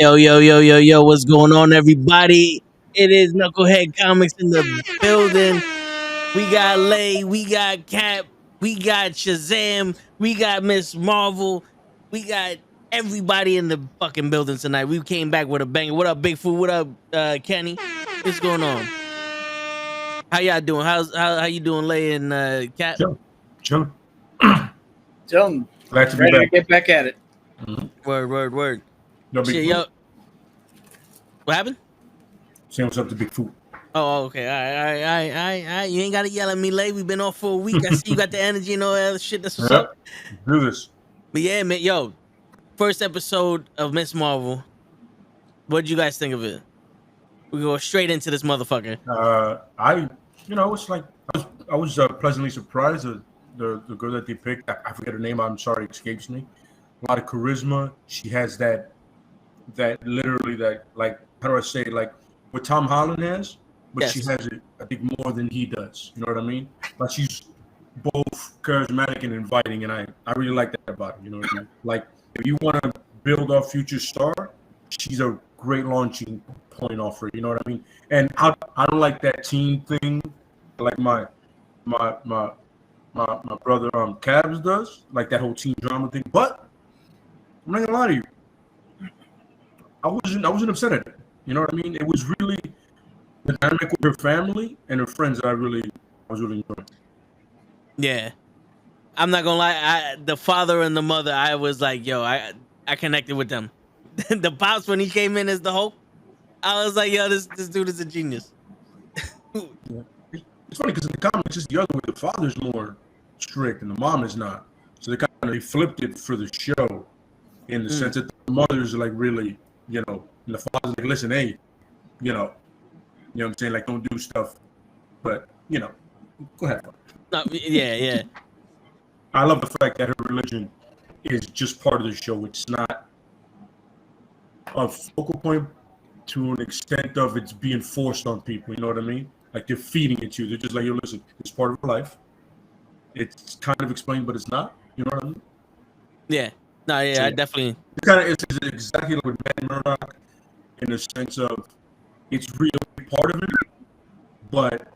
Yo, yo, yo, yo, yo, what's going on, everybody? It is Knucklehead Comics in the building. We got Lay, we got Cap, we got Shazam, we got Miss Marvel, we got everybody in the fucking building tonight. We came back with a banger. What up, Bigfoot? What up, Kenny? What's going on? How y'all doing? How you doing, Lay and Cap? Chill. Glad to be ready back. to get back at it. Word. Yo, Shit, Big yo. Food. What happened? Say what's up to Big Food. Oh, okay. All right. You ain't gotta yell at me, Lay. We've been off for a week. I see you got the energy and all that other shit. That's what's up. Do this. But yeah, man, yo, first episode of Miss Marvel. What did you guys think of it? We go straight into this motherfucker. It's like I was pleasantly surprised at the girl that they picked. I forget her name. I'm sorry, it escapes me. A lot of charisma. She has that literally that, like, how do I say it? Like what Tom Holland has, but Yes. she has it, I think, more than he does. You know what I mean? Like she's both charismatic and inviting, and I really like that about her. You know what I mean? Like if you want to build a future star, she's a great launching point off her. You know what I mean? And I don't like that team thing, like my brother Cabs does, like that whole team drama thing. But I'm not gonna lie to you, I wasn't upset at it. You know what I mean? It was really the dynamic with her family and her friends that I was really enjoying. Yeah. I'm not gonna lie, the father and the mother, I was like, yo, I connected with them. The pops, when he came in as the Hulk, I was like, yo, this dude is a genius. Yeah. It's funny because in the comics it's the other way. The father's more strict and the mom is not. So they flipped it for the show in the sense that the mother's like really, and the father's like, listen, hey, you know what I'm saying? Like, don't do stuff, but go ahead. No, yeah. I love the fact that her religion is just part of the show. It's not a focal point to an extent of it's being forced on people. You know what I mean? Like they're feeding it to you. They're just like, yo, listen, it's part of life. It's kind of explained, but it's not. You know what I mean? Yeah. No, yeah, So, I definitely. It's exactly like with Matt Murdock in the sense of it's really a big part of it, but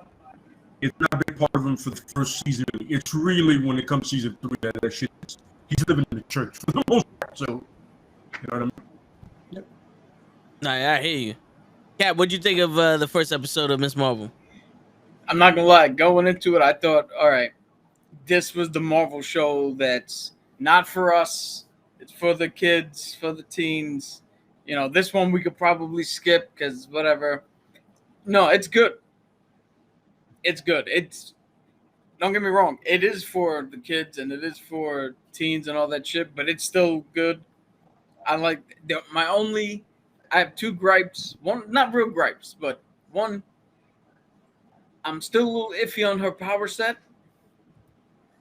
it's not a big part of him for the first season. It's really when it comes to season 3 that shit is, he's living in the church for the most part. So, you know what I mean? Yep. No, I hear you. Kat, what'd you think of the first episode of Miss Marvel? I'm not gonna lie, going into it, I thought, all right, this was the Marvel show that's not for us. It's for the kids, for the teens. This one we could probably skip because whatever. No, it's good. It's good. Don't get me wrong. It is for the kids and it is for teens and all that shit, but it's still good. I have two gripes. One, not real gripes, but one, I'm still a little iffy on her power set.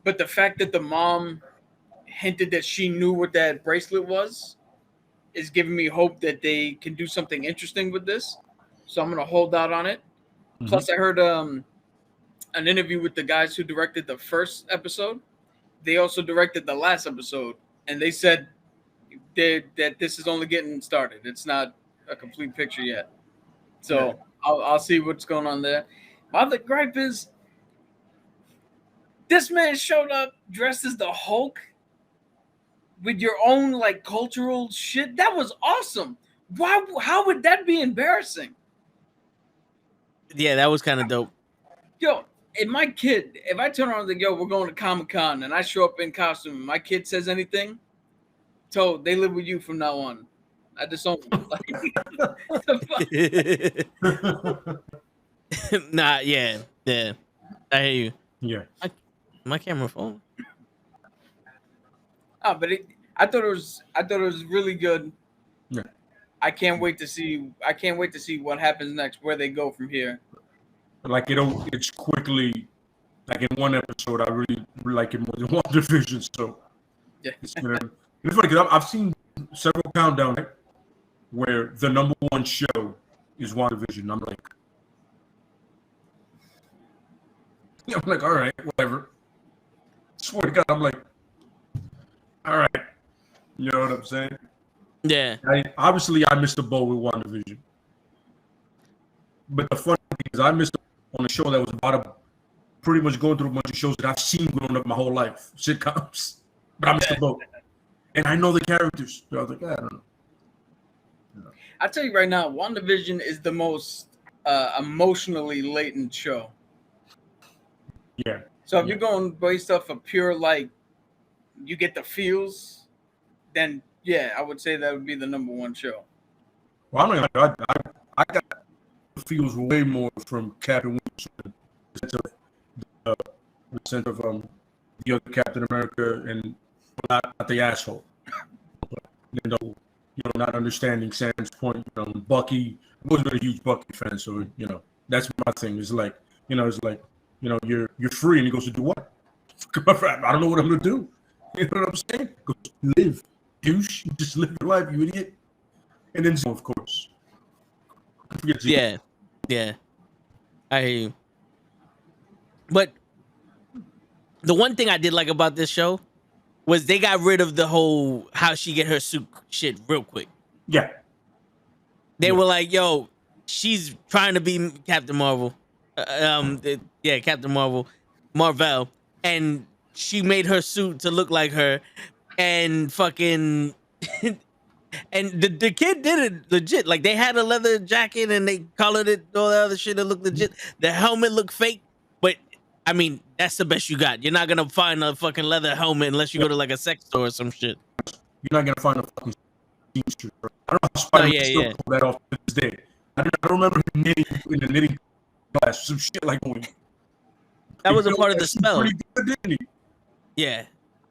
But the fact that the mom hinted that she knew what that bracelet was is giving me hope that they can do something interesting with this. So I'm going to hold out on it. Mm-hmm. Plus, I heard an interview with the guys who directed the first episode. They also directed the last episode. And they said that this is only getting started. It's not a complete picture yet. So I'll see what's going on there. My other gripe is this man showed up dressed as the Hulk with your own like cultural shit. That was awesome. How would that be embarrassing? Yeah, that was kind of dope. Yo, if I turn around and think, yo, we're going to Comic-Con and I show up in costume and my kid says anything, told they live with you from now on. I disown them. Nah, yeah. I hear you. Yeah. My camera phone. Oh, but I thought it was really good. Yeah. I can't wait to see what happens next, where they go from here. Like it's quickly, like in one episode, I really like it more than WandaVision. So yeah, it's funny because I've seen several countdowns, right, where the number one show is WandaVision. I'm like, all right, whatever. Swear to God, I'm like, all right, you know what I'm saying? Yeah. Obviously, I missed the boat with WandaVision. But the funny thing is, I missed on a show that was about pretty much going through a bunch of shows that I've seen growing up my whole life, sitcoms. But I missed the boat. And I know the characters. So I was like, I don't know. I tell you right now, WandaVision is the most emotionally latent show. Yeah. So if you're going based off of pure, like, you get the feels, then yeah, I would say that would be the number one show. Well, I got the feels way more from Captain Winter, the sense of the other Captain America, and not the asshole. But, not understanding Sam's point. Bucky. I've always been a huge Bucky fan, so that's my thing. It's like you're free, and he goes to do what? I don't know what I'm gonna do. You know what I'm saying? Go live, douche. You just live your life, you idiot. And then, of course. Yeah. I hear you. But the one thing I did like about this show was they got rid of the whole how she get her suit shit real quick. Yeah. They were like, yo, she's trying to be Captain Marvel. Captain Marvel. And she made her suit to look like her. And fucking... and the kid did it legit. Like, they had a leather jacket and they colored it, all the other shit that looked legit. The helmet looked fake. But, I mean, that's the best you got. You're not going to find a fucking leather helmet unless you go to, like, a sex store or some shit. You're not going to find a fucking seamstress. I don't know how Spider-Man still pulled that off to this day. I don't remember him knitting in the knitting class, some shit like that. That was a part of the spell. Pretty good, didn't he? Yeah,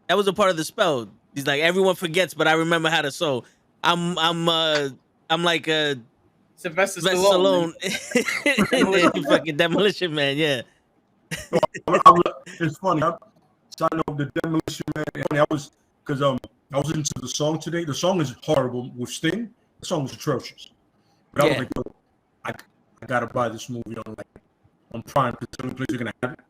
that was a part of the spell. He's like, everyone forgets, but I remember how to sew. I'm like a Sylvester Stallone. Fucking Demolition Man. Yeah. It's funny. I'm signing up the Demolition Man. I was into the song today. The song is horrible with Sting. The song is atrocious. But I was like, yo, I gotta buy this movie on Prime because the only place you're gonna have it.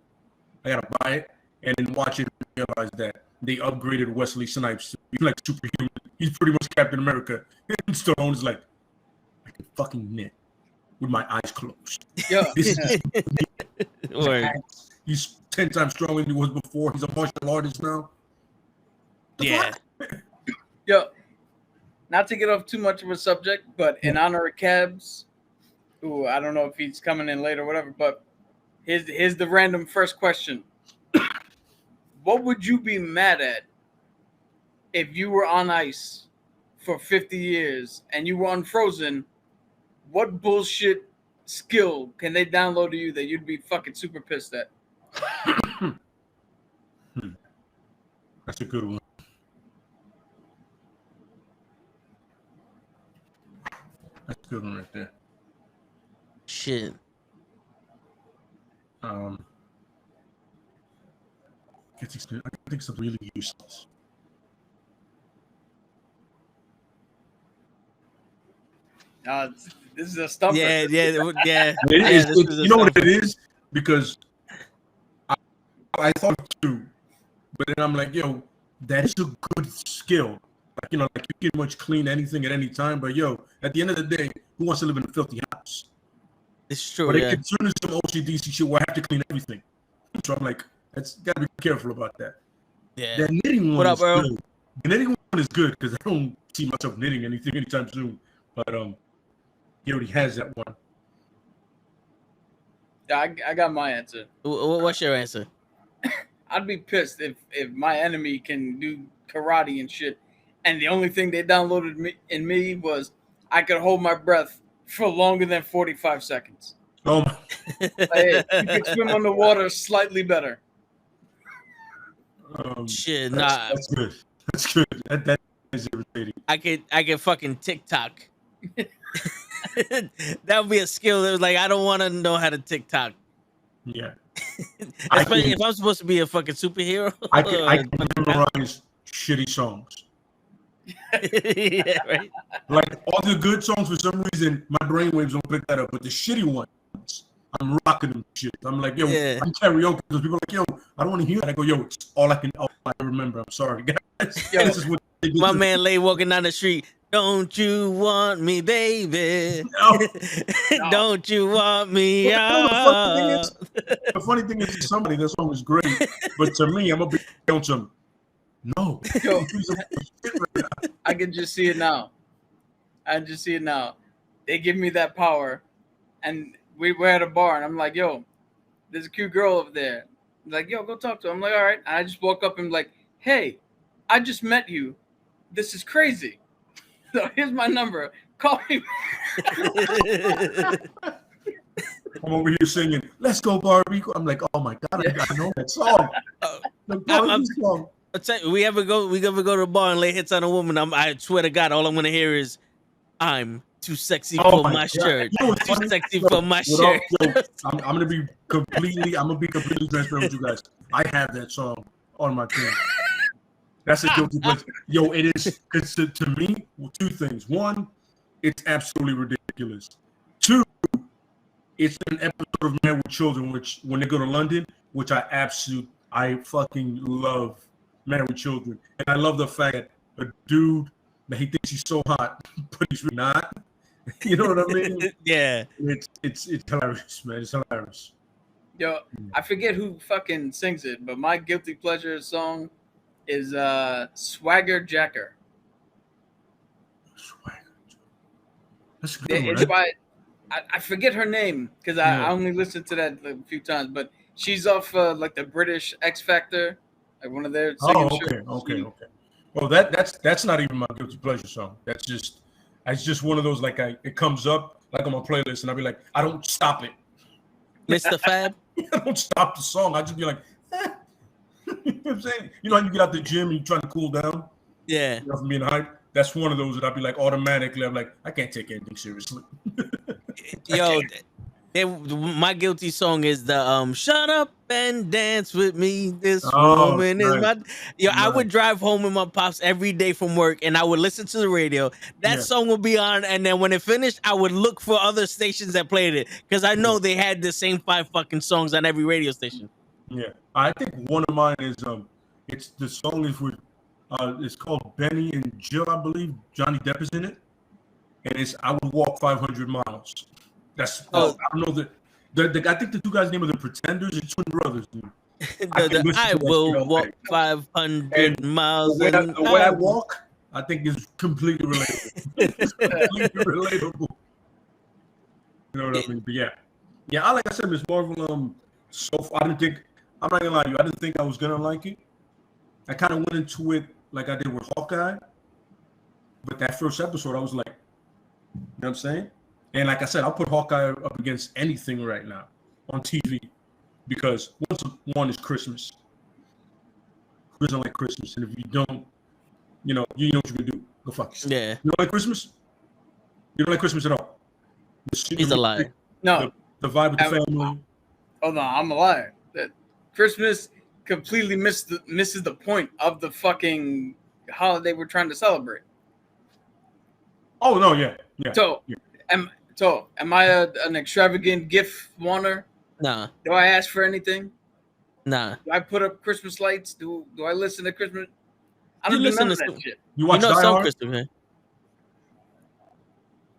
I gotta buy it and then watch it and realize that they upgraded Wesley Snipes. He's like superhuman. He's pretty much Captain America. And Stallone's like, I can fucking knit with my eyes closed. Yeah. He's 10 times stronger than he was before. He's a martial artist now. Yeah. Yo, not to get off too much of a subject, but in honor of Cabs, who I don't know if he's coming in later or whatever, but here's the random first question. What would you be mad at if you were on ice for 50 years and you were unfrozen? What bullshit skill can they download to you that you'd be fucking super pissed at? That's a good one. That's a good one right there. Shit. I think it's really useless. This is a stumper. Yeah. You know what it is? Because I thought too, but then I'm like, yo, that is a good skill. Like, you can pretty much clean anything at any time. But yo, at the end of the day, who wants to live in a filthy house? It's true. But it can turn into some OCD shit where I have to clean everything. So I'm like, gotta be careful about that. Yeah. That knitting one What up, is bro? good. The knitting one is good because I don't see myself knitting anything anytime soon. But he already has that one. Yeah, I got my answer. What's your answer? I'd be pissed if my enemy can do karate and shit, and the only thing they downloaded in me was I could hold my breath for longer than 45 seconds. Oh, Hey, you can swim on the water slightly better. Shit, that's good. That's good. That is irritating. I could fucking TikTok. That would be a skill that was like, I don't want to know how to TikTok. Yeah. Especially if I'm supposed to be a fucking superhero. I can memorize shitty songs. Yeah, right. Like all the good songs, for some reason, my brainwaves don't pick that up. But the shitty ones, I'm rocking them shit. I'm like, yo, I'm karaoke. Because people are like, yo, I don't want to hear that. I go, yo, it's all I remember. I'm sorry, guys. Yo, this is what they do. My man lay walking down the street. Don't you want me, baby? No. Don't you want me? You know, the funny thing is, to somebody that song is great, but to me, I'm gonna be on some. No, Yo, I can just see it now. They give me that power, and we're at a bar, and I'm like, yo, there's a cute girl over there. I'm like, yo, go talk to her. I'm like, all right. And I just walk up and be like, hey, I just met you. This is crazy. So here's my number. Call me. I'm over here singing, "Let's Go Barbie." I'm like, oh my god, I know that song. The Barbie song. I'll tell you, we ever go to the bar and lay hits on a woman, I swear to God, all I'm gonna hear is, "I'm too sexy for my shirt. You know what's Too funny? sexy for my shirt." I'm gonna be completely transparent with you guys. I have that song on my thing. That's a guilty pleasure. Yo, it is. It's to me, two things. One, it's absolutely ridiculous. Two, it's an episode of Men with Children, which when they go to London, which I fucking love Men with Children, and I love the fact that a dude that he thinks he's so hot, but he's really not. You know what I mean? Yeah. It's hilarious, man. It's hilarious. Yo, I forget who fucking sings it, but my guilty pleasure song is Swagger Jacker. Swagger. That's a good one, It's by I forget her name because I only listened to that a few times, but she's off like the British X Factor, like one of their singing shows. Okay. Well, that's not even my guilty pleasure song. It's just one of those, like, it comes up like on my playlist, and I'll be like, I don't stop it. Mr. Fab. I don't stop the song. I just be like, eh. You know what I'm saying? You know how you get out the gym and you're trying to cool down? Yeah. You know, from being hyped? That's one of those that I'll be like, automatically, I'm like, I can't take anything seriously. Yo, my guilty song is the "Shut Up and Dance with Me." This woman is my. Yo, I would drive home with my pops every day from work, and I would listen to the radio. That song would be on, and then when it finished, I would look for other stations that played it because I know they had the same 5 fucking songs on every radio station. Yeah, I think one of mine is it's the song is with it's called Benny and Jill, I believe. Johnny Depp is in it, and it's "I Would Walk 500 Miles." That's I don't know the I think the two guys' name are the Pretenders. It's twin brothers. I will walk 500 miles. The way I walk, I think is completely relatable. It's completely relatable. You know what I mean? But yeah. Like I said, Miss Marvel. So far, I'm not gonna lie to you. I didn't think I was gonna like it. I kind of went into it like I did with Hawkeye, but that first episode, I was like, you know what I'm saying? And like I said, I'll put Hawkeye up against anything right now on TV because one is Christmas. Who doesn't like Christmas? And if you don't, you know what you can do. Go fuck yourself. Yeah. You don't like Christmas? You don't like Christmas at all? He's a liar. No. The vibe with the family. Oh no, I'm a liar. That Christmas completely misses the point of the fucking holiday we're trying to celebrate. Oh no, yeah. Am I an extravagant gift wanter? Nah. Do I ask for anything? Nah. Do I put up Christmas lights? Do I listen to Christmas? I don't listen to that shit. You watch Die some Hard? Christmas, man.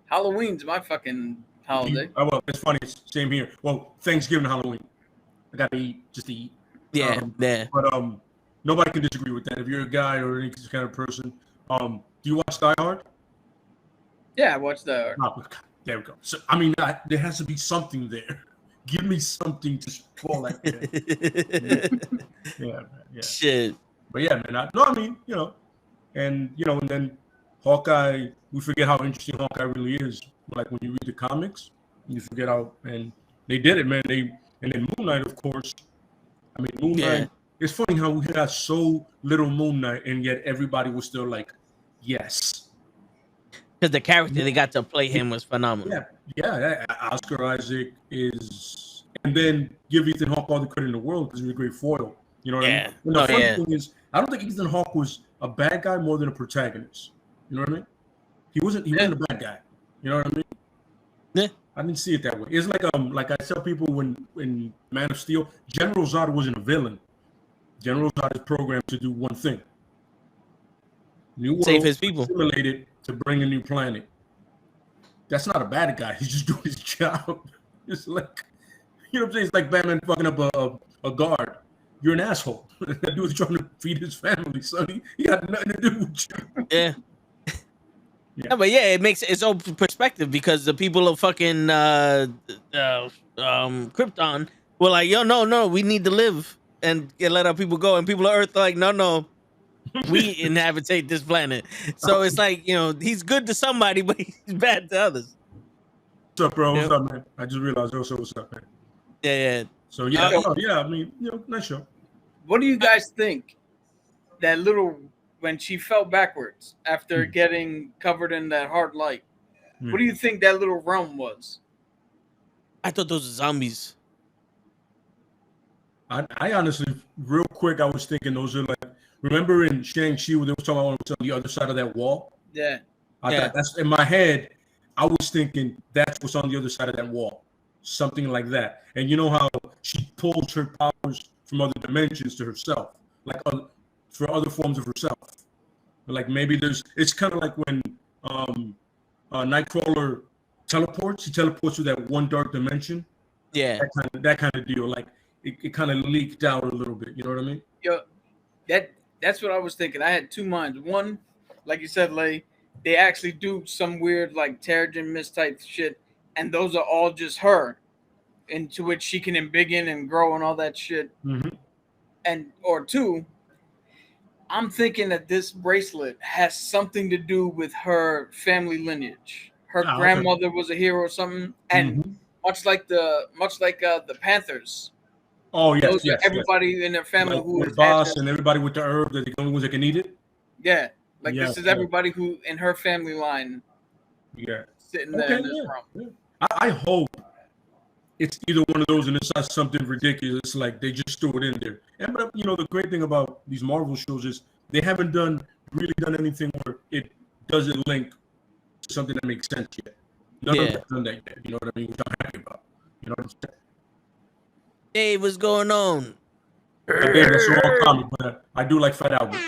Halloween's my fucking holiday. Well, it's funny. It's same here. Well, Thanksgiving and Halloween. I gotta eat just to eat. Yeah, But nobody can disagree with that. If you're a guy or any kind of person, do you watch Die Hard? Yeah, I watched Die Hard. Oh, there we go. So I mean, there has to be something there. Give me something to fall like that. Yeah, man. Yeah. Shit. But yeah, man. And then Hawkeye. We forget how interesting Hawkeye really is. Like when you read the comics, you forget how, and they did it, man. And then Moon Knight, of course. I mean, Moon Knight. It's funny how we had so little Moon Knight, and yet everybody was still like, yes. Because the character they got to play him was phenomenal. Yeah. Oscar Isaac is, and then give Ethan Hawke all the credit in the world because he's a great foil. You know what I mean? And the funny thing is, I don't think Ethan Hawke was a bad guy more than a protagonist. You know what I mean? He wasn't a bad guy. You know what I mean? Yeah. I didn't see it that way. It's like I tell people when Man of Steel, General Zod wasn't a villain. General Zod is programmed to do one thing. New Save world his people. assimilated to bring a new planet. That's not a bad guy. He's just doing his job. It's like, you know what I'm saying? It's like Batman fucking up a guard. You're an asshole. That dude's trying to feed his family, son. He got nothing to do with you. Yeah. Yeah. Yeah, but yeah, it makes its own perspective because the people of fucking Krypton were like, yo, no, we need to live and let our people go. And people of Earth are like, no, we inhabitate this planet. So it's like, you know, he's good to somebody, but he's bad to others. What's up, bro? Yeah. What's up, man? I just realized also what's up, man. Yeah. So yeah, I mean, you know, nice show. What do you guys think? That little when she fell backwards after getting covered in that hard light. What do you think that little realm was? I thought those were zombies. I honestly, real quick, I was thinking those are like, remember in Shang-Chi when they were talking about what's on the other side of that wall? Yeah. I thought that's in my head. I was thinking that's what's on the other side of that wall, something like that. And you know how she pulls her powers from other dimensions to herself, like for other forms of herself. Like maybe it's kind of like when Nightcrawler teleports. He teleports to that one dark dimension. Yeah. That kind of deal. Like it kind of leaked out a little bit. You know what I mean? Yo, that's what I was thinking. I had two minds. One, like you said, Lay, they actually do some weird like Terrigen Mist type shit, and those are all just her, into which she can embiggen and grow and all that shit. Mm-hmm. And or two, I'm thinking that this bracelet has something to do with her family lineage. Her grandmother was a hero or something, and much like the Panthers. Oh yes, those are everybody in their family like who is boss and everybody with the herb that the only ones that can eat it. Yeah, like this is everybody who in her family line. Yeah, sitting there in this room. Yeah. I hope it's either one of those and it's not something ridiculous like they just threw it in there. And but you know the great thing about these Marvel shows is they haven't really done anything where it doesn't link to something that makes sense yet. None of them have done that yet. You know what I mean? Which I'm happy about. You know what I'm saying? Hey, what's going on? Again, that's a long comic, but I do like Fat Albert.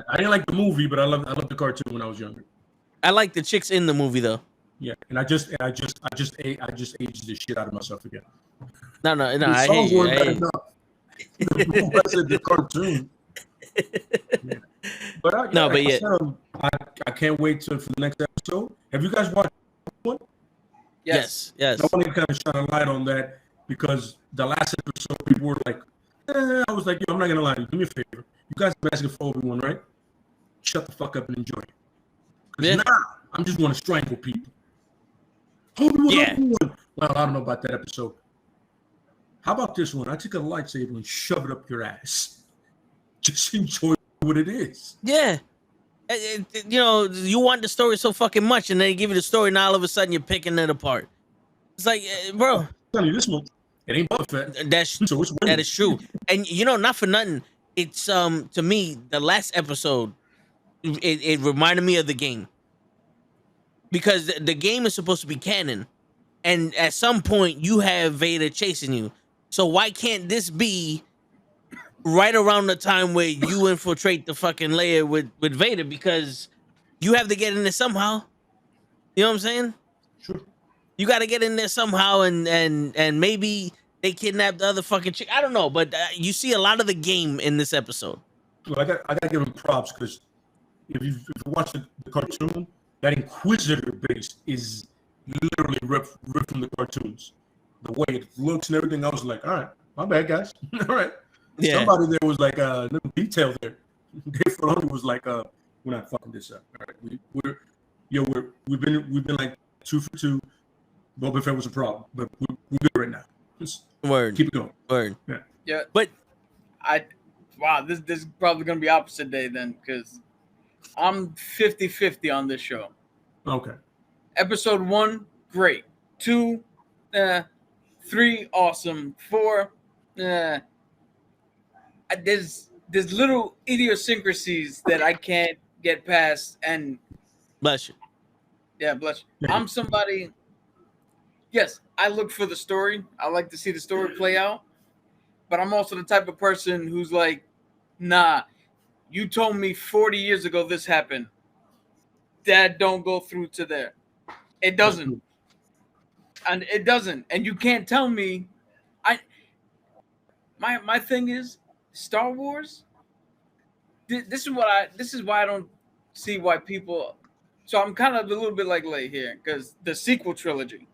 I didn't like the movie, but I loved the cartoon when I was younger. I like the chicks in the movie though. Yeah, and I just aged the shit out of myself again. No, The I songs hate you. weren't bad enough. The cartoon. Yeah. But I can't wait for the next episode. Have you guys watched one? Yes. I want to kind of shine a light on that because the last episode people were like, I was like, yo, I'm not gonna lie to you. Do me a favor. You guys are asking for Obi-Wan, right? Shut the fuck up and enjoy it. Because I'm just want to strangle people. Obi-Wan. Well, I don't know about that episode. How about this one? I take a lightsaber and shove it up your ass. Just enjoy what it is. Yeah. You know, you want the story so fucking much, and they give you the story, and all of a sudden you're picking it apart. It's like, bro. I'm telling you, this one, it ain't Boba Fett. That is true. And you know, not for nothing, it's to me, the last episode, it reminded me of the game. Because the game is supposed to be canon. And at some point you have Vader chasing you. So why can't this be right around the time where you infiltrate the fucking layer with Vader? Because you have to get in there somehow. You know what I'm saying? Sure. You got to get in there somehow, and maybe they kidnapped the other fucking chick. I don't know, but you see a lot of the game in this episode. Well, I got to give him props because if you watch the cartoon, that Inquisitor base is literally ripped from the cartoons. The way it looks and everything, I was like, all right, my bad, guys. All right. Yeah. Somebody there was like a little detail there. Dave Filoni was like, we're not fucking this up. All right, we've been like 2 for 2. Boba Fett was a problem, but we're good right now. Just keep it going. Word. Yeah. But this is probably gonna be opposite day then, because I'm 50-50 on this show. Okay. Episode 1, great. 2, 3, awesome. 4, there's little idiosyncrasies that I can't get past. And bless you. Yeah, bless you. I'm somebody. Yes, I look for the story. I like to see the story play out. But I'm also the type of person who's like, nah, You told me 40 years ago this happened. That don't go through to there. It doesn't. And it doesn't. And you can't tell me. My thing is Star Wars. This is why I don't see why people. So I'm kind of a little bit like Lay here because the sequel trilogy.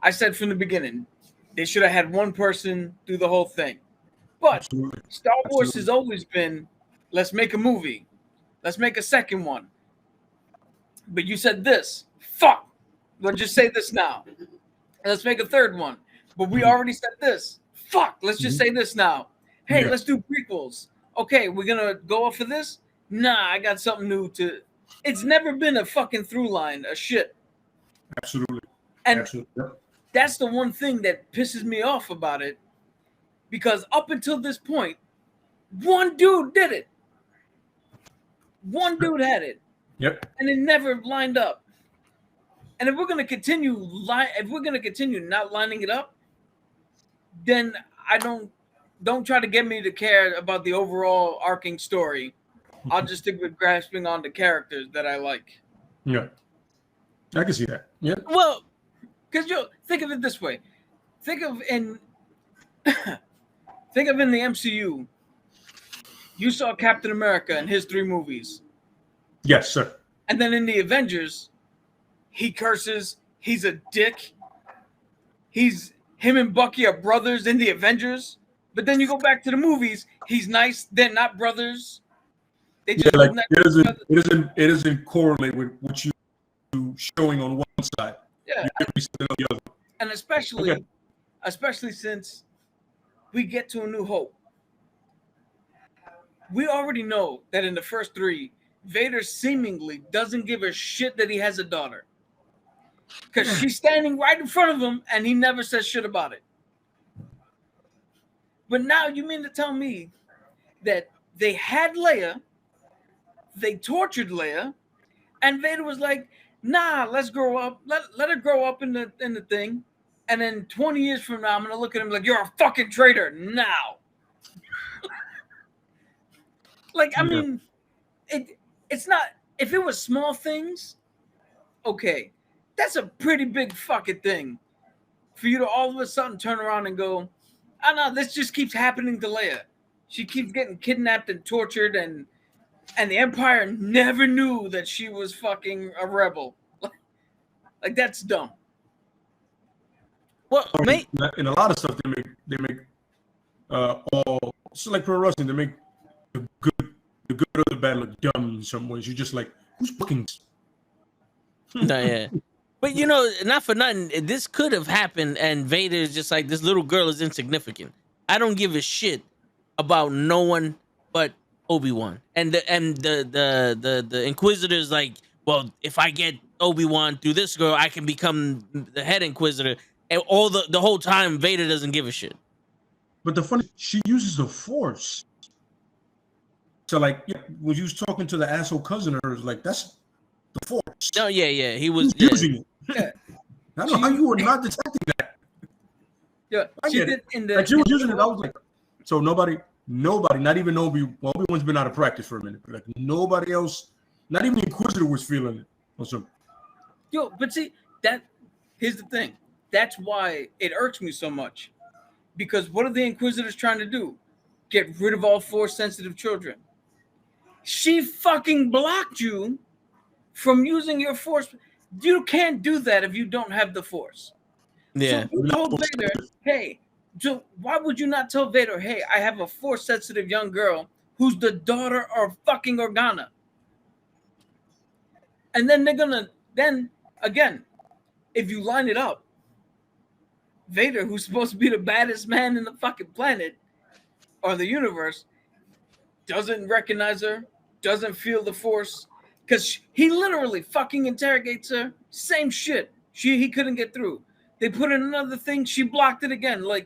I said from the beginning, they should have had one person do the whole thing. But Absolutely. Star Wars has always been, let's make a movie, let's make a second one. But you said this, fuck. Let's just say this now. Let's make a third one. But we already said this. Fuck. Let's just say this now. Hey, let's do prequels. Okay, we're gonna go off of this? Nah, I got something new to. It's never been a fucking through line, a shit. Absolutely. And Absolutely. that's the one thing that pisses me off about it. Because up until this point, one dude did it. One dude had it. Yep. And it never lined up. And if we're gonna continue not lining it up, then I don't try to get me to care about the overall arcing story. I'll just stick with grasping on the characters that I like. Yeah. I can see that. Yeah. Well, because think of it this way. Think of in the MCU, you saw Captain America in his 3 movies. Yes, sir. And then in the Avengers, he curses, he's a dick. Him and Bucky are brothers in the Avengers. But then you go back to the movies, he's nice, they're not brothers. They just it doesn't correlate with what you showing on one side. Yeah. On the other. And especially since we get to A New Hope. We already know that in the first 3, Vader seemingly doesn't give a shit that he has a daughter. Because she's standing right in front of him and he never says shit about it. But now you mean to tell me that they had Leia, they tortured Leia, and Vader was like, nah, let's grow up. Let her grow up in the thing. And then 20 years from now, I'm going to look at him like, you're a fucking traitor now. Like, I mean, it's not, if it was small things, okay, that's a pretty big fucking thing for you to all of a sudden turn around and go, oh no, this just keeps happening to Leia. She keeps getting kidnapped and tortured, and the Empire never knew that she was fucking a rebel. Like that's dumb. Well, in a lot of stuff they make all it's like pro wrestling. They make the good or the bad look dumb in some ways. You're just like, who's booking this? No, yeah. But not for nothing, this could have happened, and Vader is just like, this little girl is insignificant. I don't give a shit about no one but Obi-Wan. And the Inquisitor's like, well, if I get Obi-Wan through this girl, I can become the head Inquisitor. And all the whole time, Vader doesn't give a shit. But the funny, she uses the Force. So like, when you was talking to the asshole cousin of hers, like that's the Force. No, yeah, he was using it. Yeah. I don't know how you were not detecting that. Yeah, I get it. Like she was using it. I was like, so nobody, not even Obi-Wan's been out of practice for a minute. But like nobody else, not even the Inquisitor was feeling it. Awesome. But see, here's the thing. That's why it irks me so much. Because what are the Inquisitors trying to do? Get rid of all Force-sensitive children. She fucking blocked you from using your Force. You can't do that if you don't have the Force. Yeah. So you told Vader, hey, so why would you not tell Vader, hey, I have a Force-sensitive young girl who's the daughter of fucking Organa? And then then again, if you line it up, Vader, who's supposed to be the baddest man in the fucking planet or the universe, doesn't recognize her, doesn't feel the Force, because he literally fucking interrogates her. Same shit. He couldn't get through. They put in another thing. She blocked it again. Like,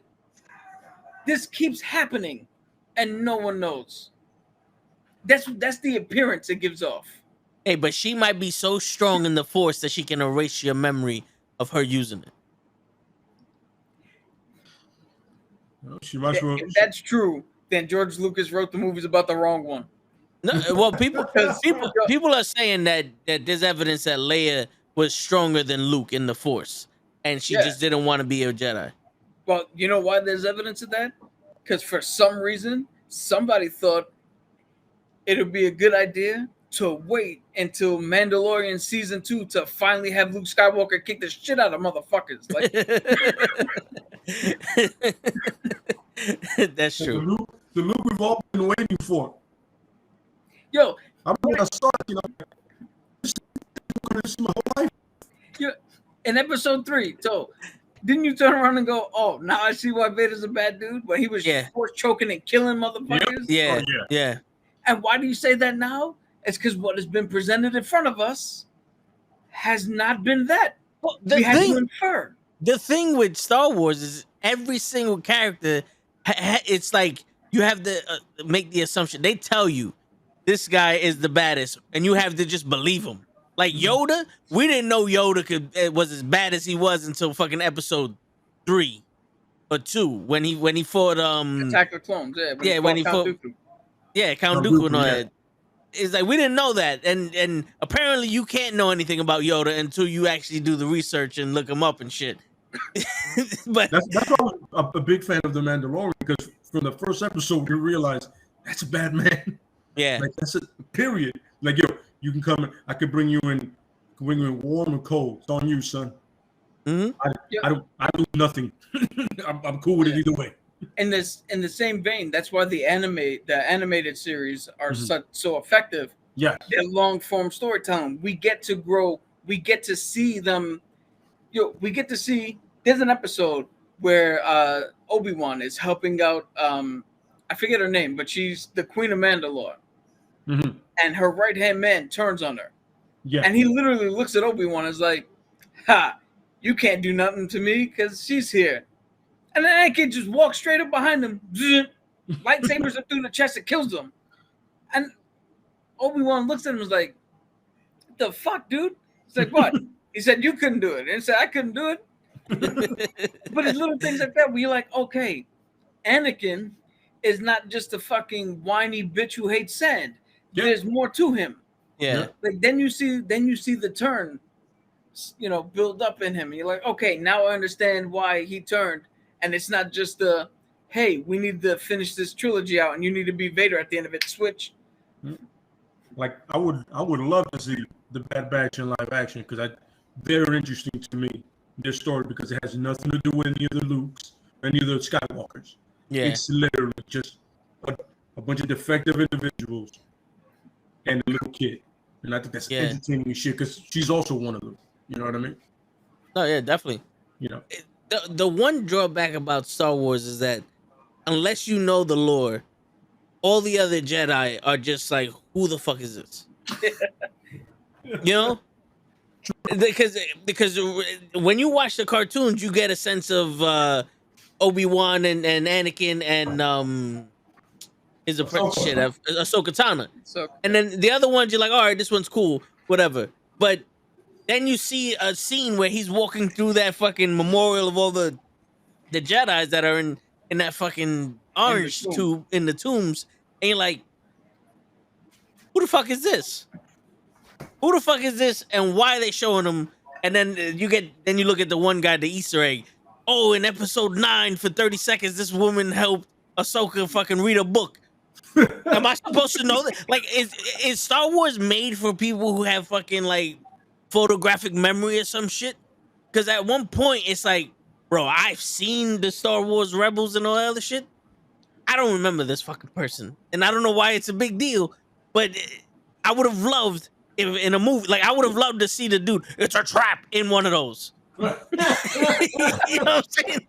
this keeps happening, and no one knows. That's the appearance it gives off. Hey, but she might be so strong in the Force that she can erase your memory of her using it. Well, she might as well. If that's true, then George Lucas wrote the movies about the wrong one. No, well, people Because people are saying that there's evidence that Leia was stronger than Luke in the Force, and she Yeah. just didn't want to be a Jedi. well, you know why there's evidence of that? Because for some reason, somebody thought it would be a good idea to wait until Mandalorian season 2 to finally have Luke Skywalker kick the shit out of motherfuckers. Like, That's The true. Luke we've all been waiting for. yo, I mean, I saw it, this is my whole life. in episode 3, so didn't you turn around and go, "Oh, now I see why Vader's a bad dude"? When he was force choking and killing motherfuckers. Yeah, Oh, yeah. yeah. And why do you say that now? It's because what has been presented in front of us has not been that. Well, We had to infer. the thing with Star Wars is every single character, it's like you have to make the assumption. They tell you this guy is the baddest, and you have to just believe him. Like Yoda, we didn't know Yoda was as bad as he was until fucking episode 3 or 2 when he fought Attack of the Clones. Yeah, when he fought Dooku. Count Dooku and all that. It's like we didn't know that, and apparently you can't know anything about Yoda until you actually do the research and look him up and shit. But that's why I was a big fan of The Mandalorian, because from the first episode you realize that's a bad man. Yeah, like that's a period. Like, yo, you can come in. I could bring you in warm or cold. It's on you, son. Mm-hmm. I do nothing. I'm cool with it either way. In the same vein, that's why the animated series are so effective. Yeah, They're long form storytelling. We get to grow. We get to see them. We get to see. There's an episode where Obi-Wan is helping out. I forget her name, but she's the Queen of Mandalore, and her right hand man turns on her. Yeah, and he literally looks at Obi-Wan and is like, "Ha, you can't do nothing to me because she's here." And then that kid just walks straight up behind him, lightsabers him through the chest and kills him. And Obi-Wan looks at him and is like, "What the fuck, dude?" He's like, "What?" He said, "You couldn't do it." And he said, "I couldn't do it." But it's little things like that where you're like, okay, Anakin is not just a fucking whiny bitch who hates sand. Yeah. There's more to him. Yeah. Like then you see the turn, build up in him. And you're like, okay, now I understand why he turned. And it's not just hey, we need to finish this trilogy out and you need to be Vader at the end of it. Switch. Like I would love to see the Bad Batch in live action, because they're interesting to me, their story, because it has nothing to do with any of the Lukes, any of the Skywalkers. Yeah. It's literally just a bunch of defective individuals and a little kid. And I think that's entertaining as shit, because she's also one of them. You know what I mean? No, yeah, definitely. You know, the one drawback about Star Wars is that unless you know the lore, all the other Jedi are just like, who the fuck is this? You know? Because when you watch the cartoons, you get a sense of Obi-Wan and Anakin and his apprentice shit, Ahsoka Tano. And then the other ones, you're like, all right, this one's cool, whatever. But then you see a scene where he's walking through that fucking memorial of all the Jedis that are in that fucking orange tube in the tombs, and you're like, who the fuck is this? Who the fuck is this? And why are they showing him? And then you look at the one guy, the Easter egg. Oh, in episode 9, for 30 seconds, this woman helped Ahsoka fucking read a book. Am I supposed to know that? Like, is Star Wars made for people who have fucking like photographic memory or some shit? Because at one point it's like, bro, I've seen the Star Wars Rebels and all that other shit. I don't remember this fucking person, and I don't know why it's a big deal. But I would have loved if in a movie, like I would have loved to see the dude. It's a trap in one of those. You know what I'm saying?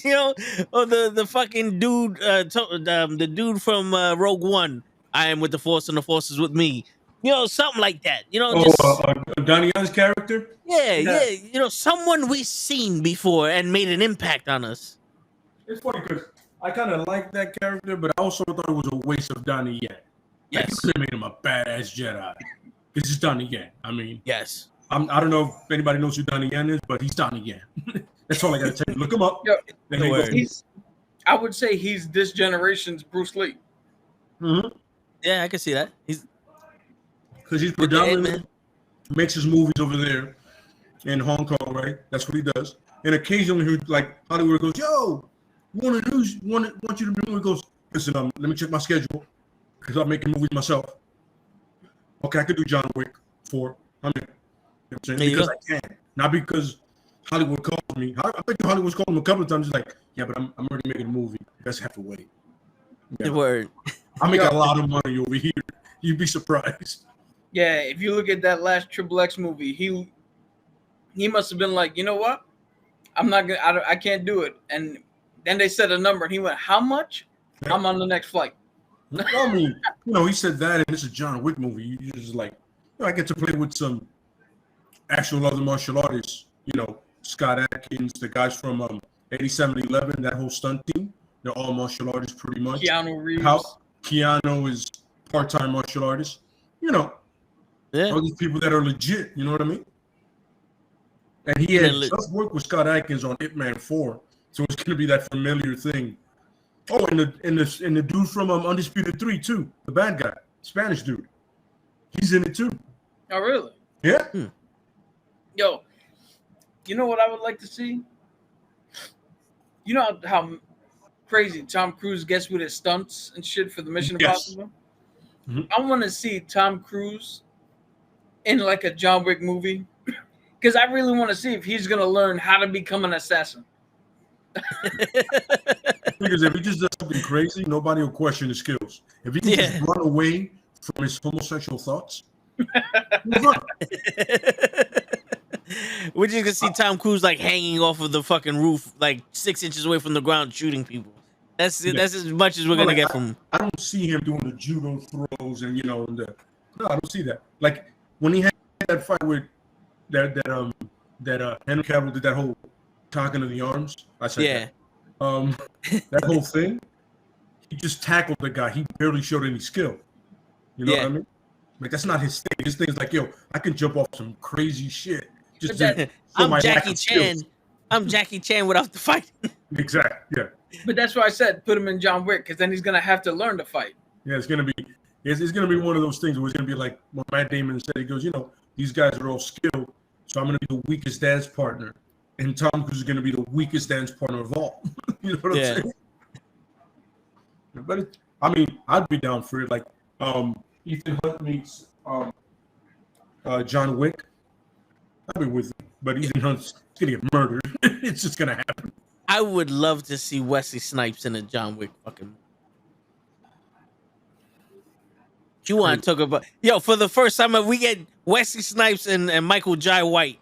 You know, or the fucking dude, the dude from Rogue One. I am with the Force, and the Force is with me. You know, something like that. You know, Donnie Yen's character. Yeah. You know, someone we've seen before and made an impact on us. It's funny because I kind of like that character, but I also thought it was a waste of Donnie Yen. Yes, like, you could have made him a badass Jedi. It's just Donnie Yen. I mean, yes. I don't know if anybody knows who Donnie Yen is, but he's Donnie Yen. That's all I gotta tell you. Look him up. I would say he's this generation's Bruce Lee. Yeah, I can see that. He's Because he's with the predominantly Ant-Man. makes his movies over there in Hong Kong, right? That's what he does. And occasionally, he like Hollywood goes, "Yo, want you to be movie?" He goes, "Listen, let me check my schedule because I'm making movies myself. Okay, I could do John Wick 4. I'm in. You know what I'm saying? There you Because go. I can, not because Hollywood calls me. I think Hollywood's called him a couple of times. He's like, yeah, but I'm already making a movie. You guys have to wait. Yeah. Word. I make a lot of money over here. You'd be surprised. Yeah, if you look at that last Triple X movie, he must have been like, you know what? I'm not gonna. I can't do it. And then they said a number, and he went, "How much? Yeah. I'm on the next flight." I mean, he said that, and it's a John Wick movie. You just like, I get to play with some actual other martial artists. Scott Atkins, the guys from 8711, that whole stunt team. They're all martial artists, pretty much. Keanu Reeves. Keanu is part-time martial artist. Yeah. All these people that are legit. You know what I mean? And he had just worked with Scott Atkins on Ip Man 4, so it's gonna be that familiar thing. Oh, and the dude from Undisputed 3 too, the bad guy, Spanish dude, he's in it too. Oh, really? Yeah. Yo, you know what I would like to see? You know how crazy Tom Cruise gets with his stunts and shit for the Mission Impossible? Mhm. I want to see Tom Cruise in like a John Wick movie. Because I really want to see if he's going to learn how to become an assassin. Because if he just does something crazy, nobody will question his skills. If he can just run away from his homosexual thoughts, he'll run. We're just gonna see Tom Cruise like hanging off of the fucking roof, like 6 inches away from the ground, shooting people. That's as much as we're gonna get from him. I don't see him doing the judo throws and no, I don't see that. Like when he had that fight with that Henry Cavill did that whole talking to the arms. I said that whole thing. He just tackled the guy. He barely showed any skill. You know what I mean? Like that's not his thing. His thing is like, yo, I can jump off some crazy shit. Just I'm Jackie Chan. I'm Jackie Chan without the fight. Exactly. Yeah. But that's why I said put him in John Wick, because then he's gonna have to learn to fight. Yeah, it's gonna be one of those things where it's gonna be like what Matt Damon said. He goes, these guys are all skilled, so I'm gonna be the weakest dance partner, and Tom Cruise is gonna be the weakest dance partner of all. You know what I'm saying? But I'd be down for it. Like Ethan Hunt meets John Wick. I'd be with him, but Ethan Hunt's gonna get murdered. It's just gonna happen. I would love to see Wesley Snipes in a John Wick fucking movie. You want to talk about for the first time we get Wesley Snipes and Michael Jai White.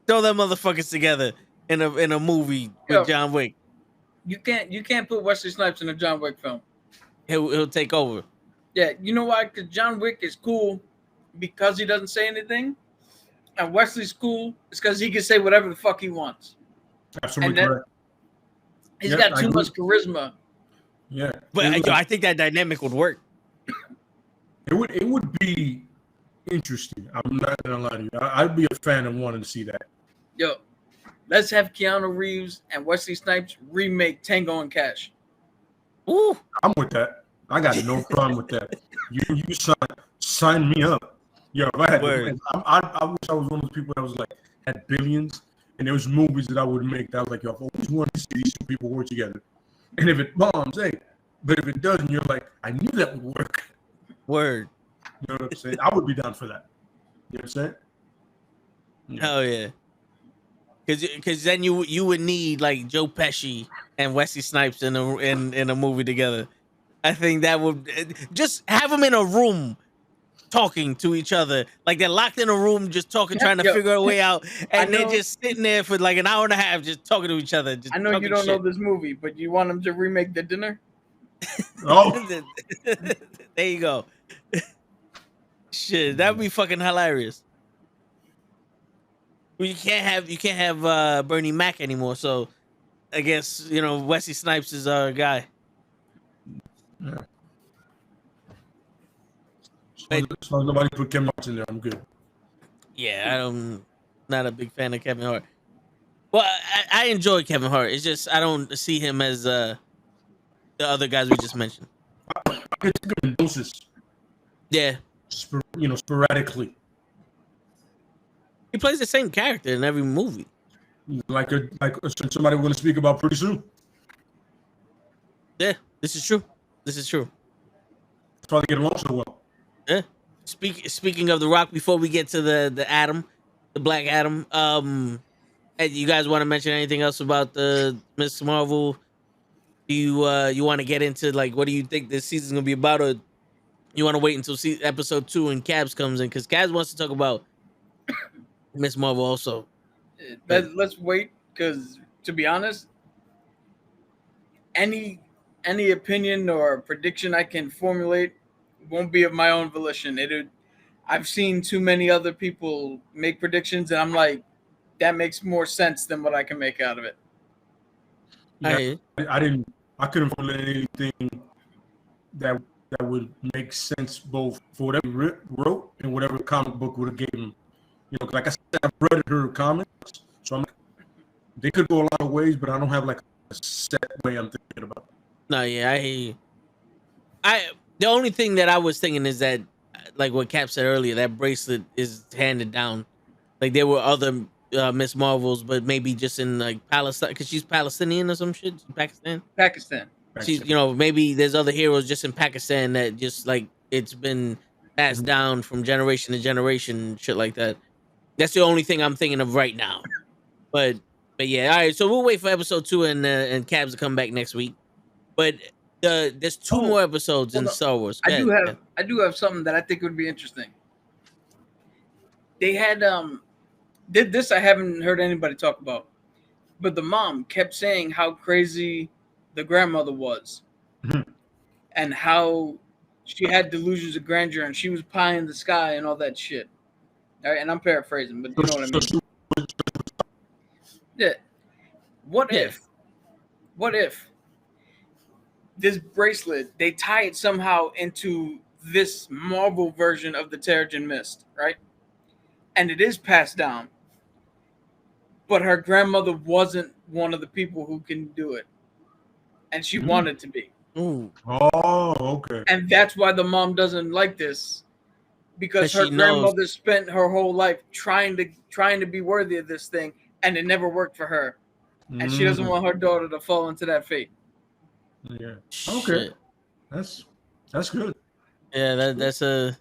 Throw them motherfuckers together in a movie with John Wick. You can't put Wesley Snipes in a John Wick film. He'll take over. Yeah, you know why? Because John Wick is cool because he doesn't say anything, and Wesley's cool is because he can say whatever the fuck he wants. Absolutely correct. He's got too much charisma. Yeah, but I think that dynamic would work. It would be interesting. I'm not gonna lie to you. I'd be a fan of wanting to see that. Yo, let's have Keanu Reeves and Wesley Snipes remake Tango and Cash. Ooh, I'm with that. I got no problem with that. You sign me up. Yo, if I had, I wish I was one of those people that was like had billions, and there was movies that I would make that I was like, yo, I've always wanted to see these two people work together. And if it bombs, hey, but if it doesn't, you're like, I knew that would work. Word. You know what I'm saying? I would be down for that. You know what I'm saying? Hell yeah. Because then you would need like Joe Pesci and Wesley Snipes in a movie together. I think that would just have them in a room talking to each other, like they're locked in a room just talking, trying to figure a way out, and they're just sitting there for like an hour and a half just talking to each other. I know you don't know this movie, but you want them to remake The Dinner? Oh, there you go. Shit, that'd be fucking hilarious. Well, you can't have Bernie Mac anymore, so I guess Wesley Snipes is our guy. Yeah. As long as nobody put Kevin Hart in there, I'm good. Yeah, I'm not a big fan of Kevin Hart. Well, I enjoy Kevin Hart. It's just I don't see him as the other guys we just mentioned. It's good doses, Yeah, sporadically. he plays the same character in every movie. Like somebody we're going to speak about pretty soon. Yeah, this is true. This is true. That's why they get along so well. Yeah. Speaking of The Rock, before we get to the Adam, the Black Adam, hey, you guys want to mention anything else about the Miss Marvel? Do you want to get into like what do you think this season's gonna be about, or you want to wait until episode 2 and Cabs comes in because Cabs wants to talk about Miss Marvel also. Let's wait because to be honest, any opinion or prediction I can formulate won't be of my own volition. I've seen too many other people make predictions, and I'm like, that makes more sense than what I can make out of it. Yeah, I couldn't formulate anything that would make sense both for whatever he wrote and whatever the comic book would have given him. Like I said, I've read her comics, so they could go a lot of ways, but I don't have like a set way I'm thinking about. No, yeah, I hear you. The only thing that I was thinking is that, like what Cap said earlier, that bracelet is handed down. Like there were other Miss Marvels, but maybe just in like Palestine because she's Palestinian or some shit. Pakistan. She's maybe there's other heroes just in Pakistan that just like it's been passed down from generation to generation, shit like that. That's the only thing I'm thinking of right now. But yeah, all right. So we'll wait for episode 2 and Cabs to come back next week. But there's 2 more episodes in Star Wars. I do have something that I think would be interesting. They had did this I haven't heard anybody talk about, but the mom kept saying how crazy the grandmother was, and how she had delusions of grandeur and she was pie in the sky and all that shit. All right, and I'm paraphrasing, but you know what I mean. Yeah. What if this bracelet, they tie it somehow into this Marvel version of the Terrigen Mist, right? And it is passed down. But her grandmother wasn't one of the people who can do it. And she wanted to be. Ooh. Oh, okay. And that's why the mom doesn't like this. Because her grandmother spent her whole life trying to be worthy of this thing, and it never worked for her. And she doesn't want her daughter to fall into that fate. Yeah. Okay. That's good. Yeah, that's a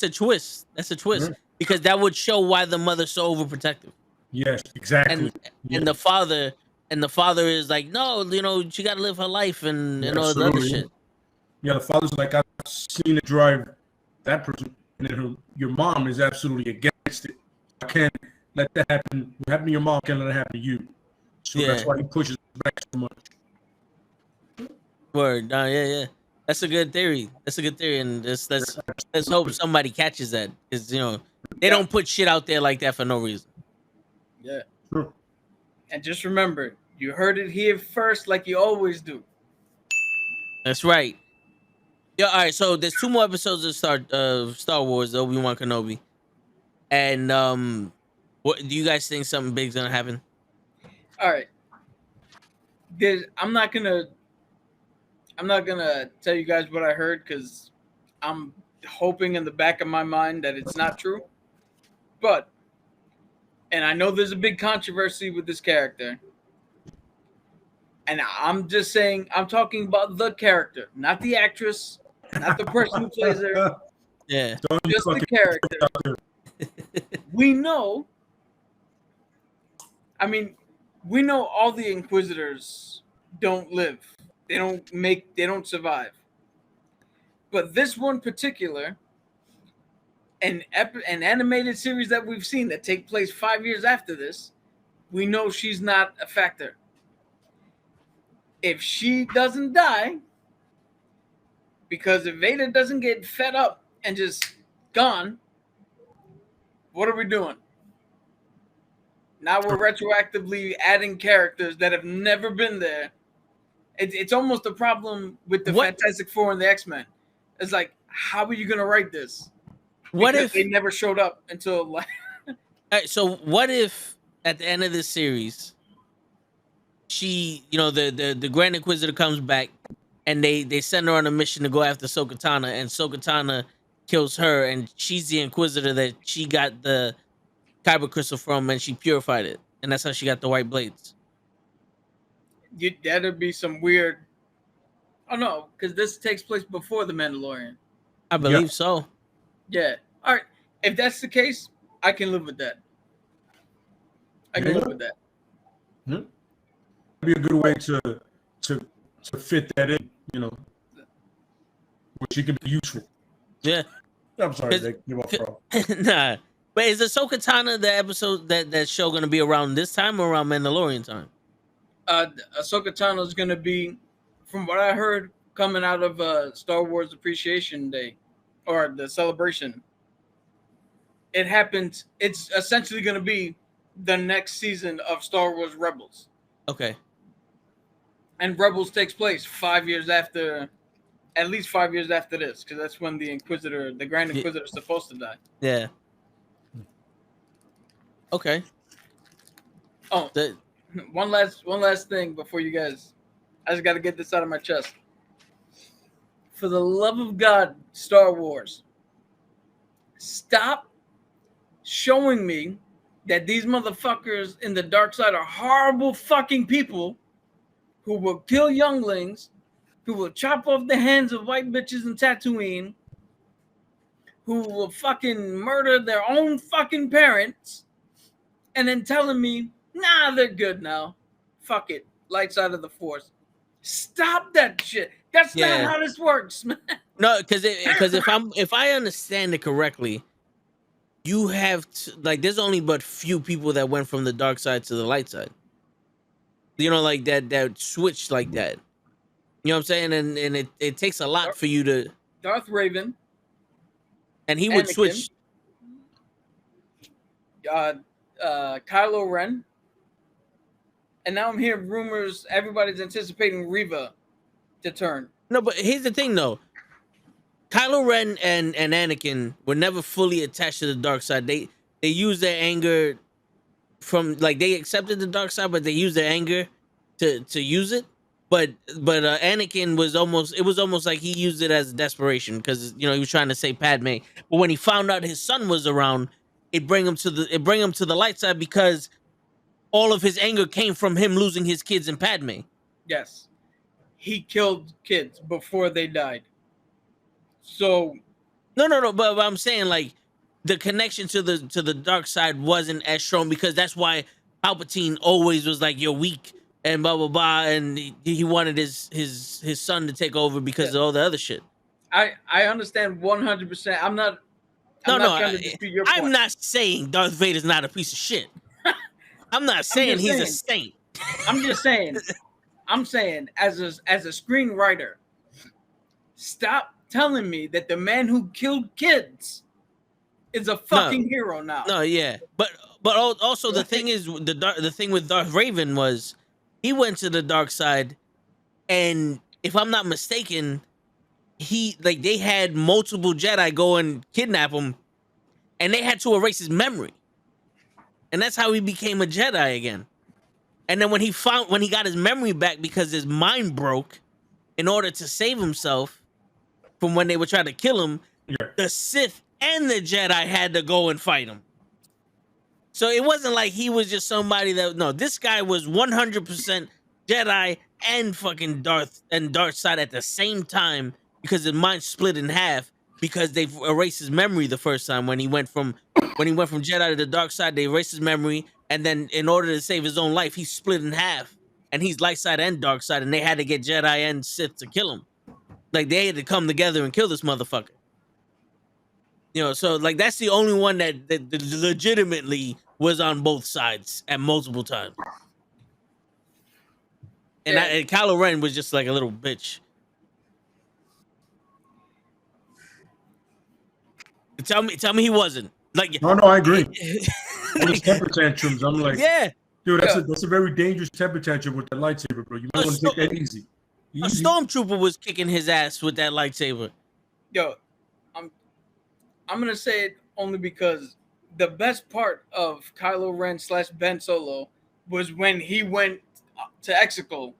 twist. That's a twist because that would show why the mother's so overprotective. Yes, exactly. And the father is like, no, she got to live her life and all the other shit. Yeah, the father's like, I've seen it drive that person, and then your mom is absolutely against it. I can't let that happen. What happened to your mom can't let it happen to you. So that's why he pushes back so much. Word, no, yeah. That's a good theory. And let's hope somebody catches that because they don't put shit out there like that for no reason. Yeah. Sure. And just remember, you heard it here first, like you always do. That's right. Yeah. All right. So there's 2 more episodes of Star Wars, Obi-Wan Kenobi, and what do you guys think something big's gonna happen? All right. I'm not gonna tell you guys what I heard because I'm hoping in the back of my mind that it's not true. And I know there's a big controversy with this character. And I'm just saying, I'm talking about the character, not the actress, not the person who plays her. Yeah. Just the character. We know all the Inquisitors don't live. They don't survive. But this one particular, an animated series that we've seen that take place 5 years after this, we know she's not a factor. If she doesn't die, because if Vader doesn't get fed up and just gone, what are we doing? Now we're retroactively adding characters that have never been there. It's almost a problem with the Fantastic Four and the X-Men. It's like, how are you going to write this? What if they never showed up until like? All right, so what if at the end of this series, she, the Grand Inquisitor comes back and they send her on a mission to go after Sokatana, and Sokatana kills her, and she's the Inquisitor that she got the Kyber crystal from, and she purified it, and that's how she got the white blades. That'd be some weird. Oh no, because this takes place before the Mandalorian. I believe so. Yeah. All right. If that's the case, I can live with that. I can live with that. That'd be a good way to fit that in, you know, which she can be useful. Yeah. I'm sorry, they give off wrong. Nah. But is Ahsoka Tano the episode that show gonna be around this time or around Mandalorian time? Ahsoka Tano is gonna be, from what I heard, coming out of Star Wars Appreciation Day, or the celebration. It happens. It's essentially gonna be the next season of Star Wars Rebels. Okay. And Rebels takes place 5 years after, at least 5 years after this, because that's when the Inquisitor, the Grand Inquisitor, is supposed to die. Yeah. Okay. Oh, one last thing before you guys. I just got to get this out of my chest. For the love of God, Star Wars, stop showing me that these motherfuckers in the dark side are horrible fucking people who will kill younglings, who will chop off the hands of white bitches in Tatooine, who will fucking murder their own fucking parents, and then telling me, nah, they're good now. Fuck it. Light side of the Force. Stop that shit. That's not how this works, man. No, because if I understand it correctly, you have to, like, there's only but few people that went from the dark side to the light side. You know, like that switch like that. You know what I'm saying? And it takes a lot for you to. Darth Raven. And he would switch. Kylo Ren. And now I'm hearing rumors. Everybody's anticipating Reva to turn. No, but here's the thing, though. Kylo Ren and Anakin were never fully attached to the dark side. They used their anger from, like, they accepted the dark side, but they used their anger to use it. But Anakin was almost like he used it as desperation because, you know, he was trying to save Padme. But when he found out his son was around, it bring him to the light side because all of his anger came from him losing his kids and Padme. Yes, he killed kids before they died. So, no. But I'm saying, like, the connection to the dark side wasn't as strong because that's why Palpatine always was like, "You're weak," and blah blah blah, and he wanted his son to take over because of all the other shit. I understand 100%. I'm not trying to dispute your point. I'm not saying Darth Vader's not a piece of shit. I'm not saying he's a saint. I'm just saying. I'm saying as a screenwriter, stop telling me that the man who killed kids is a fucking hero now. No, yeah, but also the thing is the thing with Darth Raven was he went to the dark side, and if I'm not mistaken, they had multiple Jedi go and kidnap him, and they had to erase his memory, and that's how he became a Jedi again. And then when he got his memory back because his mind broke, in order to save himself from when they were trying to kill him, the Sith and the Jedi had to go and fight him. So it wasn't like he was just somebody this guy was 100% Jedi and fucking dark side at the same time because his mind split in half because they erased his memory the first time when he went from Jedi to the dark side. They erased his memory, and then in order to save his own life, he split in half, and he's light side and dark side, and they had to get Jedi and Sith to kill him. Like, they had to come together and kill this motherfucker. You know, so, like, that's the only one that legitimately was on both sides at multiple times. And, and Kylo Ren was just like a little bitch. Tell me he wasn't. Like, no, I agree. All those temper tantrums, I'm like, yeah, dude, that's a very dangerous temper tantrum with the lightsaber, bro. You might want to take that easy. A stormtrooper was kicking his ass with that lightsaber. Yo, I'm gonna say it only because the best part of Kylo Ren / Ben Solo was when he went to Exegol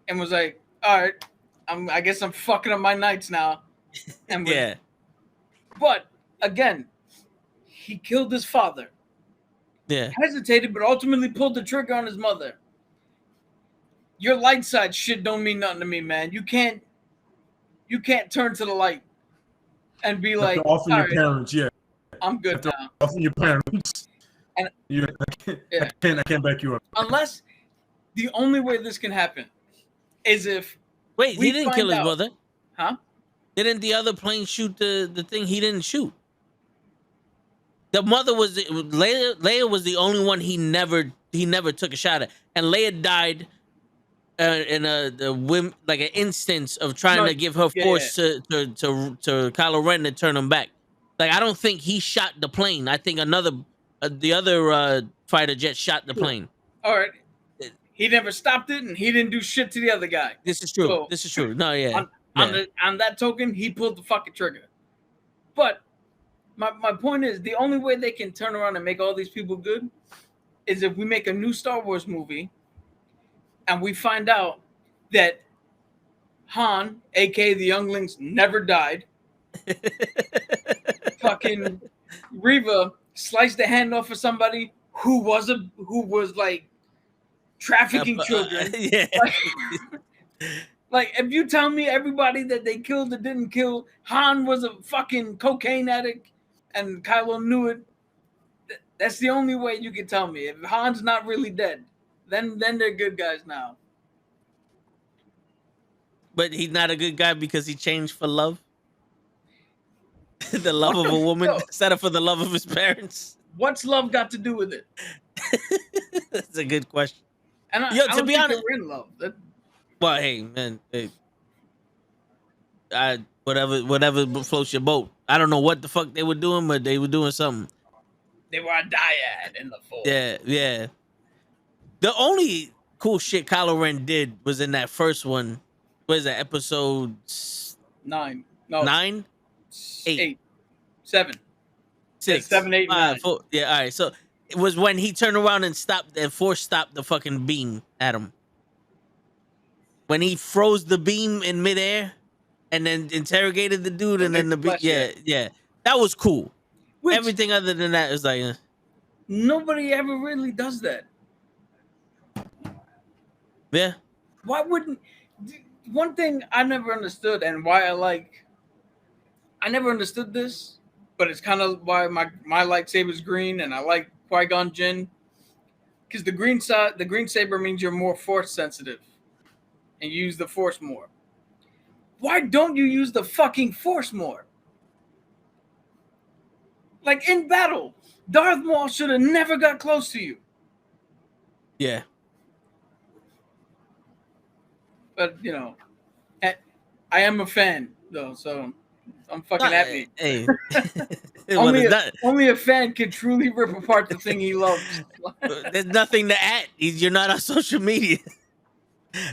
and was like, all right, I guess I'm fucking up my nights now. And Yeah. But again, he killed his father. Yeah. Hesitated, but ultimately pulled the trigger on his mother. Your light side shit don't mean nothing to me, man. You can't turn to the light and be like, after offering all your right, parents, yeah. I'm good After now. offering your parents, And I can't back you up. Unless the only way this can happen is if Wait, we he didn't kill find his out- mother. Huh? Didn't the other plane shoot the thing he didn't shoot? The mother was Leia. Leia was the only one he never took a shot at, and Leia died in like an instance of trying to give her force to Kylo Ren to turn him back. Like I don't think he shot the plane. I think the other fighter jet shot the plane. All right. He never stopped it, and he didn't do shit to the other guy. This is true. So, this is true. No, yeah. On that token, he pulled the fucking trigger. But my point is, the only way they can turn around and make all these people good is if we make a new Star Wars movie and we find out that Han, aka the younglings, never died. Fucking Reva sliced the hand off of somebody who was like trafficking children. Yeah. Like, if you tell me everybody that they killed that didn't kill, Han was a fucking cocaine addict and Kylo knew it, that's the only way you can tell me. If Han's not really dead, then they're good guys now. But he's not a good guy because he changed for love? The love of a woman instead of for the love of his parents? What's love got to do with it? That's a good question. And I to don't be think honest, we're in love. well, hey, man, hey, whatever floats your boat. I don't know what the fuck they were doing, but they were doing something. They were a dyad in the Force. Yeah. The only cool shit Kylo Ren did was in that first one. What is that, episode 9? No. 9? 8. 7. 6. 7, 8, 9. 4. Yeah, all right. So it was when he turned around and Force stopped the fucking beam at him. When he froze the beam in midair and then interrogated the dude and then the beam. Yeah. That was cool. Which, everything other than that is like nobody ever really does that. Yeah. Why wouldn't? One thing I never understood, and why I never understood this, but it's kind of why my lightsaber's green, and I like Qui-Gon Jinn, because the green saber means you're more Force sensitive, and you use the Force more. Why don't you use the fucking Force more? Like, in battle, Darth Maul should have never got close to you. Yeah. But, you know, I am a fan, though, so I'm fucking happy. Hey. Only a fan can truly rip apart the thing he loves. There's nothing to add. You're not on social media.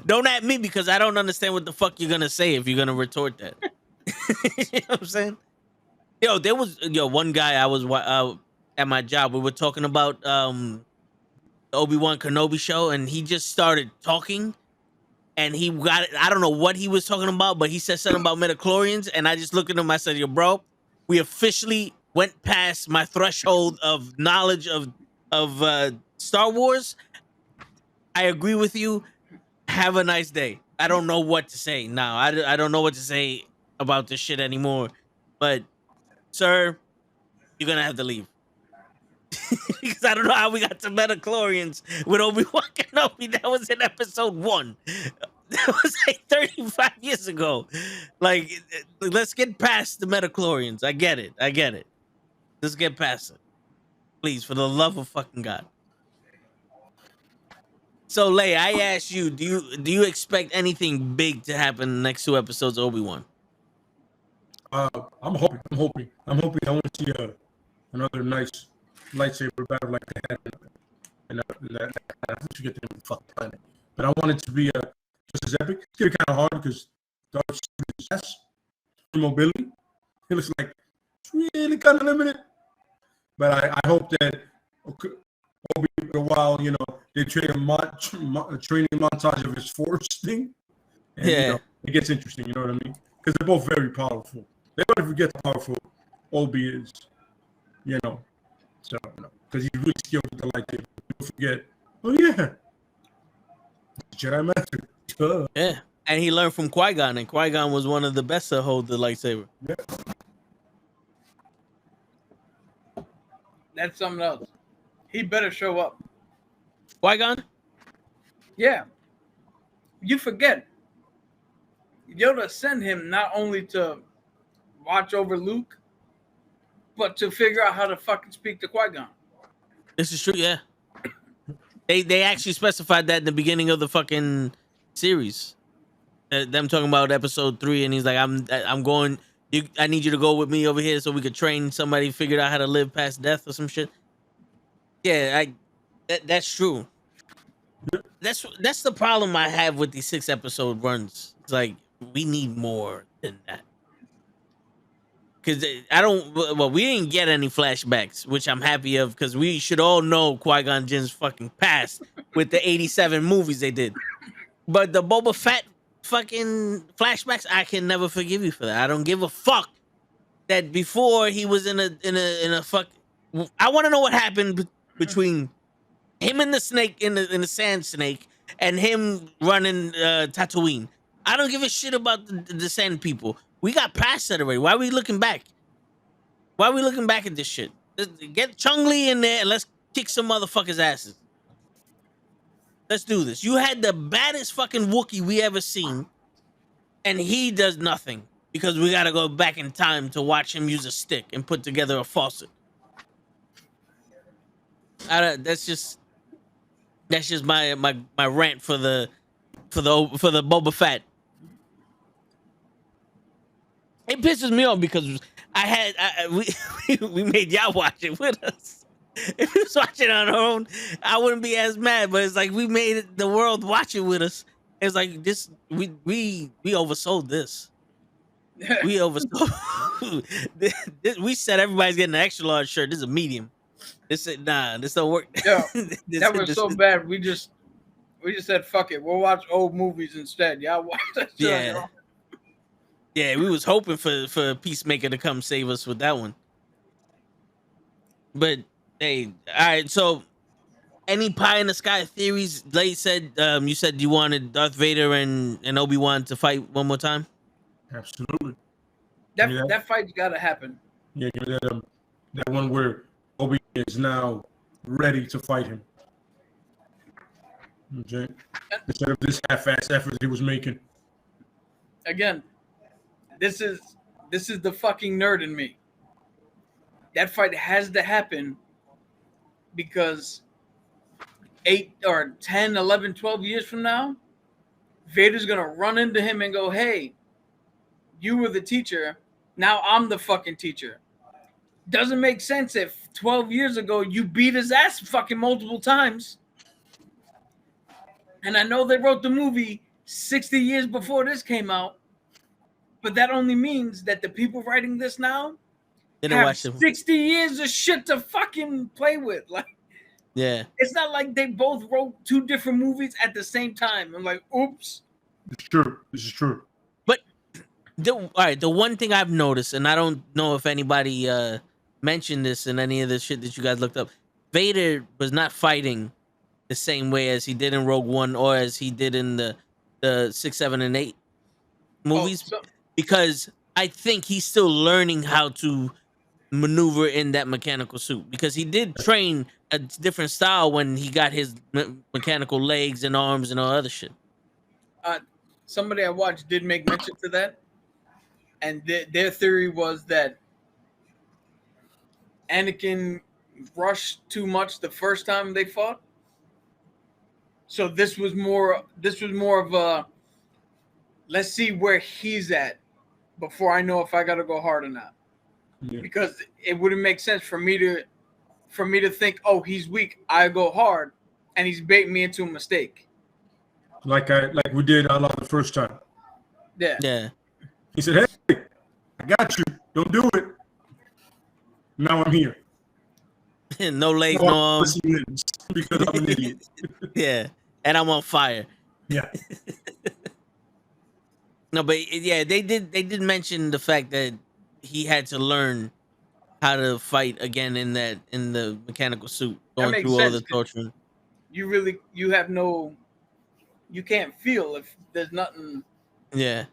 Don't at me because I don't understand what the fuck you're gonna say if you're gonna retort that. You know what I'm saying? There was one guy I was at my job. We were talking about the Obi-Wan Kenobi show, and he just started talking, and he got it. I don't know what he was talking about, but he said something about midichlorians, and I just looked at him. I said, "Yo, bro, we officially went past my threshold of knowledge of Star Wars. I agree with you. Have a nice day." I don't know what to say now. I don't know what to say about this shit anymore. But, sir, you're gonna have to leave. Because I don't know how we got to midichlorians with Obi-Wan Kenobi. That was in episode 1. That was like 35 years ago. Like, let's get past the midichlorians. I get it. Let's get past it. Please, for the love of fucking God. So, Leia, I asked you, do you expect anything big to happen in the next 2 episodes of Obi-Wan? I'm hoping. I want to see another nice lightsaber battle like they had in that. I should get the fucking planet, but I want it to be just as epic. It's getting kind of hard because Darth Vader's mobility. It looks like it's really kind of limited. But I hope that while they train a training montage of his Force thing. And, it gets interesting. You know what I mean? Because they're both very powerful. They don't forget how powerful Obi is. You know, so because he's really skilled with the lightsaber. People forget. Oh yeah, Jedi Master. Yeah, and he learned from Qui-Gon, and Qui-Gon was one of the best to hold the lightsaber. Yeah. That's something else. He better show up. Qui-Gon? Yeah. You forget. Yoda sent him not only to watch over Luke, but to figure out how to fucking speak to Qui-Gon. This is true, yeah. They actually specified that in the beginning of the fucking series. Them talking about episode 3, and he's like, I'm going. I need you to go with me over here so we could train somebody, figure out how to live past death or some shit. Yeah, that's true. That's the problem I have with these 6-episode runs. It's like we need more than that. Because we didn't get any flashbacks, which I'm happy of, because we should all know Qui-Gon Jinn's fucking past with the 87 movies they did. But the Boba Fett fucking flashbacks, I can never forgive you for that. I don't give a fuck that before he was in a fuck. I want to know what happened between him and the snake in the sand snake and him running Tatooine. I don't give a shit about the sand people. We got past that already. Why are we looking back? Why are we looking back at this shit? Get Chung-Li in there and let's kick some motherfuckers' asses. Let's do this. You had the baddest fucking Wookiee we ever seen, and he does nothing because we gotta go back in time to watch him use a stick and put together a faucet. That's just my rant for the Boba Fett. It pisses me off because we made y'all watch it with us. If we was watching on our own, I wouldn't be as mad. But it's like we made the world watch it with us. It's like this. We oversold this. We oversold. We said everybody's getting an extra large shirt. This is a medium. This don't work. Yeah, that was so bad. We just said fuck it. We'll watch old movies instead. Y'all watch that shit. Yeah. Yeah, we was hoping for Peacemaker to come save us with that one. But hey, all right. So, any pie in the sky theories? Lay said you said you wanted Darth Vader and Obi-Wan to fight one more time. Absolutely. That fight's got to happen. Yeah, that one where Obi is now ready to fight him. Okay. Instead of this half-ass effort he was making. Again, this is the fucking nerd in me. That fight has to happen because 8 or 10, 11, 12 years from now, Vader's going to run into him and go, hey, you were the teacher. Now I'm the fucking teacher. Doesn't make sense if 12 years ago you beat his ass fucking multiple times. And I know they wrote the movie 60 years before this came out, but that only means that the people writing this now have 60 years of shit to fucking play with. Like, yeah, it's not like they both wrote 2 different movies at the same time. I'm like, oops. It's true. This is true. But all right, the one thing I've noticed, and I don't know if anybody mentioned this in any of the shit that you guys looked up, Vader was not fighting the same way as he did in Rogue One or as he did in the 6, 7, and 8 movies, because I think he's still learning how to maneuver in that mechanical suit, because he did train a different style when he got his mechanical legs and arms and all other shit. Somebody I watched did make mention to that, and their theory was that Anakin rushed too much the first time they fought. So this was more of a, let's see where he's at before I know if I got to go hard or not. Yeah. Because it wouldn't make sense for me to think, oh, he's weak, I go hard, and he's baiting me into a mistake. Like we did the first time. Yeah. Yeah. He said, hey, I got you. Don't do it. Now I'm here. No legs, no arms. Because I'm an idiot. Yeah. And I'm on fire. Yeah. No, but yeah, they did mention the fact that he had to learn how to fight again in the mechanical suit, That going makes through all sense the 'cause torturing. you can't feel if there's nothing. Yeah,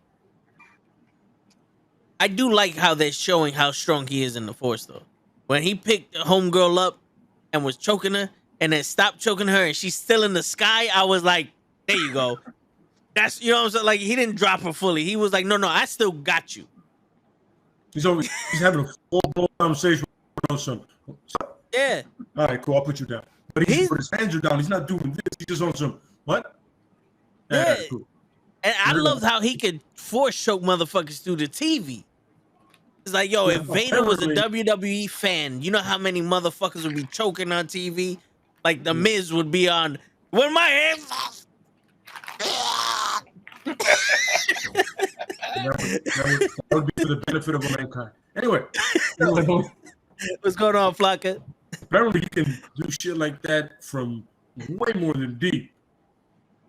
I do like how they're showing how strong he is in the force, though. When he picked the homegirl up and was choking her, and then stopped choking her, and she's still in the sky, I was like, "There you go." That's what I'm saying. Like he didn't drop her fully. He was like, "No, I still got you." He's having a full blown conversation with some. Yeah, All right, cool. I'll put you down. But he's but his hands are down. He's not doing this. He's just on some what? All yeah, right, cool. and I loved how he could force choke motherfuckers through the TV. It's like, yo, if Vader was a Apparently- WWE fan, you know how many motherfuckers would be choking on TV? Like the Miz would be on when my hands. That would be for the benefit of mankind. Anyway, What's going on, Flocka? apparently he can do shit like that from way more than deep.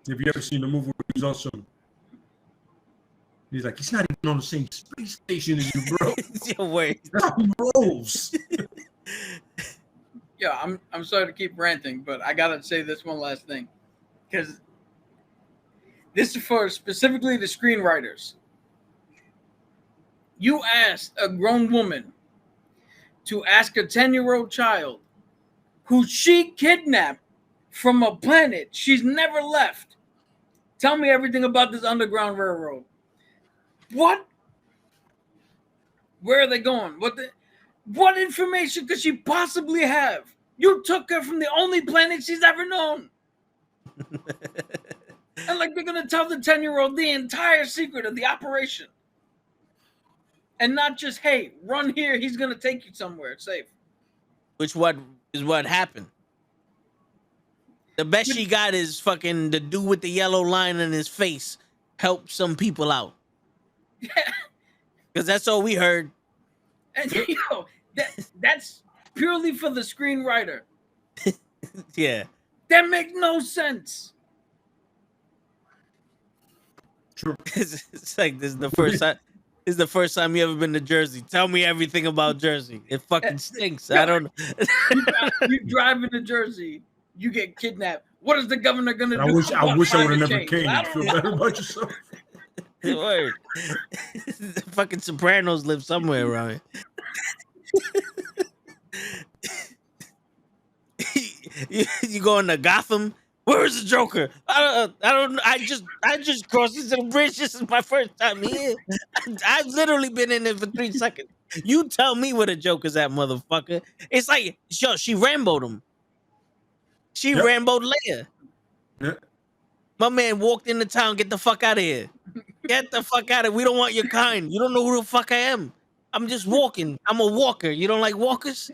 Have you ever seen the movie where he's on some? He's like, he's not even on the same space station as you, bro. Your word. That's how he rolls. Yeah, I'm sorry to keep ranting, but I gotta say this one last thing, because this is for specifically the screenwriters. You asked a grown woman to ask a 10-year-old child who she kidnapped from a planet she's never left. Tell me everything about this Underground Railroad. What? Where are they going? What information could she possibly have? You took her from the only planet she's ever known. And like they're gonna tell the 10-year-old the entire secret of the operation. And not just, hey, run here, he's gonna take you somewhere safe. Which what happened. The best she got is fucking the dude with the yellow line in his face help some people out. Yeah. Because that's all we heard. And that's purely for the screenwriter. Yeah. That makes no sense. True. It's like this is the first time. This is the first time you ever been to Jersey. Tell me everything about Jersey. It fucking stinks. I don't know. You drive into Jersey, you get kidnapped. What is the governor gonna do? I wish I would have never change? came. I You feel don't better about yourself. Word. The fucking Sopranos live somewhere around here. You going to Gotham? Where is the Joker? I don't. I just crossed into the bridge. This is my first time here. I've literally been in there for 3 seconds. You tell me where the Joker's at, motherfucker. It's like, yo, she Rambo'd him. She Yep. Rambo'd Leia. Yeah. My man walked into town. Get the fuck out of here. Get the fuck out of here. We don't want your kind. You don't know who the fuck I am. I'm just walking. I'm a walker. You don't like walkers?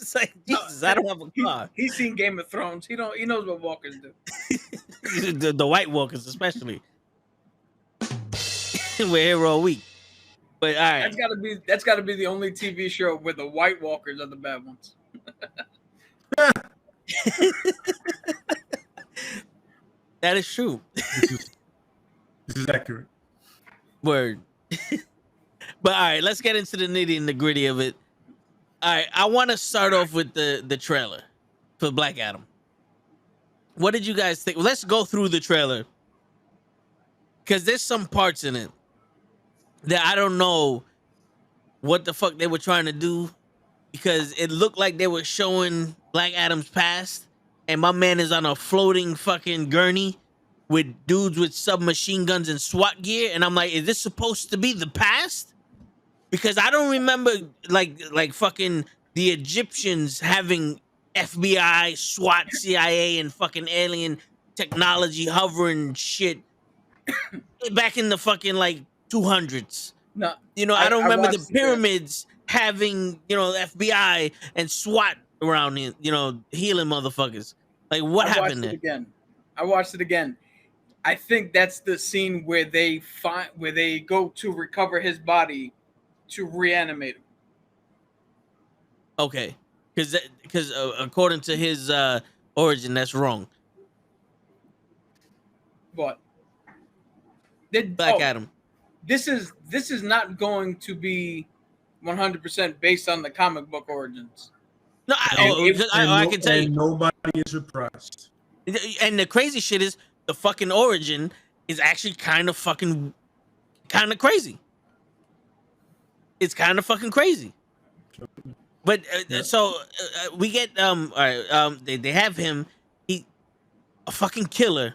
It's like, Jesus, I don't have a car. He's seen Game of Thrones. He knows what walkers do. the White Walkers, especially. We're here all week. But all right. That's gotta be the only TV show where the White Walkers are the bad ones. That is true. This is accurate. Word. But all right, let's get into the nitty and the gritty of it. All right, I want to start off with the trailer for Black Adam. What did you guys think? Let's go through the trailer, because there's some parts in it that I don't know what the fuck they were trying to do, because it looked like they were showing Black Adam's past, and my man is on a floating fucking gurney with dudes with submachine guns and SWAT gear, and I'm like, is this supposed to be the past? Because I don't remember like fucking the Egyptians having FBI, SWAT, CIA, and fucking alien technology hovering shit back in the fucking like 200s. No, You know, I don't remember the watched it. pyramids having, you know, FBI and SWAT around it, you know, healing motherfuckers. Like, what happened there? I watched it again. I think that's the scene where they go to recover his body to reanimate him. Okay, because according to his origin, that's wrong. But Black Adam. This is not going to be 100% based on the comic book origins. No, I can tell you. Nobody is surprised. And the crazy shit is the fucking origin is actually kind of crazy. It's kind of fucking crazy. But so we get all right, they have him. He a fucking killer.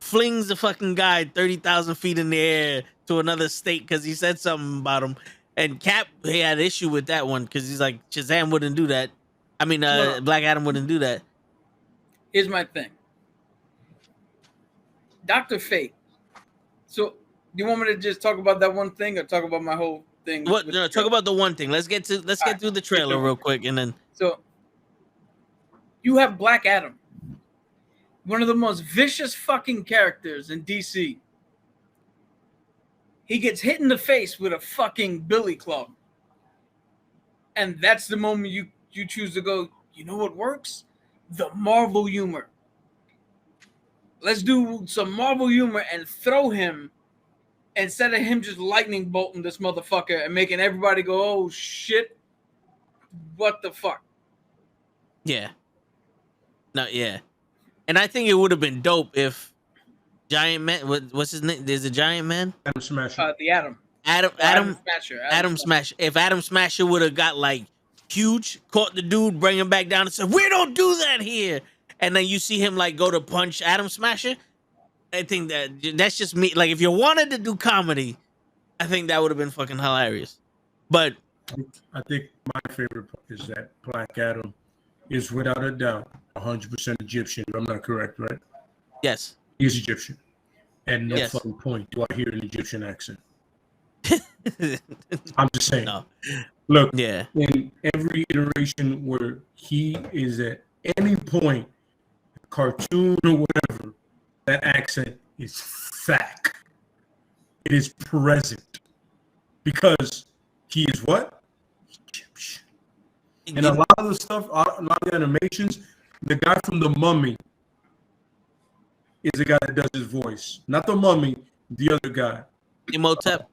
Flings the fucking guy 30,000 feet in the air to another state because he said something about him. And Cap, he had an issue with that one because he's like, Shazam wouldn't do that. I mean, Black Adam wouldn't do that. Here's my thing. Dr. Fate. So, do you want me to just talk about that one thing or talk about my whole thing? What? No, talk about the one thing. Let's get through the trailer real quick and then. So, you have Black Adam. One of the most vicious fucking characters in DC. He gets hit in the face with a fucking billy club. And that's the moment you choose to go, you know what works? The Marvel humor. Let's do some Marvel humor and throw him instead of him just lightning bolting this motherfucker and making everybody go, oh shit, what the fuck? Yeah. No, yeah. And I think it would have been dope if Giant Man, what's his name? There's a Giant Man? Adam Smasher. The Atom. Adam Smasher. Adam Smasher. If Adam Smasher would have got like huge, caught the dude, bring him back down and said, we don't do that here. And then you see him like go to punch Adam Smasher. I think that's just me. Like if you wanted to do comedy, I think that would have been fucking hilarious. But I think my favorite part is that Black Adam is without a doubt 100% Egyptian. If I'm not correct, right? Yes. He's Egyptian. And no Yes. fucking point do I hear an Egyptian accent. I'm just saying. No. Look, Yeah. in every iteration where he is at any point, cartoon or whatever, that accent is fact. It is present. Because he is what? Egyptian. And a lot of the stuff, a lot of the animations, the guy from The Mummy is the guy that does his voice. Not The Mummy, the other guy. Imhotep.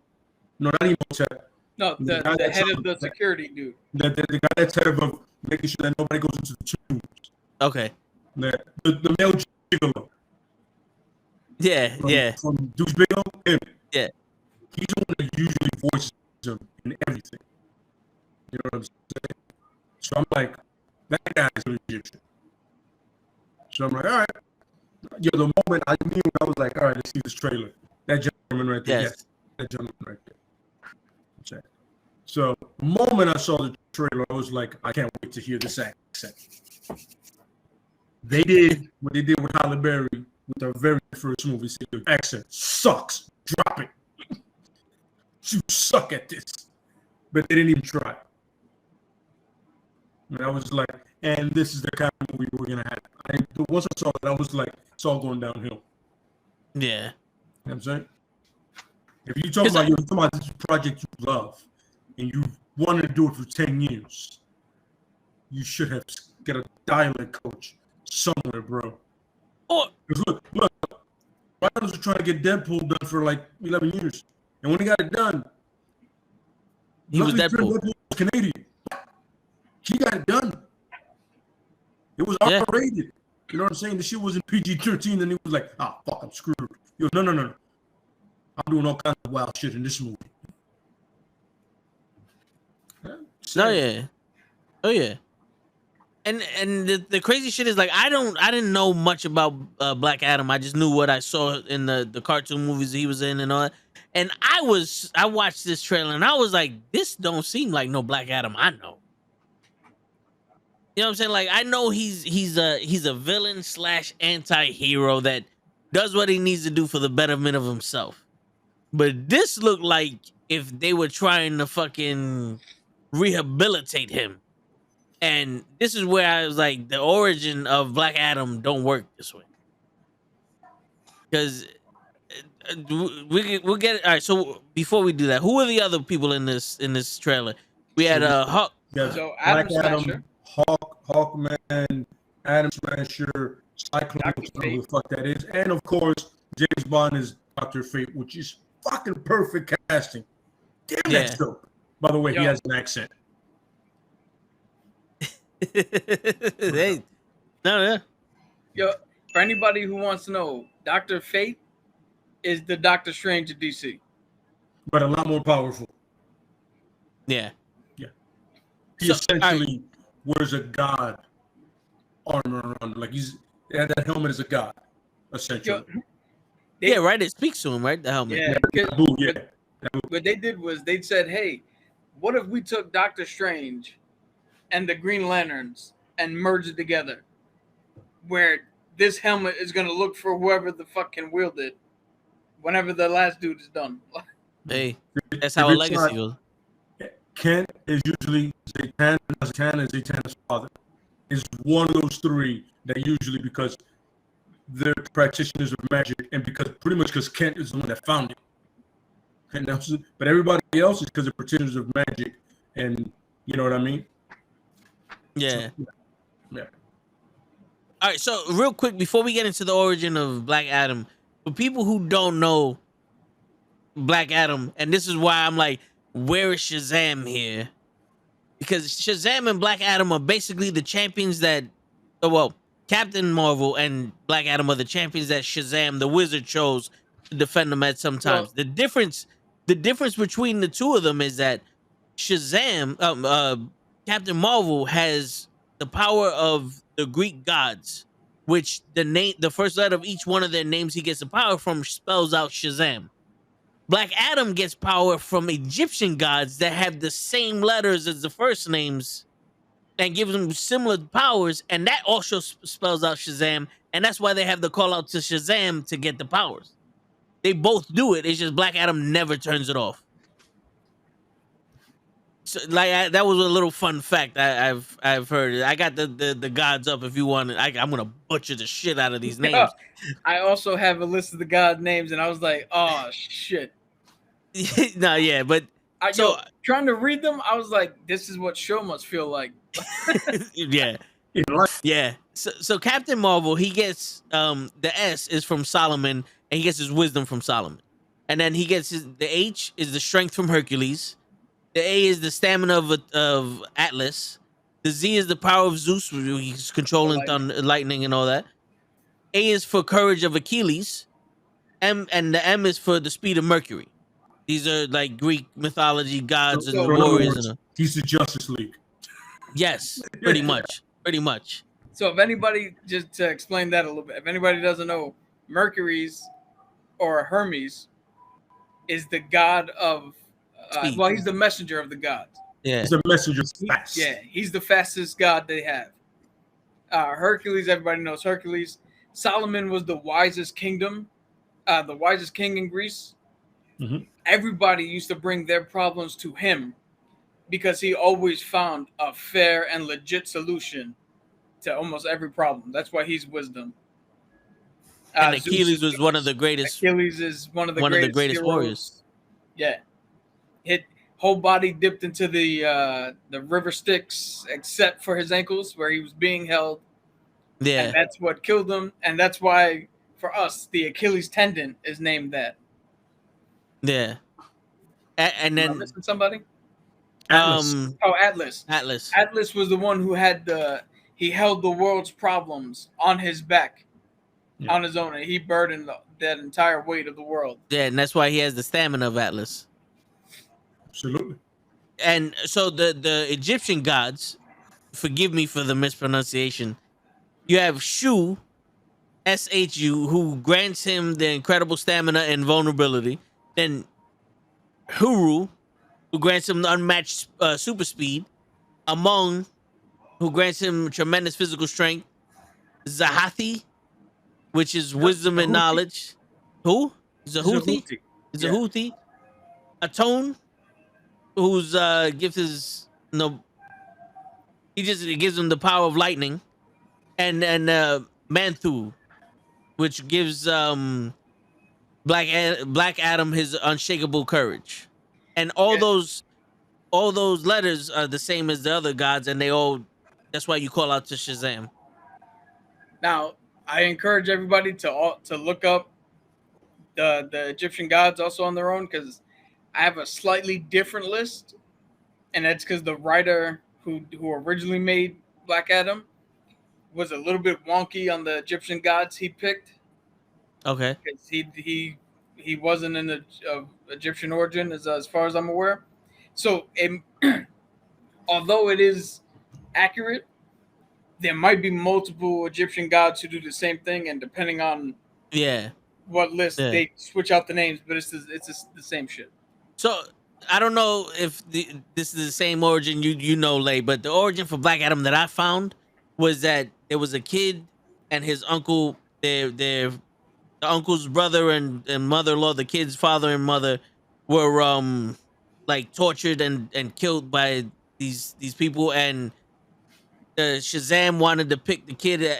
No, not Imhotep. No, the head of the security dude. The guy that's head of making sure that nobody goes into the tombs. Okay. The male gigolo. Yeah, yeah. From Deuce Bigelow, him. Yeah. He's the one that usually voices him in everything. You know what I'm saying? So I'm like, that guy is an Egyptian. So I'm like, all right. Yo, the moment I knew, I was like, all right, let's see this trailer. That gentleman right there. Yes. That gentleman right there. Okay. So the moment I saw the trailer, I was like, I can't wait to hear this accent. They did what they did with Halle Berry with their very first movie. The accent sucks. Drop it. You suck at this. But they didn't even try. And I was like, and this is the kind of movie we're going to have. Once I saw it, I was like, it's all going downhill. Yeah. You know what I'm saying? If you're talking about this project you love and you wanted to do it for 10 years, you should have got a dialect coach somewhere, bro. Oh. Look, Ryan was trying to get Deadpool done for like 11 years. And when he got it done, he was Deadpool. Deadpool was Canadian. He got it done. It was R-rated. You know what I'm saying? The shit was in PG-13 and he was like, fuck, I'm screwed. Yo, no. I'm doing all kinds of wild shit in this movie. Oh yeah. And the crazy shit is like I didn't know much about Black Adam. I just knew what I saw in the cartoon movies he was in and all that. And I watched this trailer and I was like, this don't seem like no Black Adam I know. You know what I'm saying? Like I know he's a villain / anti-hero that does what he needs to do for the betterment of himself. But this looked like if they were trying to fucking rehabilitate him. And this is where I was like, the origin of Black Adam don't work this way. Because we'll get it. All right, so before we do that, who are the other people in this trailer? We had Hawk. Yeah, So Adam Smasher. Hawkman, Adam Smasher, Cyclone, whatever the fuck that is. And of course, James Bond is Dr. Fate, which is fucking perfect casting. Damn, Yeah. that's dope. By the way, he Yo. has an accent. They, no. Yo, for anybody who wants to know, Dr. Fate is the Doctor Strange of DC. But a lot more powerful. Yeah. Yeah. He So, essentially wears a god armor on. Like that helmet is a god, essentially. Yo, Yeah, right. It speaks to him, right? The helmet. Yeah, Naboo, yeah. what they did was they said, "Hey, what if we took Doctor Strange and the Green Lanterns and merged it together, where this helmet is gonna look for whoever the fuck can wield it, whenever the last dude is done." Hey, that's how a legacy goes. Kent is usually Zatanna's father. Is one of those three that usually, because they're practitioners of magic, and because Kent is the one that found it. And but everybody else is because they're practitioners of magic, and you know what I mean? Yeah. Yeah. All right. So, real quick, before we get into the origin of Black Adam, for people who don't know Black Adam, and this is why I'm like, where is Shazam here? Because Shazam and Black Adam are basically the champions that, well, Captain Marvel and Black Adam are the champions that Shazam, the wizard, chose to defend them at some times. Well, the difference between the two of them is that Shazam, Captain Marvel has the power of the Greek gods, which the first letter of each one of their names he gets the power from spells out Shazam. Black Adam gets power from Egyptian gods that have the same letters as the first names and gives them similar powers, and that also spells out Shazam, and that's why they have the call out to Shazam to get the powers. They both do it. It's just Black Adam never turns it off. So, that was a little fun fact I've heard. I got the gods up if you want. I'm gonna butcher the shit out of these names. I also have a list of the god names, and I was like, "Oh shit." No, yeah, but trying to read them, I was like, "This is what show must feel like." yeah. So Captain Marvel, he gets the S is from Solomon, and he gets his wisdom from Solomon, and then he gets the H is the strength from Hercules, the A is the stamina of Atlas, the Z is the power of Zeus, where he's controlling lightning and all that. A is for courage of Achilles, and the M is for the speed of Mercury. These are like Greek mythology gods and warriors. He's the Justice League. Yes, pretty much. So if anybody, just to explain that a little bit, if anybody doesn't know, Mercury's or Hermes is the god of, he's the messenger of the gods. Yeah, he's a messenger fast. Yeah, he's the fastest god they have. Hercules, everybody knows Hercules. Solomon was the wisest king in Greece. Mm-hmm. Everybody used to bring their problems to him because he always found a fair and legit solution to almost every problem. That's why he's wisdom. And Achilles was one of the greatest. Achilles is one of the greatest warriors. Yeah, whole body dipped into the river Styx, except for his ankles where he was being held. Yeah, and that's what killed him, and that's why for us the Achilles tendon is named that. Yeah, and then missing somebody. Atlas. Atlas. Atlas was the one who had he held the world's problems on his back, on his own, and he burdened that entire weight of the world. Yeah, and that's why he has the stamina of Atlas. Absolutely. And so the Egyptian gods, forgive me for the mispronunciation. You have Shu, Shu, who grants him the incredible stamina and vulnerability. Then Huru, who grants him the unmatched super speed. Amon, who grants him tremendous physical strength. Zahathi, which is wisdom and knowledge. Who? Zahuti? Zahuti. Atone, whose gift is it gives him the power of lightning. And Manthu, which gives Black Adam his unshakable courage. And all those letters are the same as the other gods, and that's why you call out to Shazam. Now, I encourage everybody to look up the Egyptian gods also on their own, because I have a slightly different list, and that's because the writer who originally made Black Adam was a little bit wonky on the Egyptian gods he picked. Okay. Because he wasn't of Egyptian origin, as far as I'm aware. So, although it is accurate, there might be multiple Egyptian gods who do the same thing, and depending on Yeah. what list, Yeah. they switch out the names, but it's the same shit. So I don't know if this is the same origin you know, Lay, but the origin for Black Adam that I found was that there was a kid and his uncle, their the uncle's brother and mother-in-law, the kid's father and mother, were like tortured and killed by these people, and Shazam wanted to pick the kid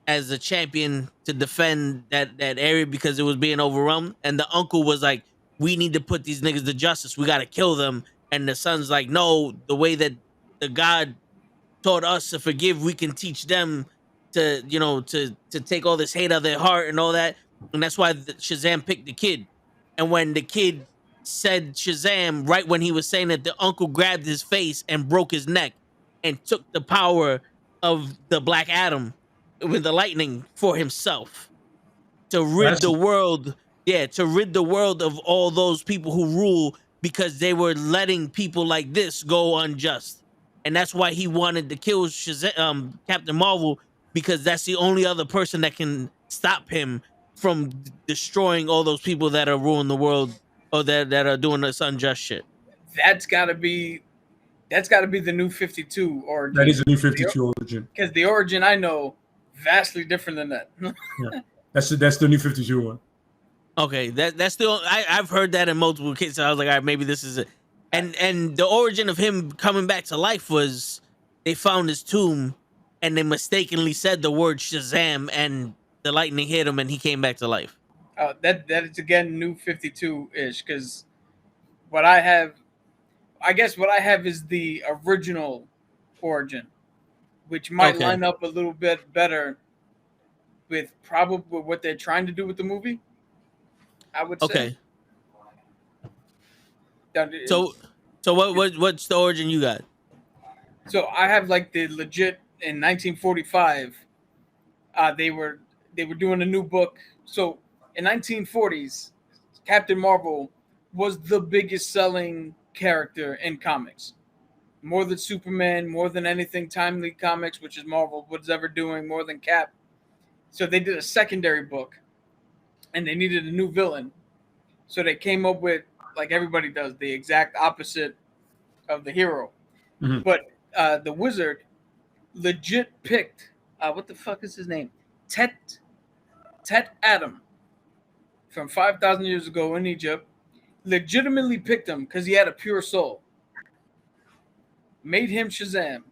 as a champion to defend that area because it was being overrun. And the uncle was like, "We need to put these niggas to justice. We got to kill them." And the son's like, "No, the way that the God taught us to forgive, we can teach them to, to take all this hate out of their heart and all that." And that's why Shazam picked the kid. And when the kid said Shazam, right when he was saying that, the uncle grabbed his face and broke his neck and took the power of the Black Adam with the lightning for himself to rid That's the world. Yeah, to rid the world of all those people who rule because they were letting people like this go unjust. And that's why he wanted to kill Captain Marvel, because that's the only other person that can stop him from destroying all those people that are ruining the world or that are doing this unjust shit. That's got to be the New 52 origin. That is a New 52 origin. Because the origin I know vastly different than that. Yeah, that's the New 52 one. Okay, that's still I've heard that in multiple cases. So I was like, all right, maybe this is it. And the origin of him coming back to life was they found his tomb and they mistakenly said the word Shazam and the lightning hit him and he came back to life. That is again New 52 ish, because what I have is the original origin, which might line up a little bit better with probably what they're trying to do with the movie, I would say. Okay. So what's the origin you got? So I have like the legit in 1945. They were doing a new book. So in 1940s, Captain Marvel was the biggest selling character in comics. More than Superman, more than anything Timely Comics, which is Marvel, was ever doing, more than Cap. So they did a secondary book, and they needed a new villain. So they came up with, like everybody does, the exact opposite of the hero. Mm-hmm. But the Wizard legit picked, what the fuck is his name? Tet Adam from 5,000 years ago in Egypt. Legitimately picked him because he had a pure soul. Made him Shazam.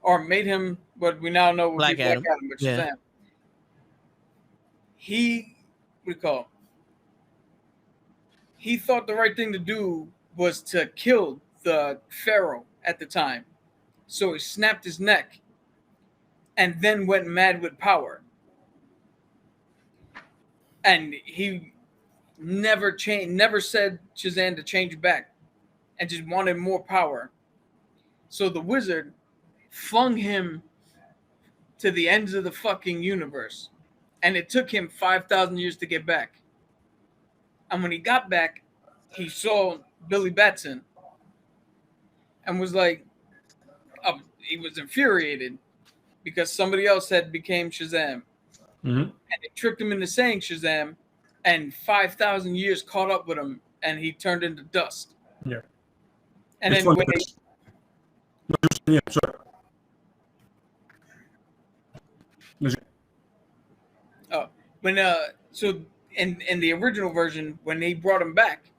Or made him what we now know would be Black Adam, but Shazam. Yeah. He thought the right thing to do was to kill the Pharaoh at the time. So he snapped his neck and then went mad with power. And he never said Shazam to change back and just wanted more power. So the Wizard flung him to the ends of the fucking universe. And it took him 5,000 years to get back. And when he got back, he saw Billy Batson and was like, he was infuriated because somebody else had became Shazam. Mm-hmm. And it tricked him into saying Shazam, and 5,000 years caught up with him, and he turned into dust. Yeah. And it's then funny. Sorry. So in the original version, when they brought him back,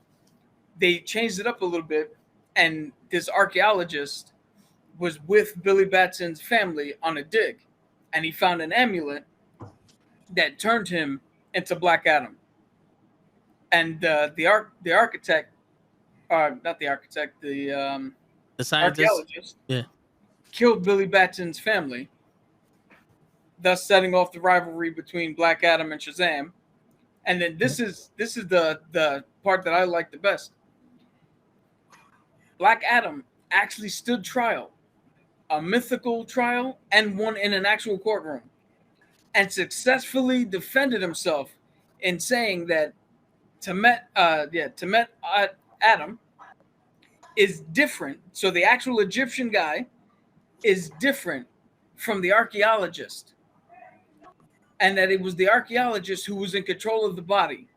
they changed it up a little bit, and this archaeologist was with Billy Batson's family on a dig, and he found an amulet that turned him into Black Adam. And the architect, not the architect, the scientist, archaeologist, killed Billy Batson's family, thus setting off the rivalry between Black Adam and Shazam. And then this is the part that I like the best. Black Adam actually stood trial, a mythical trial, and won in an actual courtroom, and successfully defended himself in saying that Temet Adam is different. So the actual Egyptian guy is different from the archaeologist, and that it was the archaeologist who was in control of the body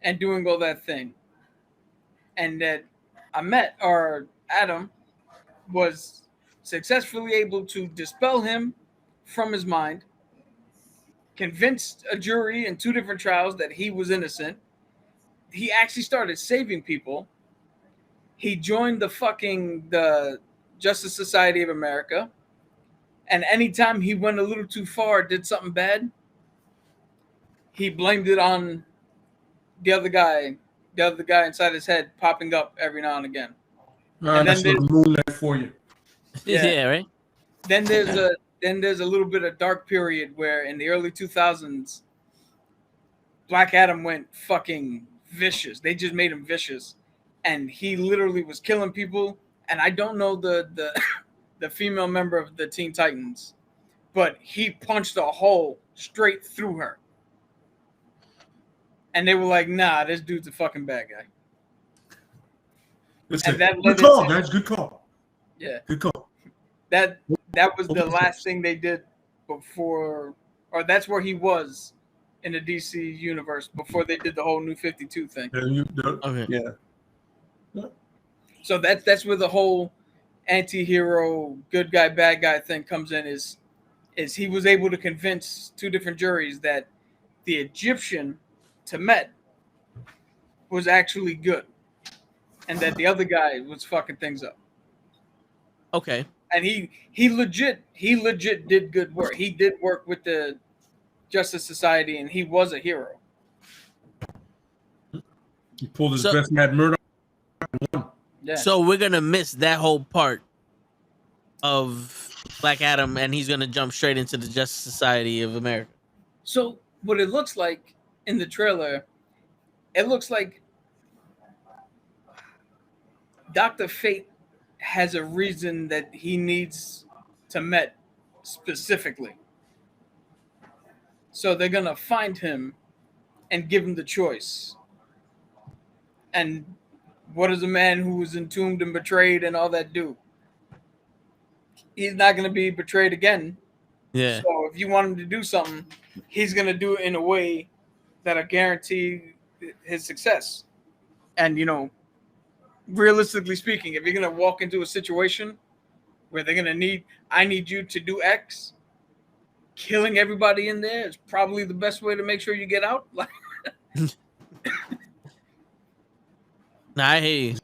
and doing all that thing, and that Adam was successfully able to dispel him from his mind, convinced a jury in 2 different trials that he was innocent. He actually started saving people. He joined the Justice Society of America. And anytime he went a little too far, did something bad, he blamed it on the other guy inside his head popping up every now and again. And that's the moonlight for you. Yeah, right. Then there's a little bit of dark period where in the early 2000s, Black Adam went fucking vicious. They just made him vicious, and he literally was killing people. And I don't know the the female member of the Teen Titans, but he punched a hole straight through her. And they were like, nah, this dude's a fucking bad guy. And that good call, guys. Good call. Yeah. Good call. That was the last thing they did before, or that's where he was in the DC universe before they did the whole New 52 thing. Okay. Yeah. So that's where the whole anti-hero, good guy, bad guy thing comes in, is he was able to convince 2 different juries that the Egyptian Temet was actually good, and that the other guy was fucking things up. Okay. And he legit did good work. He did work with the Justice Society, and he was a hero. He pulled his best Matt Murdock. Yeah. So we're gonna miss that whole part of Black Adam, and he's gonna jump straight into the Justice Society of America. So what it looks like in the trailer, it looks like Dr. Fate has a reason that he needs Temet specifically. So they're gonna find him and give him the choice. And what does a man who was entombed and betrayed and all that do? He's not gonna be betrayed again. Yeah. So if you want him to do something, he's gonna do it in a way that'll guarantee his success. And realistically speaking, if you're gonna walk into a situation where they're gonna I need you to do X, killing everybody in there is probably the best way to make sure you get out. Nah, I hear you.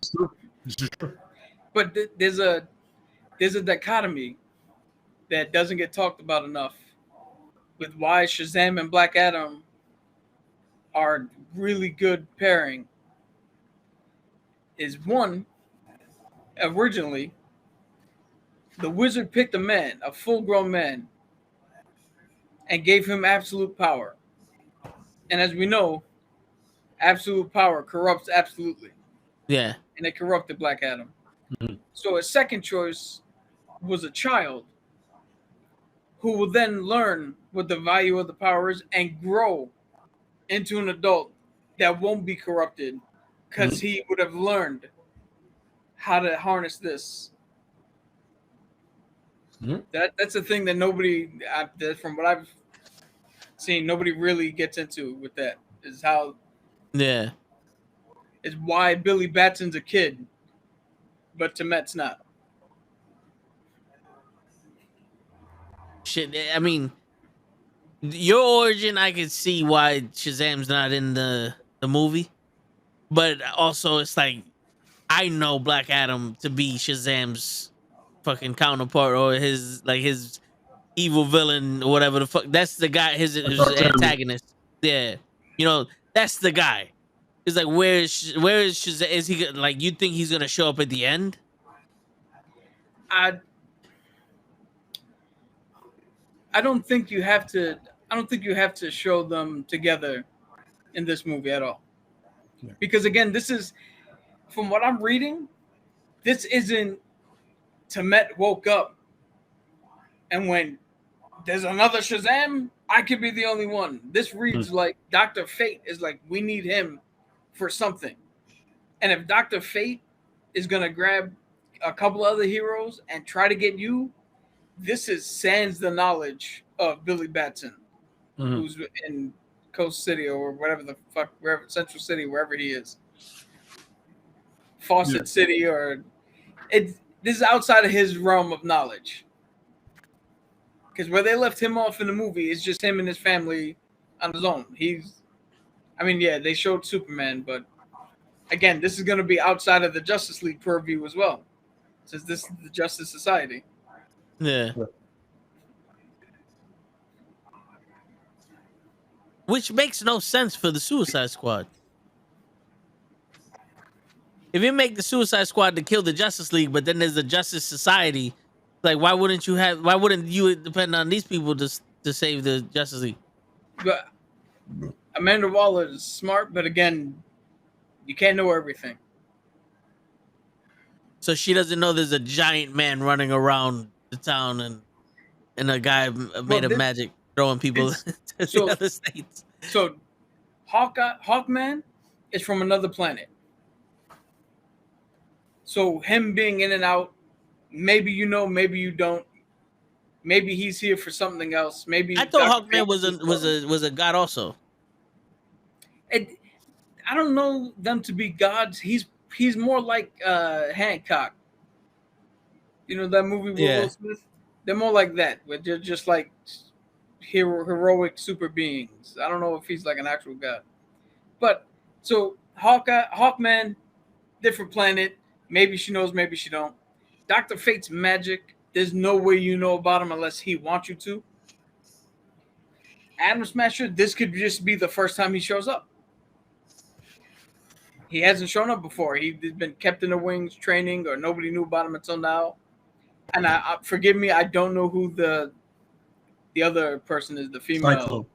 But there's a dichotomy that doesn't get talked about enough with why Shazam and Black Adam are really good pairing. Is one, originally, the Wizard picked a full-grown man, and gave him absolute power. And as we know, absolute power corrupts absolutely. Yeah. And it corrupted Black Adam. Mm-hmm. So his second choice was a child who will then learn what the value of the power is and grow into an adult that won't be corrupted because he would have learned how to harness this. Mm-hmm. That's a thing that from what I've seen, nobody really gets into with that. Is why Billy Batson's a kid, but Temet's not. Shit, I mean, your origin, I could see why Shazam's not in the movie, but also it's like I know Black Adam to be Shazam's fucking counterpart or his evil villain or whatever the fuck. That's the guy, his antagonist. Yeah, that's the guy. It's like where is Shazam? Is he like, you think he's gonna show up at the end? I don't think you have to. I don't think you have to show them together in this movie at all. Yeah. Because again, this is, from what I'm reading, this isn't Temet woke up and when there's another Shazam, I could be the only one. This reads like Dr. Fate is like, we need him for something. And if Dr. Fate is going to grab a couple other heroes and try to get you, this is sans the knowledge of Billy Batson, who's in Coast City or whatever the fuck, wherever, Central City, wherever he is. Fawcett City, or this is outside of his realm of knowledge. Because where they left him off in the movie is just him and his family on his own. They showed Superman, but again, this is going to be outside of the Justice League purview as well, since this is the Justice Society. Yeah. Which makes no sense for the Suicide Squad. If you make the Suicide Squad to kill the Justice League, but then there's the Justice Society, like why wouldn't you depend on these people to save the Justice League? But Amanda Waller is smart, but again, you can't know everything. So she doesn't know there's a giant man running around the town and a guy made of magic throwing people to the other states. So Hawkman is from another planet. So him being in and out, maybe you know, maybe you don't. Maybe he's here for something else. Maybe I thought Hawkman was a god also. I don't know them to be gods. He's more like Hancock. You know that movie with Will Smith? They're more like that, where they're just like heroic super beings. I don't know if he's like an actual god. But so Hawkman, different planet. Maybe she knows, maybe she don't. Dr. Fate's magic. There's no way you know about him unless he wants you to. Atom Smasher, this could just be the first time he shows up. He hasn't shown up before. He's been kept in the wings training, or nobody knew about him until now. And I forgive me, I don't know who the other person is, the female. Cyclone.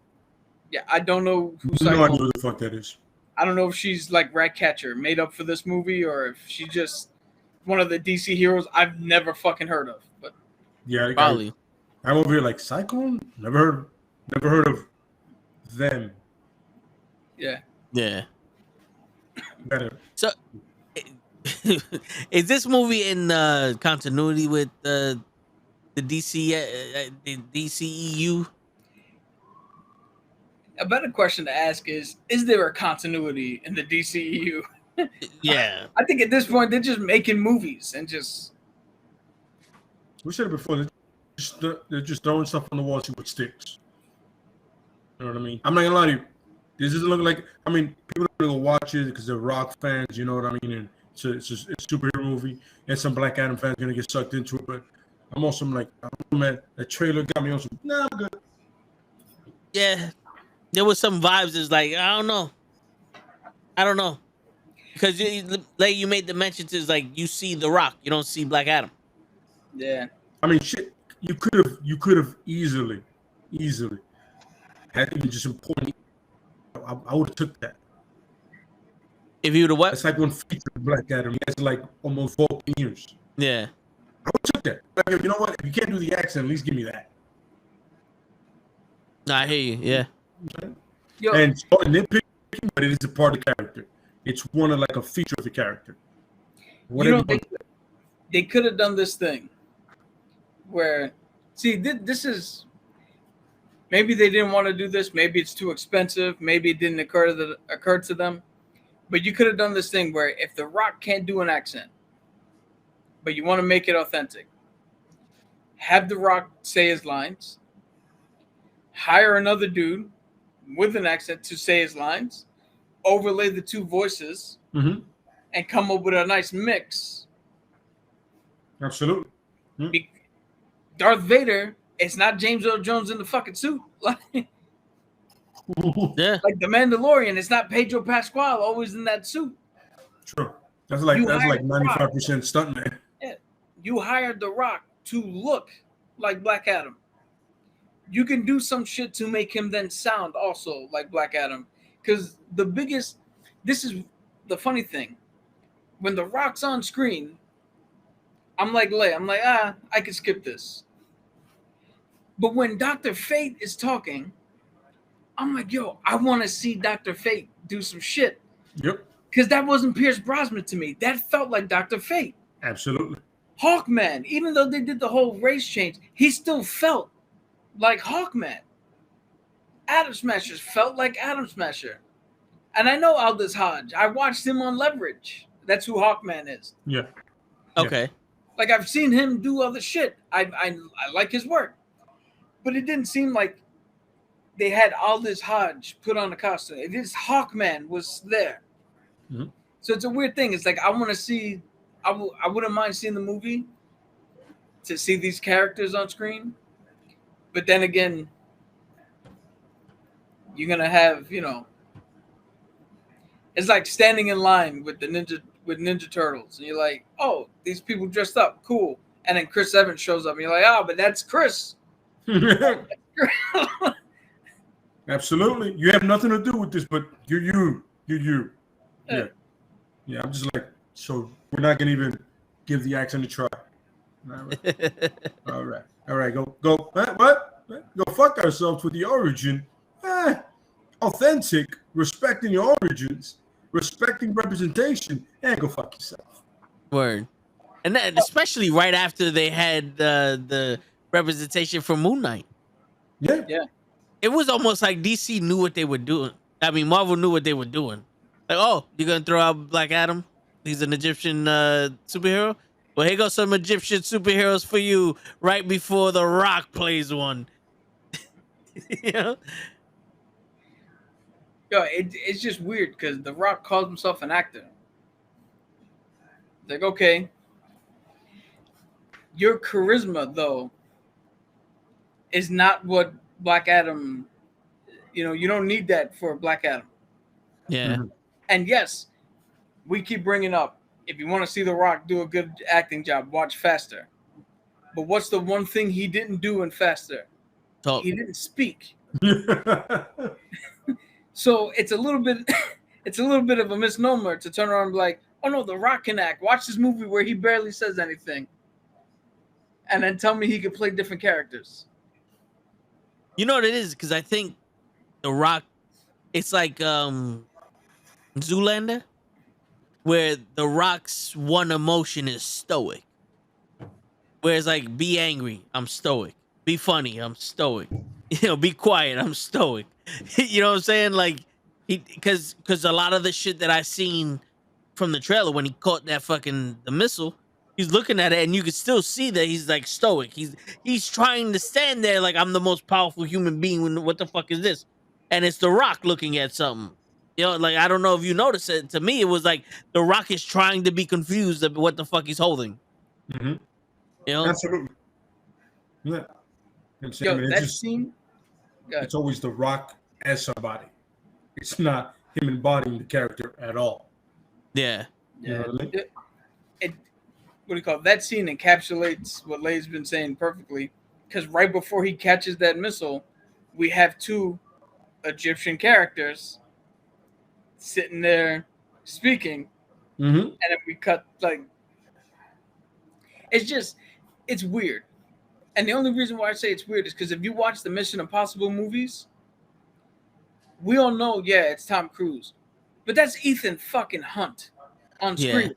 Yeah, I don't know who Cyclone. No idea who the fuck that is. I don't know if she's like Ratcatcher, made up for this movie, or if she's just one of the DC heroes I've never fucking heard of. But yeah, probably. I'm over here like Cyclone. Never heard of them. Yeah. Better. So, is this movie in continuity with the DCEU? A better question to ask is there a continuity in the DCEU? Yeah. I think at this point they're just making movies and just. We said it before. They're just throwing stuff on the wall to see what sticks. You know what I mean? I'm not gonna lie to you. This doesn't look like. I mean, people are gonna go watch it because they're Rock fans. You know what I mean? And it's a superhero movie, and some Black Adam fans are gonna get sucked into it. But I'm also like, I don't know, man. The trailer got me on some. Nah, I'm good. Yeah, there was some vibes. It's like I don't know, because you made the mention to, like, you see The Rock, you don't see Black Adam. Yeah. I mean, shit. You could have easily had even just important. I would have took that. If you would have what? It's like one feature of Black Adam. He has like almost 14 years. Yeah. I would have took that. Like, you know what? If you can't do the accent, at least give me that. No, I hear you. Yeah. Yo. And it's nitpicking, but it is a part of the character. It's one of like a feature of the character. Whatever. They could have done this thing where, see, this is. Maybe they didn't want to do this. Maybe it's too expensive. Maybe it didn't occur to them. But you could have done this thing where if The Rock can't do an accent, but you want to make it authentic, have The Rock say his lines, hire another dude with an accent to say his lines, overlay the two voices, and come up with a nice mix. Absolutely. Mm-hmm. Darth Vader, it's not James Earl Jones in the fucking suit. Yeah. Like the Mandalorian, it's not Pedro Pascal always in that suit. True. That's like 95% stuntman. Yeah. You hired The Rock to look like Black Adam. You can do some shit to make him then sound also like Black Adam. Because this is the funny thing. When The Rock's on screen, I'm like, I can skip this. But when Dr. Fate is talking, I'm like, yo, I want to see Dr. Fate do some shit. Yep. Because that wasn't Pierce Brosnan to me. That felt like Dr. Fate. Absolutely. Hawkman, even though they did the whole race change, he still felt like Hawkman. Atom Smasher felt like Atom Smasher. And I know Aldous Hodge. I watched him on Leverage. That's who Hawkman is. Yeah. Okay. Like, I've seen him do other shit. I like his work. But it didn't seem like they had Aldous Hodge put on a costume. It is Hawkman was there. Mm-hmm. So it's a weird thing. It's like I want to see. I wouldn't mind seeing the movie to see these characters on screen. But then again, you're gonna have, it's like standing in line with Ninja Turtles, and you're like, oh, these people dressed up, cool. And then Chris Evans shows up, and you're like, oh, but that's Chris. Absolutely. You have nothing to do with this, but you. Yeah. Yeah, I'm just like, so we're not going to even give the accent a try. All right. Go. What? Go fuck ourselves with the origin. Authentic, respecting your origins, respecting representation, and go fuck yourself. Word. And then, especially right after they had the representation for Moon Knight. Yeah. It was almost like DC knew what they were doing. I mean, Marvel knew what they were doing. Like, oh, you're going to throw out Black Adam? He's an Egyptian superhero? Well, here goes some Egyptian superheroes for you right before The Rock plays one. You know? Yo, it's just weird because The Rock calls himself an actor. Like, okay. Your charisma, though, is not what Black Adam, you don't need that for Black Adam. Yeah. Mm-hmm. And yes, we keep bringing up, if you want to see The Rock do a good acting job, watch Faster. But what's the one thing he didn't do in Faster? Talk. He didn't speak. So it's a little bit of a misnomer to turn around and be like, oh no, The Rock can act. Watch this movie where he barely says anything. And then tell me he could play different characters. You know what it is? Because I think The Rock, it's like Zoolander, where The Rock's one emotion is stoic. Whereas like, be angry, I'm stoic. Be funny, I'm stoic. Be quiet, I'm stoic. You know what I'm saying? Like, because a lot of the shit that I seen from the trailer when he caught the missile, he's looking at it and you can still see that he's like stoic. He's trying to stand there like, I'm the most powerful human being. What the fuck is this? And it's The Rock looking at something. Like, I don't know if you noticed it. To me, it was like The Rock is trying to be confused about what the fuck he's holding. Mm-hmm. Absolutely. Yeah. Scene. It's always The Rock as somebody. It's not him embodying the character at all. Yeah. You know what I mean? What do you call it? That scene encapsulates what Lay's been saying perfectly. Because right before he catches that missile, we have two Egyptian characters sitting there speaking, mm-hmm. and then we cut like it's weird. And the only reason why I say it's weird is because if you watch the Mission Impossible movies, we all know, it's Tom Cruise, but that's Ethan fucking Hunt on screen.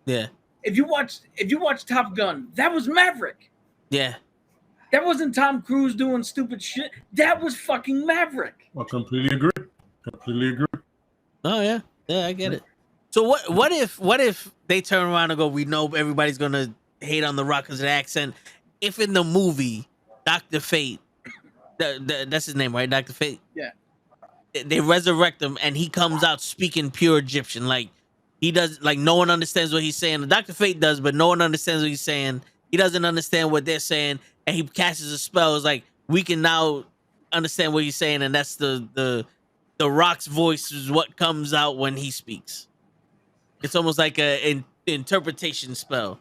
Yeah. If you watch Top Gun, that was Maverick. Yeah. That wasn't Tom Cruise doing stupid shit. That was fucking Maverick. I completely agree. Oh yeah, I get it. So what if they turn around and go, we know everybody's gonna hate on The Rock because of the accent. If in the movie Dr. Fate, that's his name, right? Dr. Fate. Yeah. They resurrect him and he comes out speaking pure Egyptian, like he does. Like no one understands what he's saying. Dr. Fate does, but no one understands what he's saying. He doesn't understand what they're saying, and he casts a spell. It's like we can now understand what he's saying, and that's the Rock's voice is what comes out when he speaks. It's almost like an interpretation spell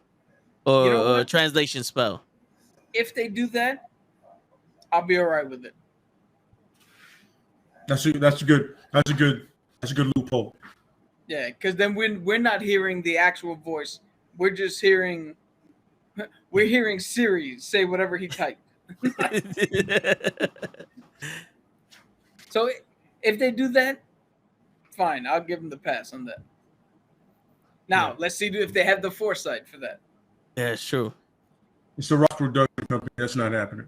or a translation spell. If they do that, I'll be all right with it. That's a good loophole. Yeah, because then we're not hearing the actual voice. We're just hearing Siri say whatever he typed. So if they do that, fine, I'll give them the pass on that. Now let's see if they have the foresight for that. Yeah, it's true. It's a rock production company. That's not happening.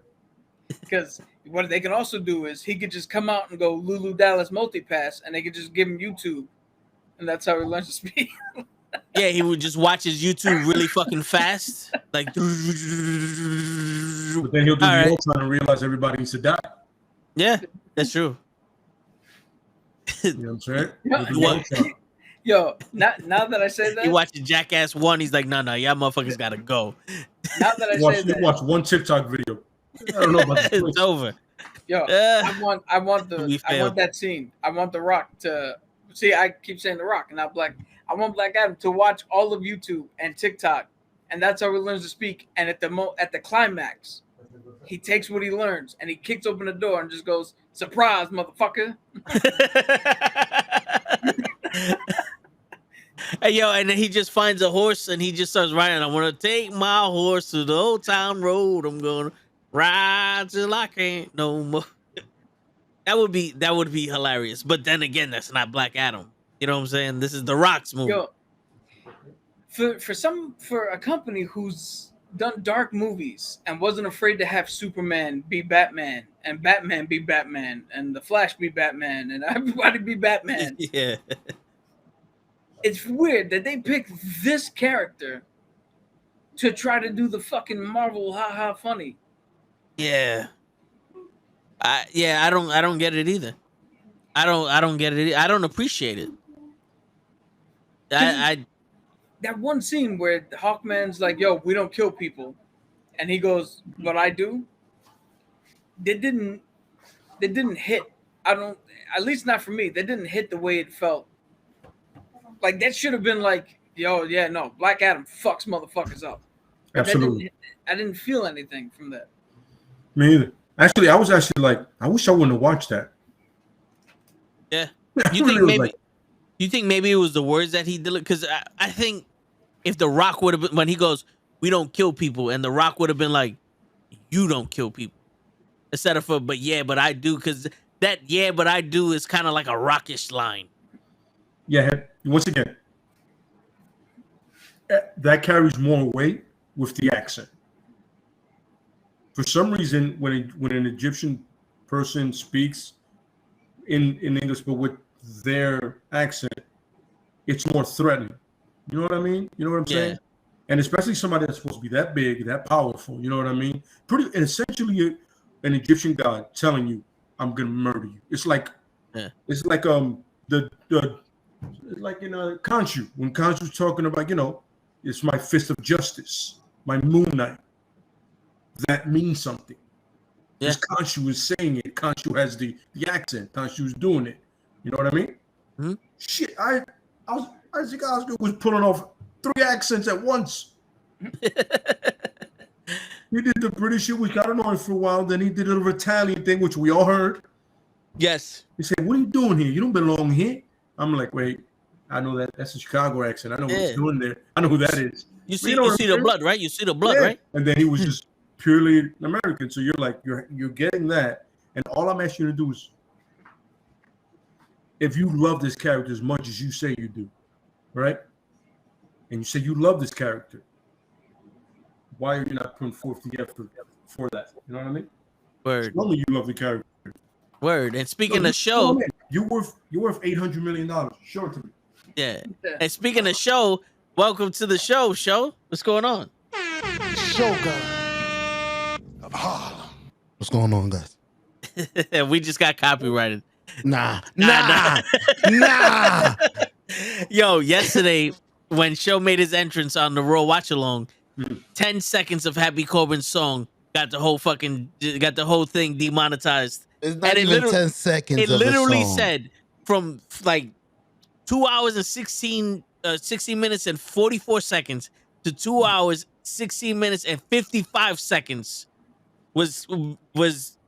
Because what they can also do is he could just come out and go Lulu Dallas multipass, and they could just give him YouTube, and that's how he learns to speak. Yeah, he would just watch his YouTube really fucking fast, like. But then he'll do the old time and realize everybody needs to die. Yeah, that's true. You know what I'm saying? Yo, now that I say that, he watches Jackass 1. He's like, no, y'all motherfuckers gotta go. Now that I say that, watch one TikTok video. I don't know about it's over. Yo, I want that scene. I want The Rock to see. I keep saying The Rock and not Black. I want Black Adam to watch all of YouTube and TikTok, and that's how he learns to speak. And at the climax, he takes what he learns and he kicks open the door and just goes, "Surprise, motherfucker!" Hey, yo, and then he just finds a horse and he just starts riding. I want to take my horse to the old town road. I'm gonna ride till I can't no more. That would be hilarious. But then again, that's not Black Adam. You know what I'm saying? This is The Rock's movie. Yo, for a company who's done dark movies and wasn't afraid to have Superman be Batman and Batman be Batman and the Flash be Batman and everybody be Batman. Yeah. It's weird that they picked this character to try to do the fucking Marvel ha funny. Yeah. I don't get it either. I don't get it. I don't appreciate it. That one scene where Hawkman's like, "Yo, we don't kill people," and he goes, "But I do." They didn't hit. At least not for me. They didn't hit the way it felt. Like that should have been like, "Yo, yeah, no, Black Adam fucks motherfuckers up." Absolutely. I didn't feel anything from that. Me either. Actually, I was actually like, I wish I wouldn't have watched that. Yeah. You think maybe it was the words that he did? Because I think if The Rock would have been, when he goes, "We don't kill people," and The Rock would have been like, "You don't kill people," instead of but I do, because that "yeah, but I do" is kind of like a rockish line. Yeah. Once again, that carries more weight with the accent. For some reason, when an Egyptian person speaks in English, but with their accent, it's more threatening. You know what I mean? You know what I'm saying? And especially somebody that's supposed to be that big, that powerful. You know what I mean? And essentially an Egyptian god telling you, "I'm gonna murder you." It's like, it's like like in Khonshu, when Khonshu's talking about, it's my fist of justice, my moon knight. That means something. Yeah. Khonshu is saying it. Khonshu has the accent. Khonshu's doing it. You know what I mean? Mm-hmm. Shit, Isaac Oscar was pulling off 3 accents at once. He did the British shit, which got annoying for a while. Then he did a little Italian thing, which we all heard. Yes. He said, "What are you doing here? You don't belong here." I'm like, wait, I know that. That's a Chicago accent. I know what he's doing there. I know who that is. You see the blood, right? You see the blood, right? And then he was just purely American. So you're like, you're getting that. And all I'm asking you to do is, if you love this character as much as you say you do, right? And you say you love this character, why are you not putting forth the effort for that? You know what I mean? Word. Only you love the character. Word. And speaking of show, you're worth $800 million. Show it to me. Yeah. And speaking of show, welcome to the show. What's going on? Shogun of Harlem. What's going on, guys? We just got copyrighted. Nah. Yo, yesterday when Show made his entrance on the Raw Watch Along, 10 seconds of Happy Corbin's song got the whole thing demonetized. It's not even 10 seconds. It literally said from like 2 hours and 16 minutes and 44 seconds to 2 hours, 16 minutes and 55 seconds was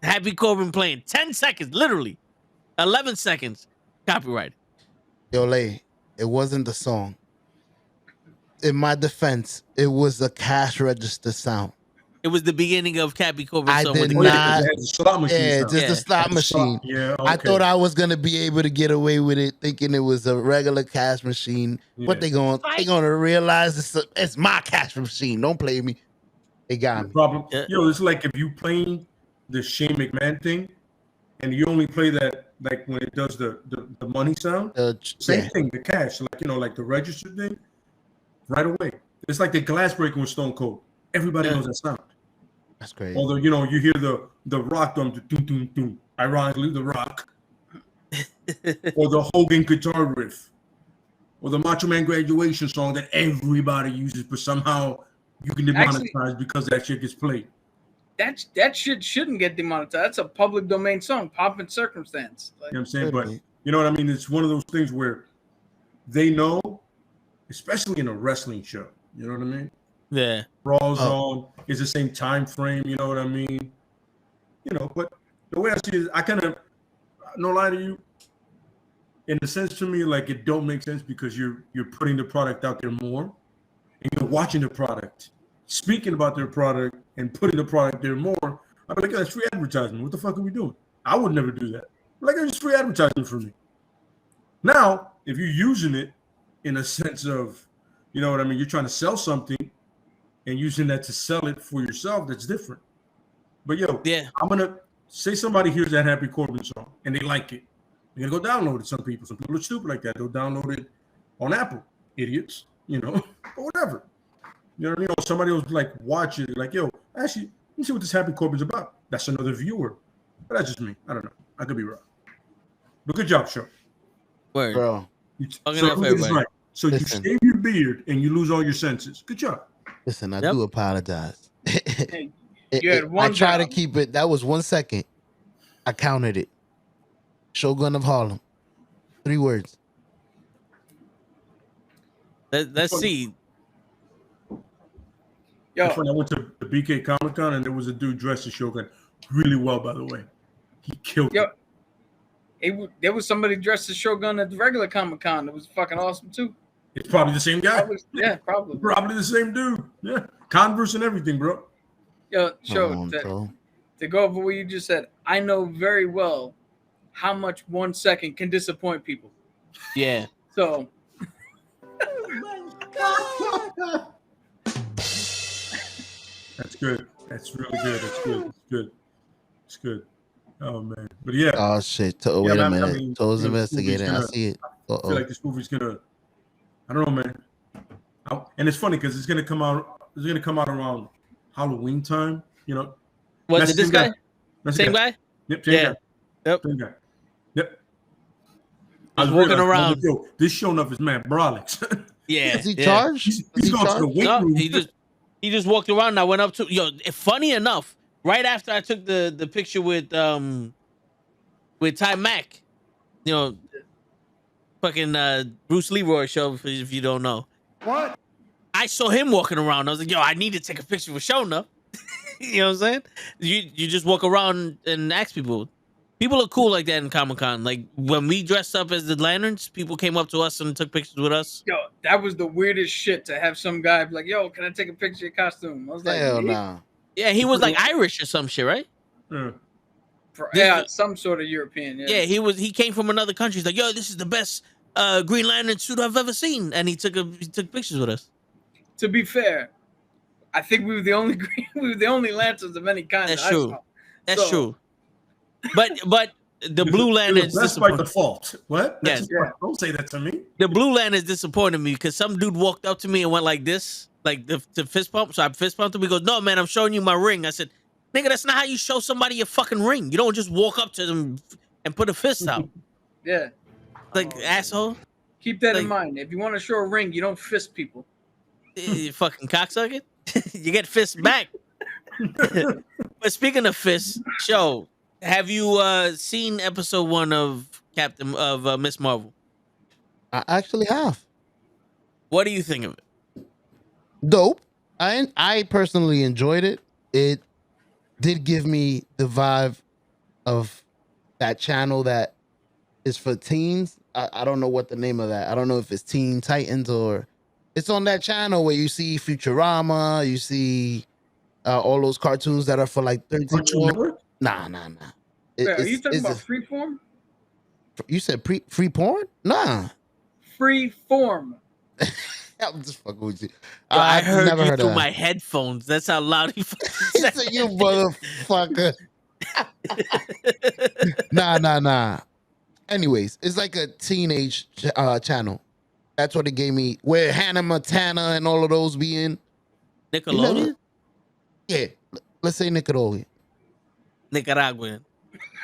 Happy Corbin playing. 10 seconds, literally. 11 seconds. Copyright. Yo, Lay, it wasn't the song. In my defense, it was a cash register sound. It was the beginning of Cappy Corbin's I song did with the Oh, yeah, not- 'cause it had the slot machine Yeah, sound. just the Yeah. slot machine. Yeah, okay. I thought I was gonna be able to get away with it, thinking it was a regular cash machine. But Yeah. they gonna realize it's my cash machine. Don't play me. They got The me. problem, Yeah. it's like if you playing the Shane McMahon thing, and you only play that like when it does the money sound. Same thing, the cash, like the register thing, right away. It's like the glass breaking with Stone Cold. Everybody knows that sound. That's crazy. Although you hear the rock drum, the doom doom doom. Ironically, the rock, or the Hogan guitar riff, or the Macho Man graduation song that everybody uses, but somehow you can demonetize because that shit gets played. That shit shouldn't get demonetized. That's a public domain song, Pomp and Circumstance. You know what I'm saying? But you know what I mean? It's one of those things where they know, especially in a wrestling show. You know what I mean? Yeah. Raw's on is the same time frame. You know what I mean? But the way I see it, I kind of, no lie to you, in a sense to me, like it don't make sense because you're putting the product out there more, and you're watching the product, speaking about their product, and putting the product there more. I'd be like, that's free advertisement. What the fuck are we doing? I would never do that. Like, it's free advertisement for me. Now, if you're using it in a sense of, you know what I mean, you're trying to sell something and using that to sell it for yourself, that's different. But I'm gonna say somebody hears that Happy Corbin song and they like it. They're gonna go download it. Some people are stupid like that. They'll download it on Apple. Idiots, or whatever. You know what I mean? Or somebody will like watch it, like, yo, actually, let me see what this Happy Corbin's about. That's another viewer. But that's just me. I don't know. I could be wrong. But good job, show. Word. Bro. Right. So you shave your beard and you lose all your senses. Good job. Listen, I do apologize. I try to keep it. That was 1 second. I counted it. Shogun of Harlem. 3 words. Let's see. That's when I went to the BK Comic Con and there was a dude dressed as Shogun really well, by the way. He killed it. There was somebody dressed as Shogun at the regular Comic Con. It was fucking awesome too. It's probably the same guy. Probably. Probably the same dude. Yeah. Converse and everything, bro. To go over what you just said, I know very well how much 1 second can disappoint people. Yeah. So. That's good. That's really good. That's good. It's good. It's good. Oh man. But yeah. Oh shit. Wait a minute. Toes investigating. I see it. I feel like this movie's gonna. I don't know, man. And it's funny because it's gonna come out. It's gonna come out around Halloween time. What did this guy? Same guy? Yep. Same guy. Yep. Same guy. Yep. I was walking around. This showing up is Matt Brolix. Yeah. Is he charged? He's going to the weight room. He just walked around and I went up to funny enough, right after I took the picture with Ty Mack, fucking Bruce Leroy show, if you don't know. What? I saw him walking around. I was like, yo, I need to take a picture with Shona. You know what I'm saying? You just walk around and ask people. People are cool like that in Comic-Con. Like when we dressed up as the lanterns, people came up to us and took pictures with us. Yo, that was the weirdest shit to have some guy be like, yo, can I take a picture of your costume? I was like, hell nah. Yeah, he was like Irish or some shit, right? Some sort of European. Yeah, he came from another country. He's like, yo, this is the best Green Lantern suit I've ever seen. And he took pictures with us. To be fair, I think we were the only lanterns of any kind. That's true. That's true. But the blue lanterns. That's by default. What? Yes. Don't say that to me. The blue lanterns disappointed me because some dude walked up to me and went like this, like the fist pump. So I fist pumped him. He goes, "No, man, I'm showing you my ring." I said, "Nigga, that's not how you show somebody your fucking ring. You don't just walk up to them and put a fist out." Yeah. Like asshole. Keep that in mind. If you want to show a ring, you don't fist people. You fucking cocksucker. You get fists back. But speaking of fists, show. Have you seen episode 1 of Miss Marvel? I actually have. What do you think of it? Dope. I personally enjoyed it. It did give me the vibe of that channel that is for teens. I don't know what the name of that. I don't know if it's Teen Titans or it's on that channel where you see Futurama, you see all those cartoons that are for like 13 Cartoon year old. Network? Nah. Wait, are you talking about it's Freeform? you said free porn? Nah. Freeform. I'm just fucking with you. Yo, I I've heard never you heard through of my headphones. That's how loud he fucking He said. said, you motherfucker. Nah. Anyways, it's like a teenage channel. That's what it gave me. Where Hannah Montana and all of those be in. Nickelodeon? Yeah. Let's say Nickelodeon. Nicaraguan.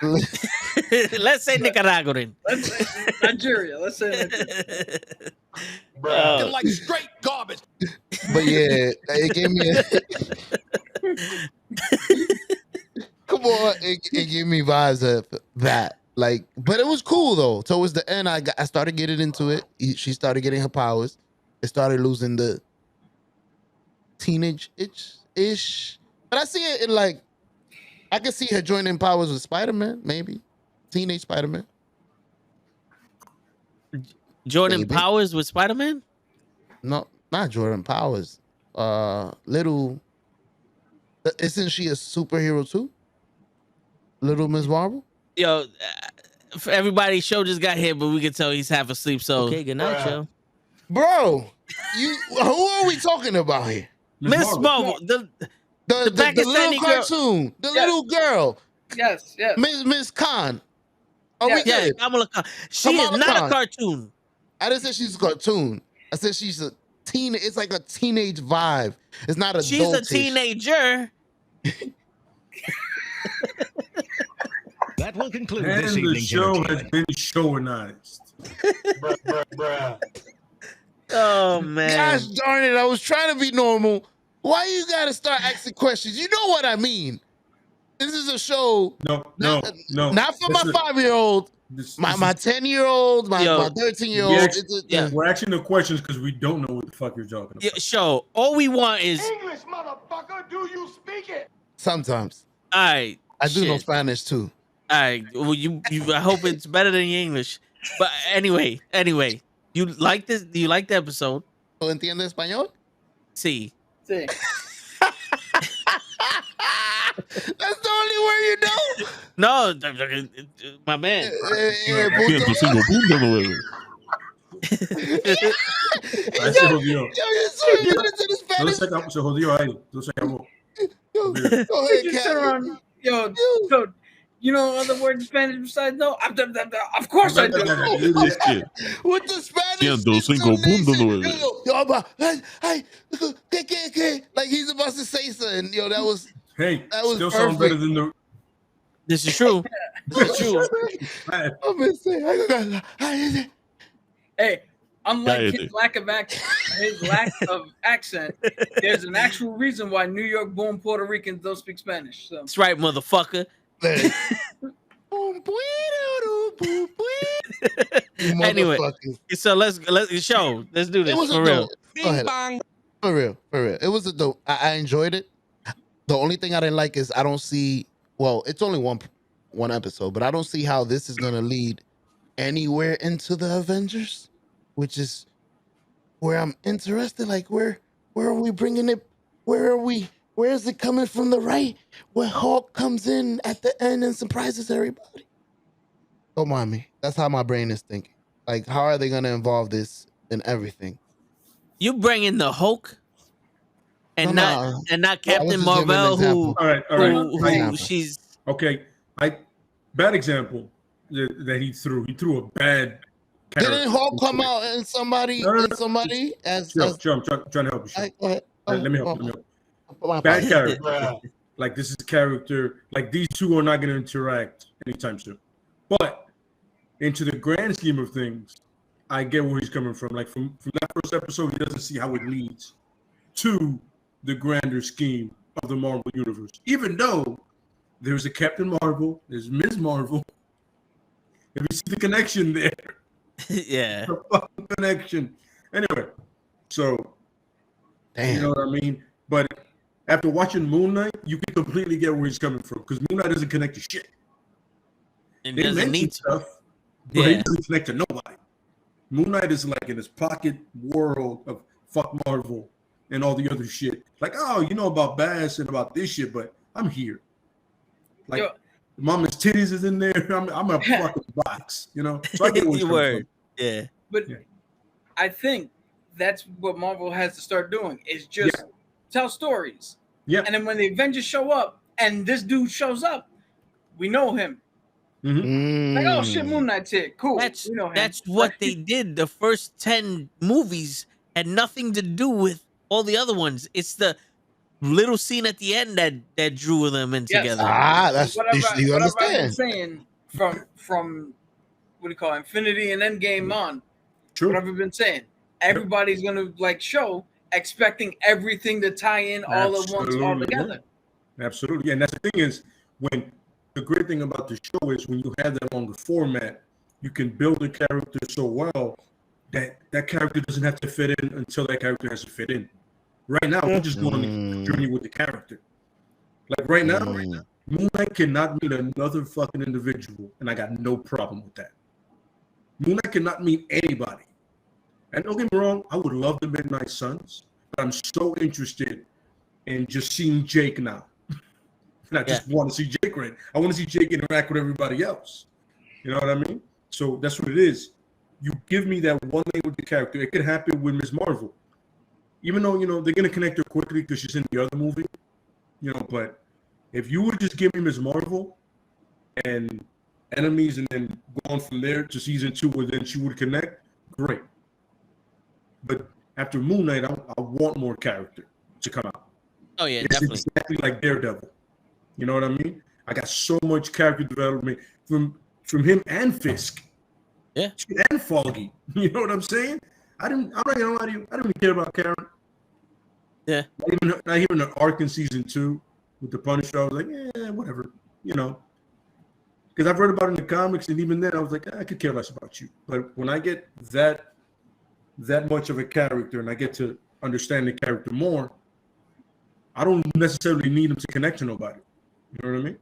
Let's say Nicaraguan. Let's say Nigeria. Let's say Nigeria. They're like straight garbage. But yeah, it gave me come on, it gave me vibes of that. Like, but it was cool though. Towards the end, I started getting into it. She started getting her powers. It started losing the teenage ish. But I see it in like, I can see her joining powers with Spider-Man, maybe. Teenage Spider-Man. Jordan Maybe. Powers with Spider-Man? No, not Jordan Powers. Little. Isn't she a superhero too? Little Miss Marvel? Yo, for everybody, show just got here, but we can tell he's half asleep. So, okay, good night, yo. Bro, who are we talking about here? Miss Marvel, the The Pakistani little girl. cartoon, the little girl, Yes. Miss Khan. Are we Yeah, good? Kamala Khan. She is Kamala not Khan. a cartoon. I didn't say she's a cartoon. I said she's a teen. It's like a teenage vibe. It's not a. She's a teenager. That will conclude And this the evening's show has entertainment. been showinized. Bruh. Oh man. Gosh darn it! I was trying to be normal. Why you gotta start asking questions? You know what I mean. This is a show. No. Not for my 5-year-old. My 10-year-old, my 13-year-old. Yeah. We're asking the questions because we don't know what the fuck you're talking about. Yeah, show. All we want is English, motherfucker, do you speak it? Sometimes all right. I do know shit. Spanish too. All right. Well, you. I hope it's better than your English. But anyway, you like this? Do you like the episode? ¿No entiende español? See. See. That's the only word you know. No, my man. Ahí se jodió. Yo, you're so good into the Entonces Spanish. se jodió ahí. Entonces se acabó. Yo, go ahead, You turn Cat. around, so you know other words in Spanish besides no? Of course I do. With the Spanish. 105.9. ¿Qué? Like he's about to say something. Yo, that was Hey, That was still sound better than the. This is true. This is true. I'm gonna say. Hey, unlike Yeah, his lack of accent, there's an actual reason why New York born Puerto Ricans don't speak Spanish. So That's right, motherfucker. Anyway, so let's show. Let's do this It was for a real. dope. Go ahead. For real. It was a dope. I enjoyed it. The only thing I didn't like is I don't see. Well, it's only one episode, but I don't see how this is gonna lead anywhere into the Avengers, which is where I'm interested. Like, where are we bringing it? Where are we? Where is it coming from the right? Where Hulk comes in at the end and surprises everybody. Don't mind me. That's how my brain is thinking. Like, how are they gonna involve this in everything? You bring in the Hulk and No. not I was Captain just giving an Marvel, who example. All right. who Example. she's Okay. Bad example that he threw. He threw a bad. Didn't Hulk come out and somebody as Sure, I'm trying to help you. Go ahead. Let me help. My Bad apologies. character. Like this is character. Like these two are not going to interact anytime soon. But into the grand scheme of things, I get where he's coming from. Like from that first episode, he doesn't see how it leads to the grander scheme of the Marvel universe. Even though there's a Captain Marvel, there's Ms. Marvel. If you see the connection there, yeah. the fucking connection. Anyway, so Damn. you know what I mean? But after watching Moon Knight, you can completely get where he's coming from because Moon Knight doesn't connect to shit. It They doesn't mention need to. stuff, but he Yeah. doesn't connect to nobody. Moon Knight is like in his pocket world of fuck Marvel and all the other shit. Like, oh, you know about Bass and about this shit, but I'm here. Like, Yo. Mama's titties is in there. I'm a fucking box, you know. So I get where it's coming Word. from. Yeah. But Yeah. I think that's what Marvel has to start doing is just tell stories. Yeah. And then when the Avengers show up and this dude shows up, we know him. Like, oh shit, Moon Knight's here. Cool. That's we know him. that's what they did. The first 10 movies had nothing to do with all the other ones. It's the little scene at the end that drew them in Yes. together. That's Whatever you I've been understand. saying from what do you call it, Infinity and Endgame on. True. What I've been saying. Everybody's gonna like show expecting everything to tie in all at once, all together. Absolutely. And that's the thing is when the great thing about the show is when you have that longer format, you can build a character so well that that character doesn't have to fit in until that character has to fit in. Right now, we're just going on a journey with the character. Like right now, Moon Knight cannot meet another fucking individual, and I got no problem with that. Moon Knight cannot meet anybody. And don't get me wrong, I would love the Midnight Suns, but I'm so interested in just seeing Jake now. And I just want to see Jake right. I want to see Jake interact with everybody else. You know what I mean? So that's what it is. You give me that one thing with the character. It could happen with Ms. Marvel. Even though, you know, they're going to connect her quickly because she's in the other movie. You know, but if you would just give me Ms. Marvel and Enemies and then go on from there to season 2 where then she would connect, great. But after Moon Knight, I want more character to come out. Oh yeah, It's definitely. exactly like Daredevil. You know what I mean? I got so much character development from him and Fisk. Yeah. And Foggy. You know what I'm saying? I'm not gonna lie to you. I don't even care about Karen. Yeah. Not even an arc in season 2 with the Punisher. I was like, yeah, whatever. You know. Because I've read about it in the comics, and even then I was like, I could care less about you. But when I get that much of a character and I get to understand the character more, I don't necessarily need him to connect to nobody. You know what I mean?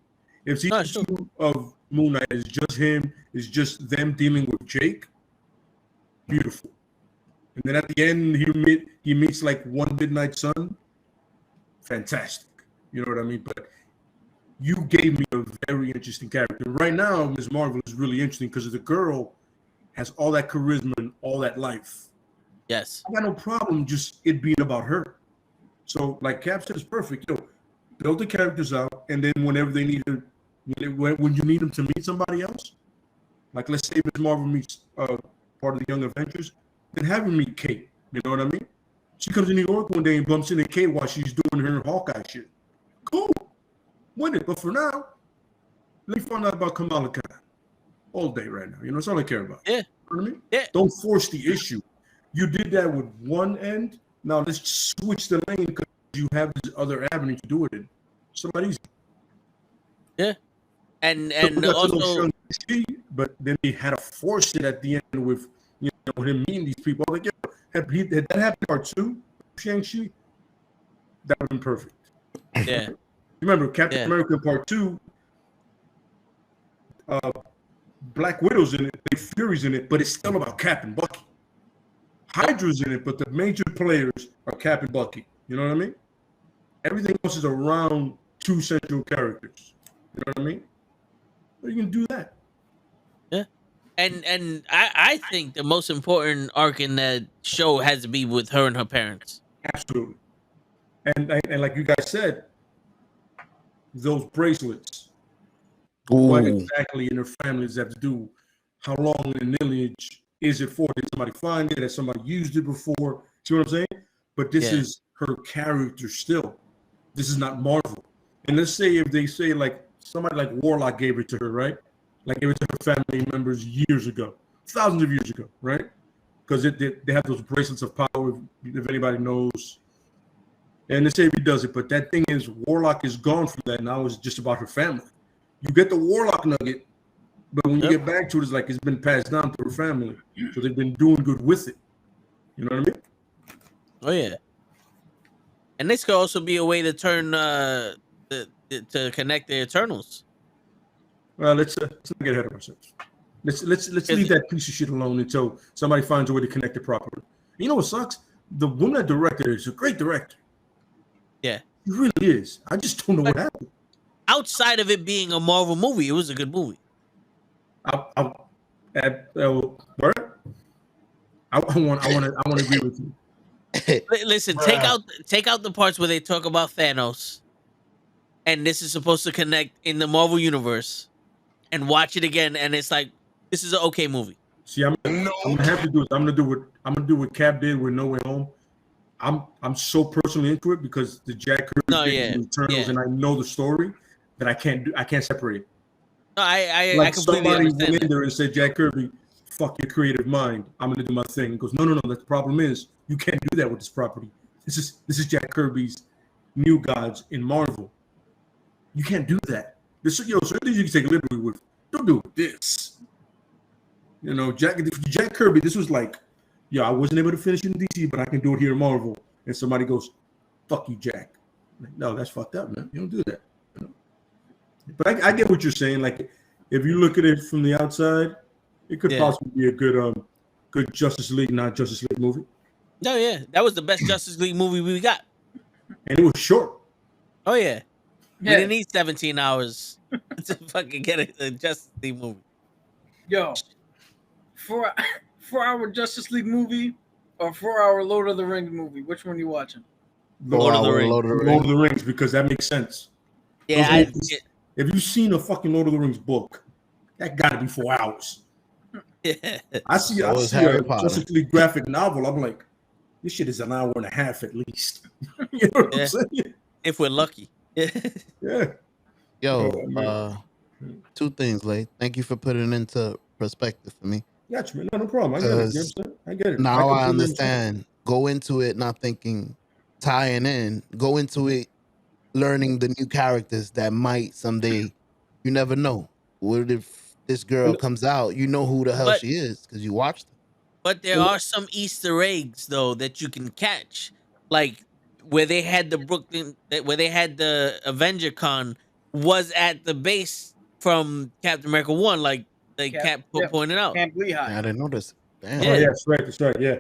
If season 2 of Moon Knight is just him, is just them dealing with Jake, beautiful. And then at the end, he meets like one Midnight Sun, fantastic. You know what I mean? But you gave me a very interesting character. Right now, Ms. Marvel is really interesting because the girl has all that charisma and all that life. Yes. I got no problem just it being about her. So, like Cap said, it's perfect. Yo, build the characters out, and then whenever they need to, when you need them to meet somebody else, like let's say Ms. Marvel meets part of the Young Avengers, then have her meet Kate. You know what I mean? She comes to New York one day and bumps into Kate while she's doing her Hawkeye shit. Cool. Win it. But for now, let me find out about Kamala Khan all day right now. You know, that's all I care about. Yeah. You know what I mean? Yeah. Don't force the issue. You did that with one end. Now let's switch the lane because you have this other avenue to do it in. Somebody easy. Yeah. And So also, but then he had to force it at the end with him meeting these people. Like, yo, had that happened part 2, Shang-Chi, that would have been perfect. yeah. Remember, Captain America part 2, Black Widow's in it, Nick Fury's in it, but it's still about Cap and Bucky. Hydra's in it, but the major players are Cap and Bucky. You know what I mean? Everything else is around 2 central characters. You know what I mean? Well, you can do that. Yeah. And I think the most important arc in that show has to be with her and her parents. Absolutely. And like you guys said, those bracelets. What exactly in their families have to do? How long in the lineage is it for? Did somebody find it? Has somebody used it before? See what I'm saying? But this is her character still. This is not Marvel. And let's say if they say like somebody like Warlock gave it to her, right? Like gave it to her family members years ago, thousands of years ago, right? Because they have those bracelets of power, if anybody knows. And let's say if he does it, but that thing is Warlock is gone from that. Now it's just about her family. You get the Warlock nugget, but when you get back to it, it's like it's been passed down to her family. So they've been doing good with it. You know what I mean? Oh yeah. And this could also be a way to turn to connect the Eternals. Well, let's not get ahead of ourselves. Let's leave that piece of shit alone until somebody finds a way to connect it properly. You know what sucks? The woman that directed it is a great director. Yeah, he really is. I just don't know what happened. Outside of it being a Marvel movie, it was a good movie. I want to agree with you. Listen, take out the parts where they talk about Thanos, and this is supposed to connect in the Marvel universe, and watch it again, and it's like this is an okay movie. See, I'm gonna have to do it. I'm gonna do what Cap did with No Way Home. I'm so personally into it because the Jack Kirby and Eternals, and I know the story that I can't separate it. No, I Like completely somebody understand went in there and said, Jack Kirby, fuck your creative mind. I'm gonna do my thing. He goes, no. The problem is you can't do that with this property. This is Jack Kirby's New Gods in Marvel. You can't do that. Certain things you can take a liberty with. Don't do this. Jack Kirby. This was like, I wasn't able to finish in DC, but I can do it here in Marvel. And somebody goes, fuck you, Jack. Like, no, that's fucked up, man. You don't do that. But I get what you're saying. Like, if you look at it from the outside, it could possibly be a good Justice League, not Justice League movie. No, yeah, that was the best Justice League movie we got, and it was short. Oh yeah, we didn't need 17 hours to fucking get a Justice League movie. Yo, 4-hour Justice League movie or 4-hour Lord of the Rings movie? Which one are you watching? Lord of the Rings, because that makes sense. Yeah, if you've seen a fucking Lord of the Rings book, that got to be 4 hours. Yeah. I see a Justice League graphic novel. I'm like, this shit is an hour and a half at least. You know what I'm saying? If we're lucky. Yeah. Yo, two things, Lay. Thank you for putting it into perspective for me. Gotcha, man. No problem. I get it. Now I understand. Go into it not thinking tying in. Go into it learning the new characters that might someday. You never know. What if this girl comes out? You know who the hell she is because you watched her. But there are some Easter eggs though that you can catch, like where they had the Avenger Con was at the base from Captain America 1, like Cap pointed out. Camp Lehigh. I didn't notice. Damn. Yeah. Oh, yeah, that's right. Yeah.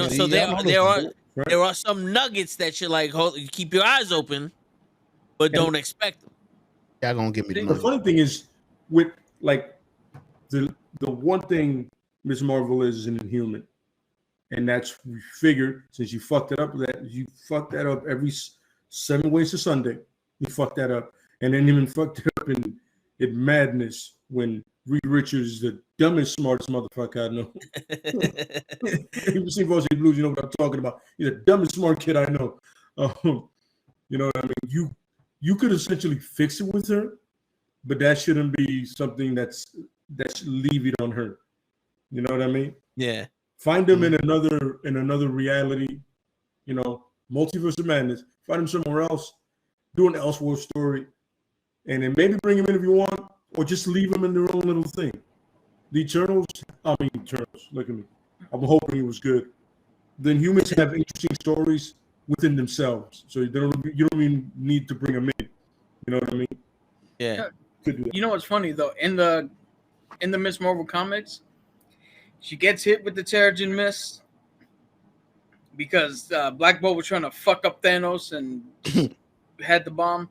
So there are some nuggets that you're like, keep your eyes open, but don't expect them. Y'all gonna give me the money. The funny thing is, with like the one thing Ms. Marvel is an Inhuman, and that's we figured since you fucked it up every 7 ways to Sunday. You fucked that up, and then even fucked it up in madness when Reed Richards is the dumbest, smartest motherfucker I know. If you've seen Varsity Blues, you know what I'm talking about. He's the dumbest, smart kid I know. You know what I mean? You could essentially fix it with her, but that shouldn't be something that's levied on her. You know what I mean? Yeah. Find them in another reality, multiverse of madness. Find them somewhere else. Do an Elseworld story, and then maybe bring them in if you want, or just leave them in their own little thing. The Eternals. Look at me. I'm hoping it was good. Then humans have interesting stories within themselves, so you don't even need to bring them in. You know what I mean? Yeah. You know what's funny though? In the Miss Marvel comics, she gets hit with the Terrigen Mist because Black Bolt was trying to fuck up Thanos and had the bomb.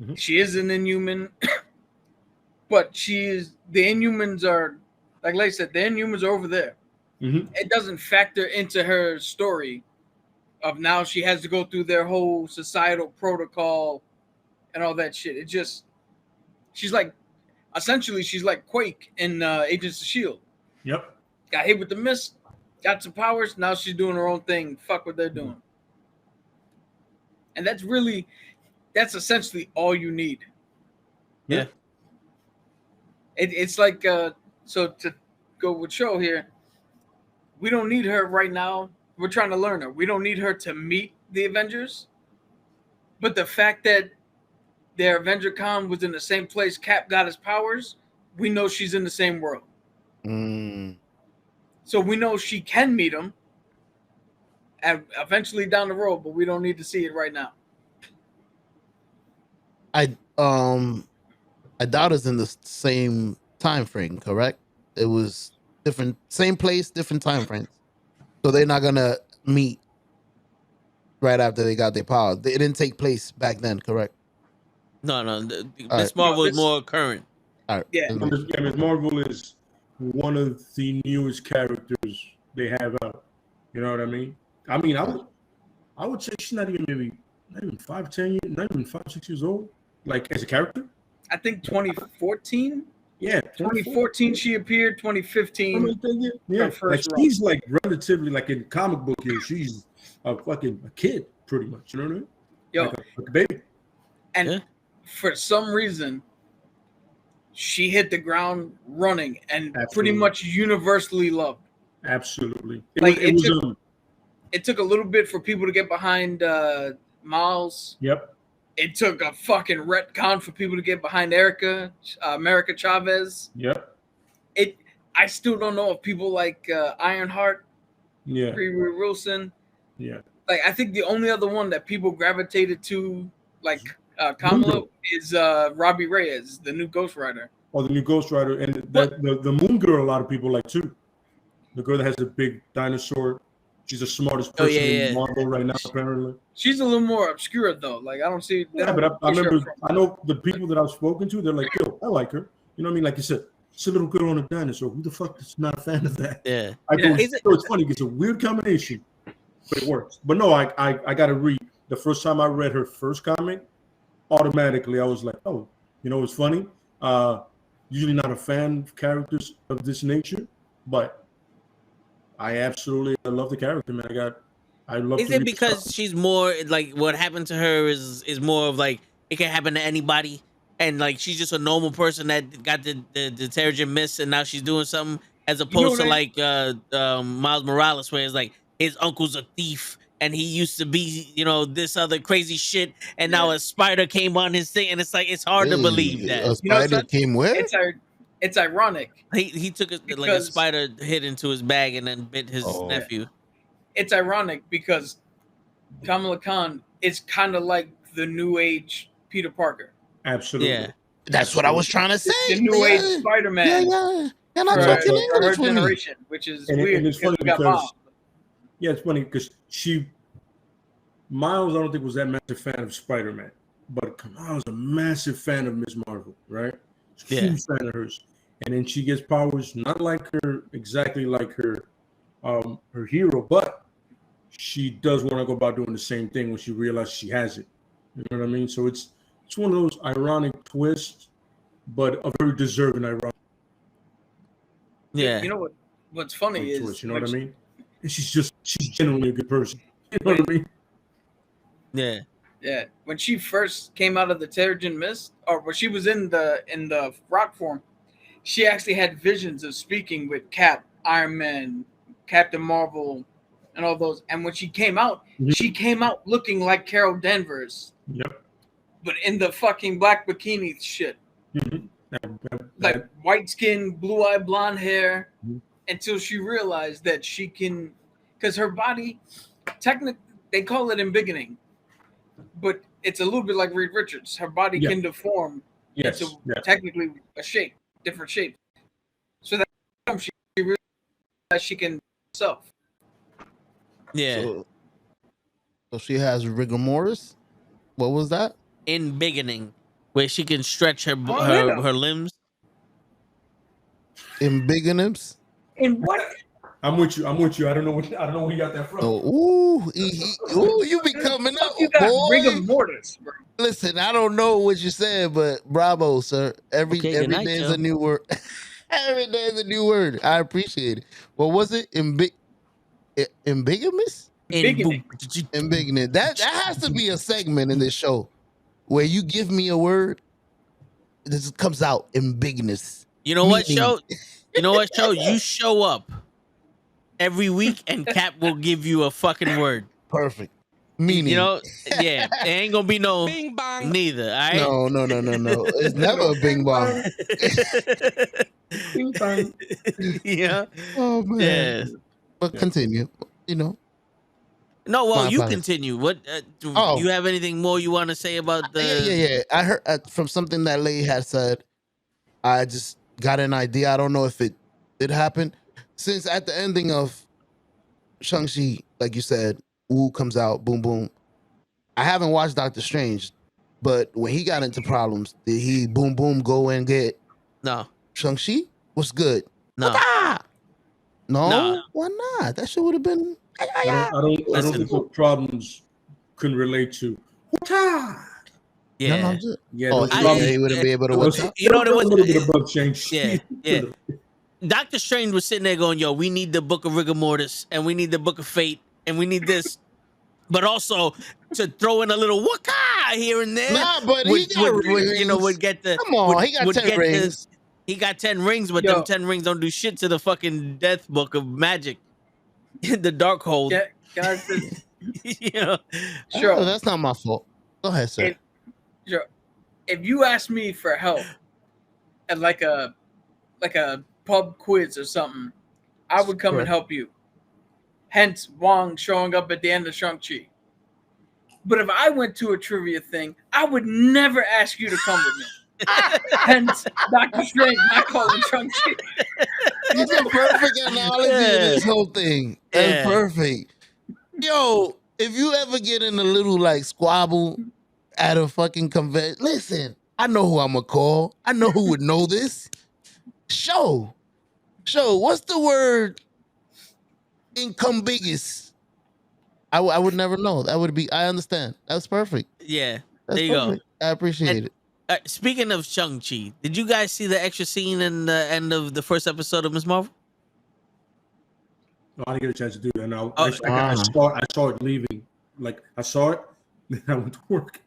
Mm-hmm. She is an Inhuman, but the Inhumans are, like Lay said, the Inhumans are over there. Mm-hmm. It doesn't factor into her story of now she has to go through their whole societal protocol and all that shit. It just, she's like Quake in Agents of S.H.I.E.L.D. Yep. Got hit with the mist, got some powers, now she's doing her own thing. Fuck what they're doing. And that's essentially all you need. Yeah. It's like, so to go with Show here, we don't need her right now. We're trying to learn her. We don't need her to meet the Avengers. But the fact that their Avenger Con was in the same place Cap got his powers, we know she's in the same world. So we know she can meet him eventually down the road, but we don't need to see it right now. I doubt it's in the same time frame, correct? It was different, same place, different time frames. So they're not gonna meet right after they got their power. It didn't take place back then, correct? No, All Miss right. Marvel is this- more current. All right. Yeah. let's make sure. Ms. Marvel is one of the newest characters they have out. You know what I mean? I would say she's not even 5, 10 years, not even 5, 6 years old. Like as a character. I think 2014. Yeah, 2014 she appeared. 2015. Yeah, her first like run. she's like relatively like in comic book here. She's a kid, pretty much. You know what I mean? Yo, like a baby. and Yeah. for some reason, she hit the ground running and pretty Absolutely. much universally loved. Absolutely. It took a little bit for people to get behind Miles. Yep. It took a fucking retcon for people to get behind America Chavez. Yep. I still don't know if people like Ironheart, Yeah. Riri Wilson. Yeah. Like, I think the only other one that people gravitated to, like Kamala, is Robbie Reyes, the new Ghost Rider. Or the new Ghost Rider, and the Moon Girl. A lot of people like too. The girl that has a big dinosaur. She's the smartest person in Marvel right now, apparently. She's a little more obscure though. Like, I don't see. Yeah, but I remember. I know the people that I've spoken to. They're like, "Yo, I like her." You know what I mean? Like you said, it's a little girl on a dinosaur. Who the fuck is not a fan of that? Yeah. It's funny. It's a weird combination, but it works. But no, I got to read. The first time I read her first comic, automatically I was like, "Oh, you know, it's funny." Usually not a fan of characters of this nature, but I absolutely love the character, man. I love. Is it because she's more like what happened to her is more of like it can happen to anybody, and like she's just a normal person that got the Terrigen Mist, and now she's doing something, as opposed to like Miles Morales, where it's like his uncle's a thief and he used to be, you know, this other crazy shit, and now a spider came on his thing, and it's like it's hard to believe that a spider came where? It's ironic. He took like a spider hit into his bag and then bit his nephew. It's ironic because Kamala Khan is kind of like the new age Peter Parker. Absolutely. Yeah. That's what I was trying to say. The new age Spider-Man. Yeah. You're not talking English with me. Which is and weird. it's funny because it's funny because Miles, I don't think was that massive fan of Spider-Man, but Kamala was a massive fan of Ms. Marvel, right? Huge fan of hers. And then she gets powers not like her, exactly like her hero, but she does want to go about doing the same thing when she realizes she has it. You know what I mean? So it's one of those ironic twists, but a very deserving ironic. Yeah. You know what's funny is twist, you know what I mean? And she's genuinely a good person. You know what I mean? Yeah. Yeah. When she first came out of the Terrigen Mist, or when she was in the rock form, she actually had visions of speaking with Cap, Iron Man, Captain Marvel, and all those. And when she came out, she came out looking like Carol Danvers. Yep. But in the fucking black bikini shit. Like white skin, blue eye, blonde hair, until she realized that she can, because her body, technically, they call it embiggening, but it's a little bit like Reed Richards. Her body can deform into technically a shape, different shape. So that she realized she can herself. Yeah. So she has rigor mortis. What was that? Embiggening, where she can stretch her limbs. Embiggenings? In what? I'm with you. I don't know where you got that from. Oh, you be coming up, You got boy. rigor mortis, bro. Listen, I don't know what you said, but bravo, sir. Every day is a new word. Every day is a new word. I appreciate it. What was it? Ambiguous? Embiggening. That has to be a segment in this show where you give me a word, this comes out ambiguous. You know what, show? You know what, show? You show up every week and Cap will give you a fucking word. Perfect. Meaning. You know, yeah. It ain't gonna be no bing bong neither. All right? No. It's never a bing bong. Bing bong. Yeah. Oh man. Yeah. But continue. You know. No, well, you continue. What? Do you have anything more you want to say about the? Yeah. I heard from something that Lay had said. I just got an idea. I don't know if it did happen. Since at the ending of Shang-Chi, like you said, Wu comes out, boom, boom. I haven't watched Doctor Strange, but when he got into problems, did he boom, boom go and get No, Shang-Chi? What's good? no, No? No. Why not? That shit would have been. I don't Listen. think the problems can relate to. yeah. No, just, Yeah, oh, those he, problems. he wouldn't be able to watch out. You know what it was? A little bit above change. Yeah, yeah. Doctor Strange was sitting there going, "Yo, we need the Book of Rigor Mortis, and we need the Book of Fate, and we need this." But also to throw in a little waka here and there. Nah, but he got rings. You know, would get the. Come on, he got 10 rings. He got 10 rings, but Yo. them 10 rings don't do shit to the fucking death book of magic in the dark hold. Guys, You know? sure. Oh, that's not my fault. Go ahead, sir. Sure. If you ask me for help at like a pub quiz or something, I would come and help you. Hence Wong showing up at the end of Shang-Chi. But if I went to a trivia thing, I would never ask you to come with me. Hence Doctor Strange not calling Shang-Chi. It's a perfect analogy of this whole thing. That's Yeah. perfect. Yo, if you ever get in a little like squabble at a fucking convention, listen, I know who I'm gonna call. I know who would know this. Show, what's the word? Incumbigous. I would never know. That would be. I understand. That's perfect. Yeah. That's There you go. perfect. I appreciate it. Speaking of Shang-Chi, did you guys see the extra scene in the end of the first episode of Ms. Marvel? No, I didn't get a chance to do that. No, Oh, I saw it leaving. Like I saw it, then I went to work.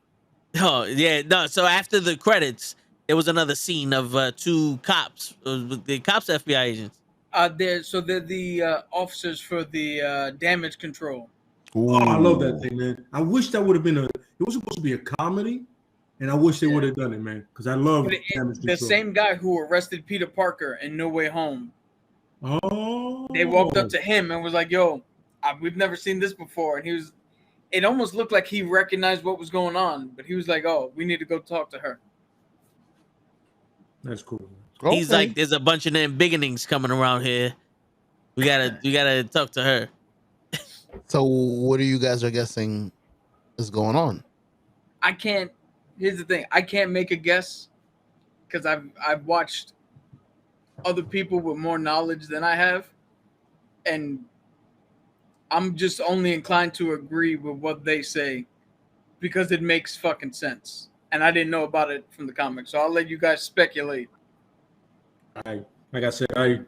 Oh, yeah. No, so after the credits, there was another scene of two cops, the cops FBI agents. They're the officers for the damage control. Oh, I love that thing, man. I wish that would have been it was supposed to be a comedy, and I wish they would have done it, man. Because I love The same guy who arrested Peter Parker in No Way Home. Oh. They walked up to him and was like, "Yo, we've never seen this before." And it almost looked like he recognized what was going on, but he was like, "Oh, we need to go talk to her." That's cool. Okay. He's like, "There's a bunch of them beginnings coming around here. We gotta talk to her." So, what are you guys are guessing is going on? Here's the thing. I can't make a guess because I've watched other people with more knowledge than I have, and I'm just only inclined to agree with what they say because it makes fucking sense. And I didn't know about it from the comics, so I'll let you guys speculate. Like I said, I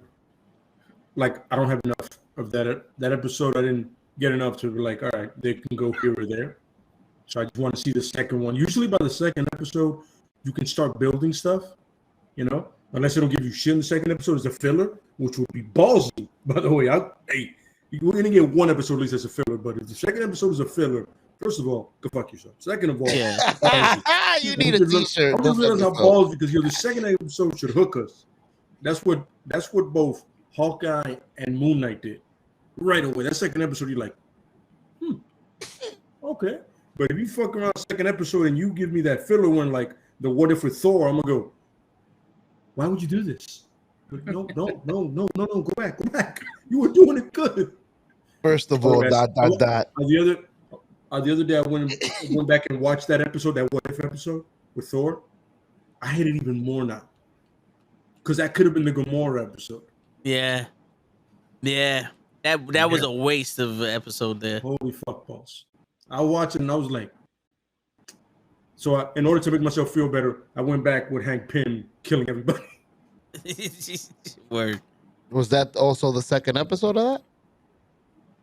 don't have enough of that episode. I didn't get enough to be like, all right, they can go here or there. So I just want to see the second one. Usually by the second episode, you can start building stuff, you know, unless they don't give you shit in the second episode as a filler, which would be ballsy, by the way. We're going to get one episode at least as a filler, but if the second episode is a filler, first of all, go fuck yourself. Second of all, You need a t-shirt. I'm just realizing how ballsy, because the second episode should hook us. That's what both Hawkeye and Moon Knight did. Right away. That second episode, you're like, okay. But if you fuck around second episode and you give me that filler one, like the what if with Thor, I'm gonna go, why would you do this? No, go back. You were doing it good. First of all, dot. The other day I went back and watched that episode, that what if episode with Thor. I hate it even more now. Because that could have been the Gamora episode. Yeah. That was a waste of an episode there. Holy fuck balls. I watched it and I was like, so in order to make myself feel better, I went back with Hank Pym killing everybody. Word. Was that also the second episode of that?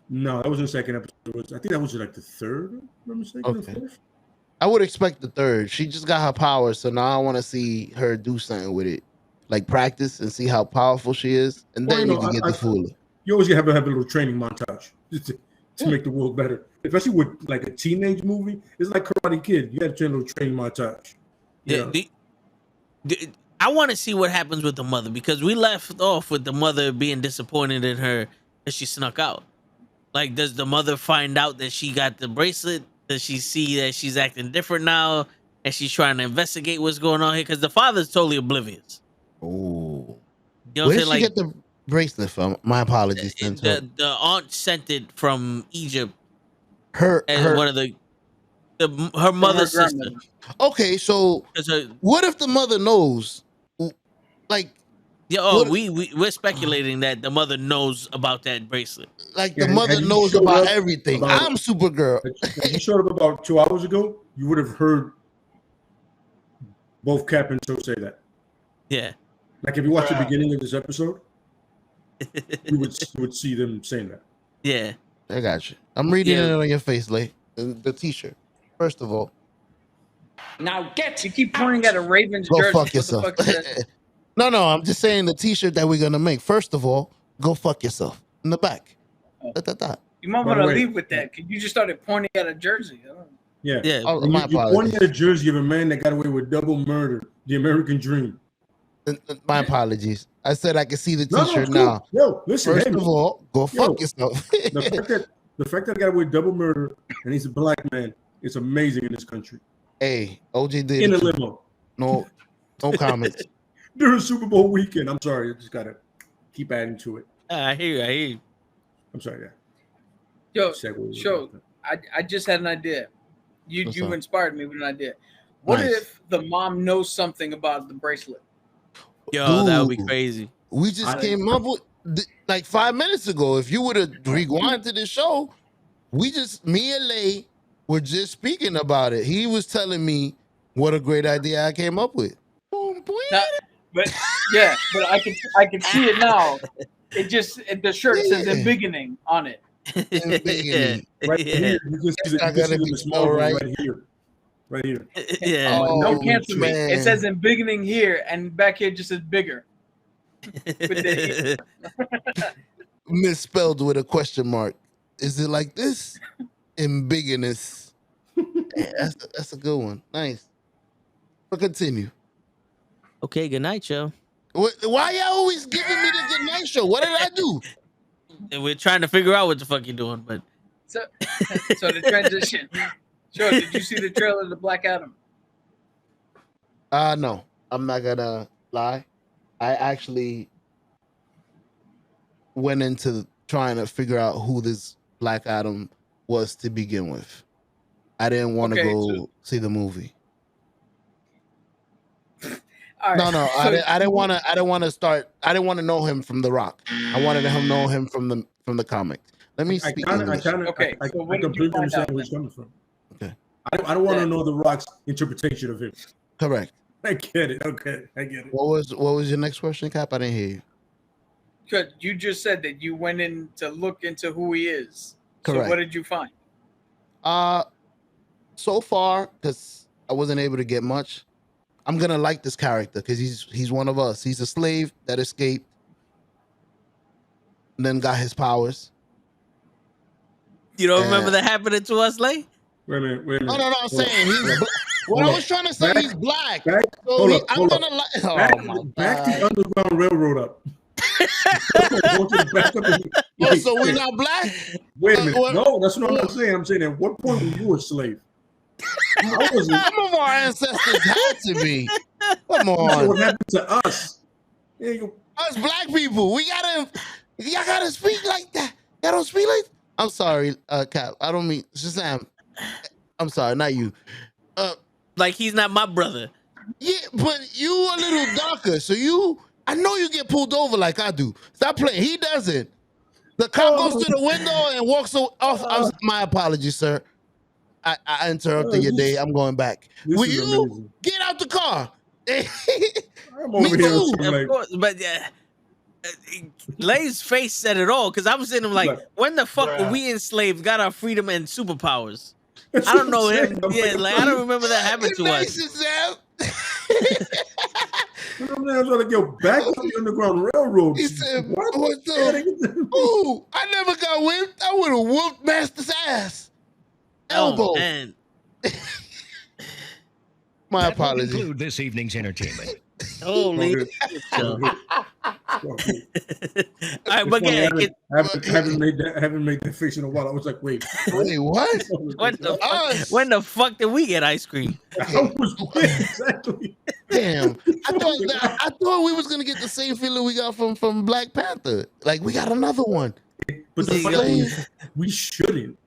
No, that was the second episode. I think that was like the third. Okay. I would expect the third. She just got her powers, so now I want to see her do something with it, like practice and see how powerful she is, and then you can get the full. You always have to have a little training montage just to make the world better, especially with like a teenage movie. It's like Karate Kid. You got to train a little training montage. I want to see what happens with the mother, because we left off with the mother being disappointed in her that she snuck out. Like, does the mother find out that she got the bracelet? Does she see that she's acting different now, and she's trying to investigate what's going on here? Because the father's totally oblivious. Oh, You know what I'm saying? bracelet from. My apologies. Sent her. The aunt sent it from Egypt Her, as her. one of her mother's sister. grandmother. Okay, so 'Cause her, what if the mother knows? Like, yeah, oh, what- we're speculating that the mother knows about that bracelet. like Yeah, the mother had you knows showed about up everything. about- I'm Supergirl. If you showed up about 2 hours ago, you would have heard both Cap and Joe say that. Yeah. Like if you watch the Bruh. beginning of this episode, you would see them saying that. Yeah. I got you. I'm reading Yeah. it on your face, Lay. The T-shirt. First of all, Now get You keep pointing at a Ravens go jersey. fuck What the yourself. fuck is that? No, I'm just saying the T-shirt that we're gonna make. First of all, go fuck yourself in the back. Da. You might By want the to way- leave with that because you just started pointing at a jersey. I don't know. Yeah. Yeah. Oh, And my you're pointing apologies. at a jersey of a man that got away with double murder, the American dream. My apologies. I said I can see the No, T-shirt it's cool. now. Yo, listen, First hey, of all, go fuck Yo, yourself. the fact that I got away with double murder and he's a black man is amazing in this country. Hey, OJ did In a it too. limo No comments. during Super Bowl weekend. I'm sorry, I just gotta keep adding to it. I hear you. I'm sorry, yeah. Yo, Segue. Sho, I just had an idea. What's You up? inspired me with an idea. What Nice. if the mom knows something about the bracelet? Yo, that would be Dude. crazy. We just I- came up with like 5 minutes ago. If you would have rewind to the show, me and Lay were just speaking about it. He was telling me what a great idea I came up with. Boom, boom. Now, but yeah, but I can see it now. The shirt says Yeah. "in beginning" on it. In beginning. Right yeah. here, you can see not the gonna be small so one right. right here. Right here. Yeah. Oh, Don't cancel me. man. It says "in beginning" here, and back here just says "bigger." Misspelled with a question mark. Is it like this? In bigness. Yeah, that's a good one. Nice. But continue. Okay, good night, Joe. Why y'all always giving me the good night show? What did I do? And we're trying to figure out what the fuck you're doing, but So the transition. Sure. Did you see the trailer of the Black Adam? No, I'm not gonna lie. I actually went into trying to figure out who this Black Adam was to begin with. I didn't want to Okay, go so- see the movie. All right. No, so- I didn't want to know him from The Rock. I wanted to know him from the comic. Let me I speak kind English. of, Okay, I so what did you completely find understand out where he's coming from. Okay. I don't want Yeah. to know The Rock's interpretation of him. Correct. I get it. Okay, I get it. What was your next question, Cap? I didn't hear you. 'Cause you just said that you went in to look into who he is. Correct. So what did you find? So far, because I wasn't able to get much, I'm gonna like this character because he's one of us. He's a slave that escaped, and then got his powers. you don't Yeah. remember that happening to us, Lay? Wait a minute. No, I'm saying he's. What Hold I up. was trying to say, Back- he's black. back- So hold he- up, I'm hold up. gonna like. Oh Back, my back god. the Underground Railroad up. Go to the back of the- Oh, so we're not black? Wait a minute. what- No, that's what I'm not saying. I'm saying at what point were you a slave? I wasn't. Some of our ancestors had to be. Come That's on, what happened to us. There you go. us black people. Y'all gotta speak like that. Y'all don't speak like. I'm sorry, Cap. I don't mean Shazam. I'm sorry, not you. Like he's not my brother. Yeah, but you a little darker, so I know you get pulled over like I do. Stop playing. He doesn't. The cop goes to the window and walks off. My apologies, sir. I interrupted your day. I'm going back. This Will is you amazing. get out the car? I'm Me over here. too. I'm Of like, course, but Lay's face said it all. Because I was sitting like, Right. when the fuck were Bruh. we enslaved, got our freedom and superpowers? that's I don't what know I'm him. saying. I'm Yeah, like I don't remember that happened to us. Shazam. I'm trying to go back to the Underground Railroad. He said, What? "What the? Ooh, I never got whipped. I would have whooped Master's ass. Elbow." Oh, man. My That will apologies. conclude this evening's entertainment. Holy. Okay. shit, Joe. Okay. All right, but yeah, haven't made that face in a while. I was like, wait. Wait, what? when the fuck, Us. when the fuck did we get ice cream? I was exactly. Damn, I thought we was gonna get the same feeling we got from Black Panther. Like we got another one. But the It's funny like- thing is, we shouldn't.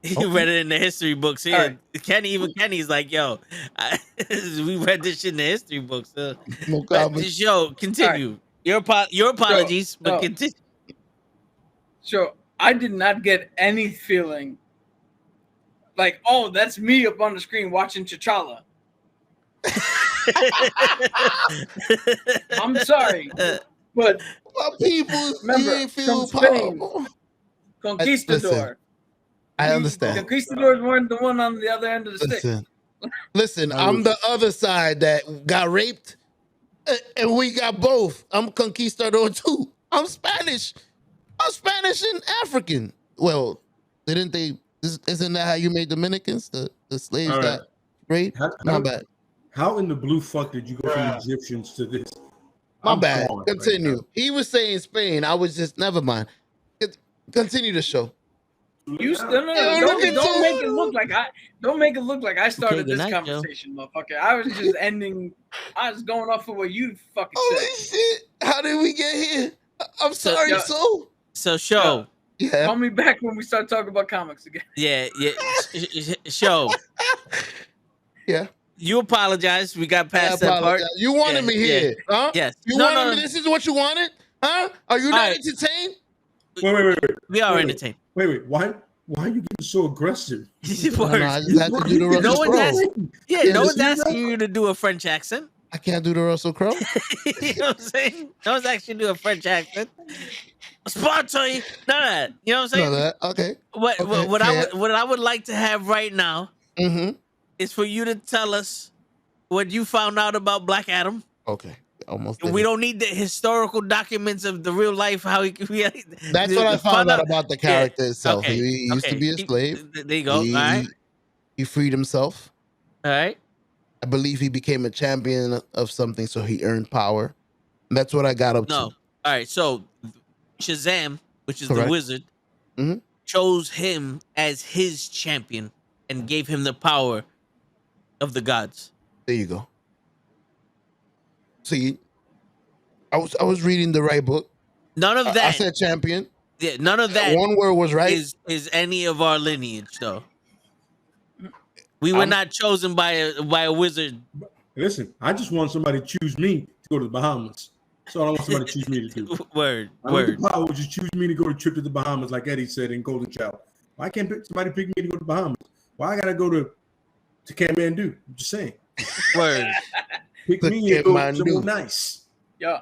He read it in the history books here. Kenny's like, yo, we read this shit in the history books. No But comment. this show, continue. Your apologies, but no. continue. So I did not get any feeling like, oh, that's me up on the screen watching T'Challa. I'm sorry, but My people, remember, you ain't feel from Spain. powerful. Conquistador. I understand. Conquistadors weren't the one on the other end of the stick. Listen, I'm the other side that got raped, and we got both. I'm conquistador too. I'm Spanish. I'm Spanish and African. Well, didn't they? Isn't that how you made Dominicans? The slaves All right. got raped. My bad. How in the blue fuck did you go from Egyptians to this? My I'm bad. gone Continue. right He was saying Spain. I was just never mind. Continue the show. You still don't look at don't you. make it look like I started Okay, good this night, Joe. conversation, motherfucker. I was just ending. I was going off of what you fucking Holy said. shit! How did we get here? I'm sorry, yeah. so. So show, Yeah. Call me back when we start talking about comics again. yeah. Show. Yeah. You apologize. We got I past that part. apologize. You wanted Yeah, me here, huh? Yes. You No, wanted no. me. This is what you wanted, huh? Are you not All right. entertained? Wait. We are Wait. entertained. Wait. Why are you getting so aggressive? I just had to do the No Russell one's Crowe. asking. Yeah, Yeah, no one's see that? asking you to do a French accent. I can't do the Russell Crowe. You know what I'm saying? No one's actually do a French accent. Sponsor you. None of that. You know what I'm saying? No, that okay. What Okay, what I would like to have right now Mm-hmm. is for you to tell us what you found out about Black Adam. Okay. Almost. We don't need the historical documents of the real life. How he. That's what I found out about the character itself. Okay, He used to be a slave. There you go. All right. He freed himself. All right. I believe he became a champion of something, so he earned power. That's what I got up No. to. All right. So Shazam, which is Correct. the wizard, Mhm. chose him as his champion and gave him the power of the gods. There you go. See, I was reading the right book. None of I that. said champion. Yeah, none of that One word was right. is any of our lineage, though. We were not chosen by a wizard. Listen, I just want somebody to choose me to go to the Bahamas. That's all I want somebody to choose me to do. Word. I want the power, just choose me to go to a trip to the Bahamas, like Eddie said in Golden Child. Why can't somebody pick me to go to the Bahamas? Why I gotta go to Kathmandu? I'm just saying. Word. Pick me and go somewhere nice. Yeah,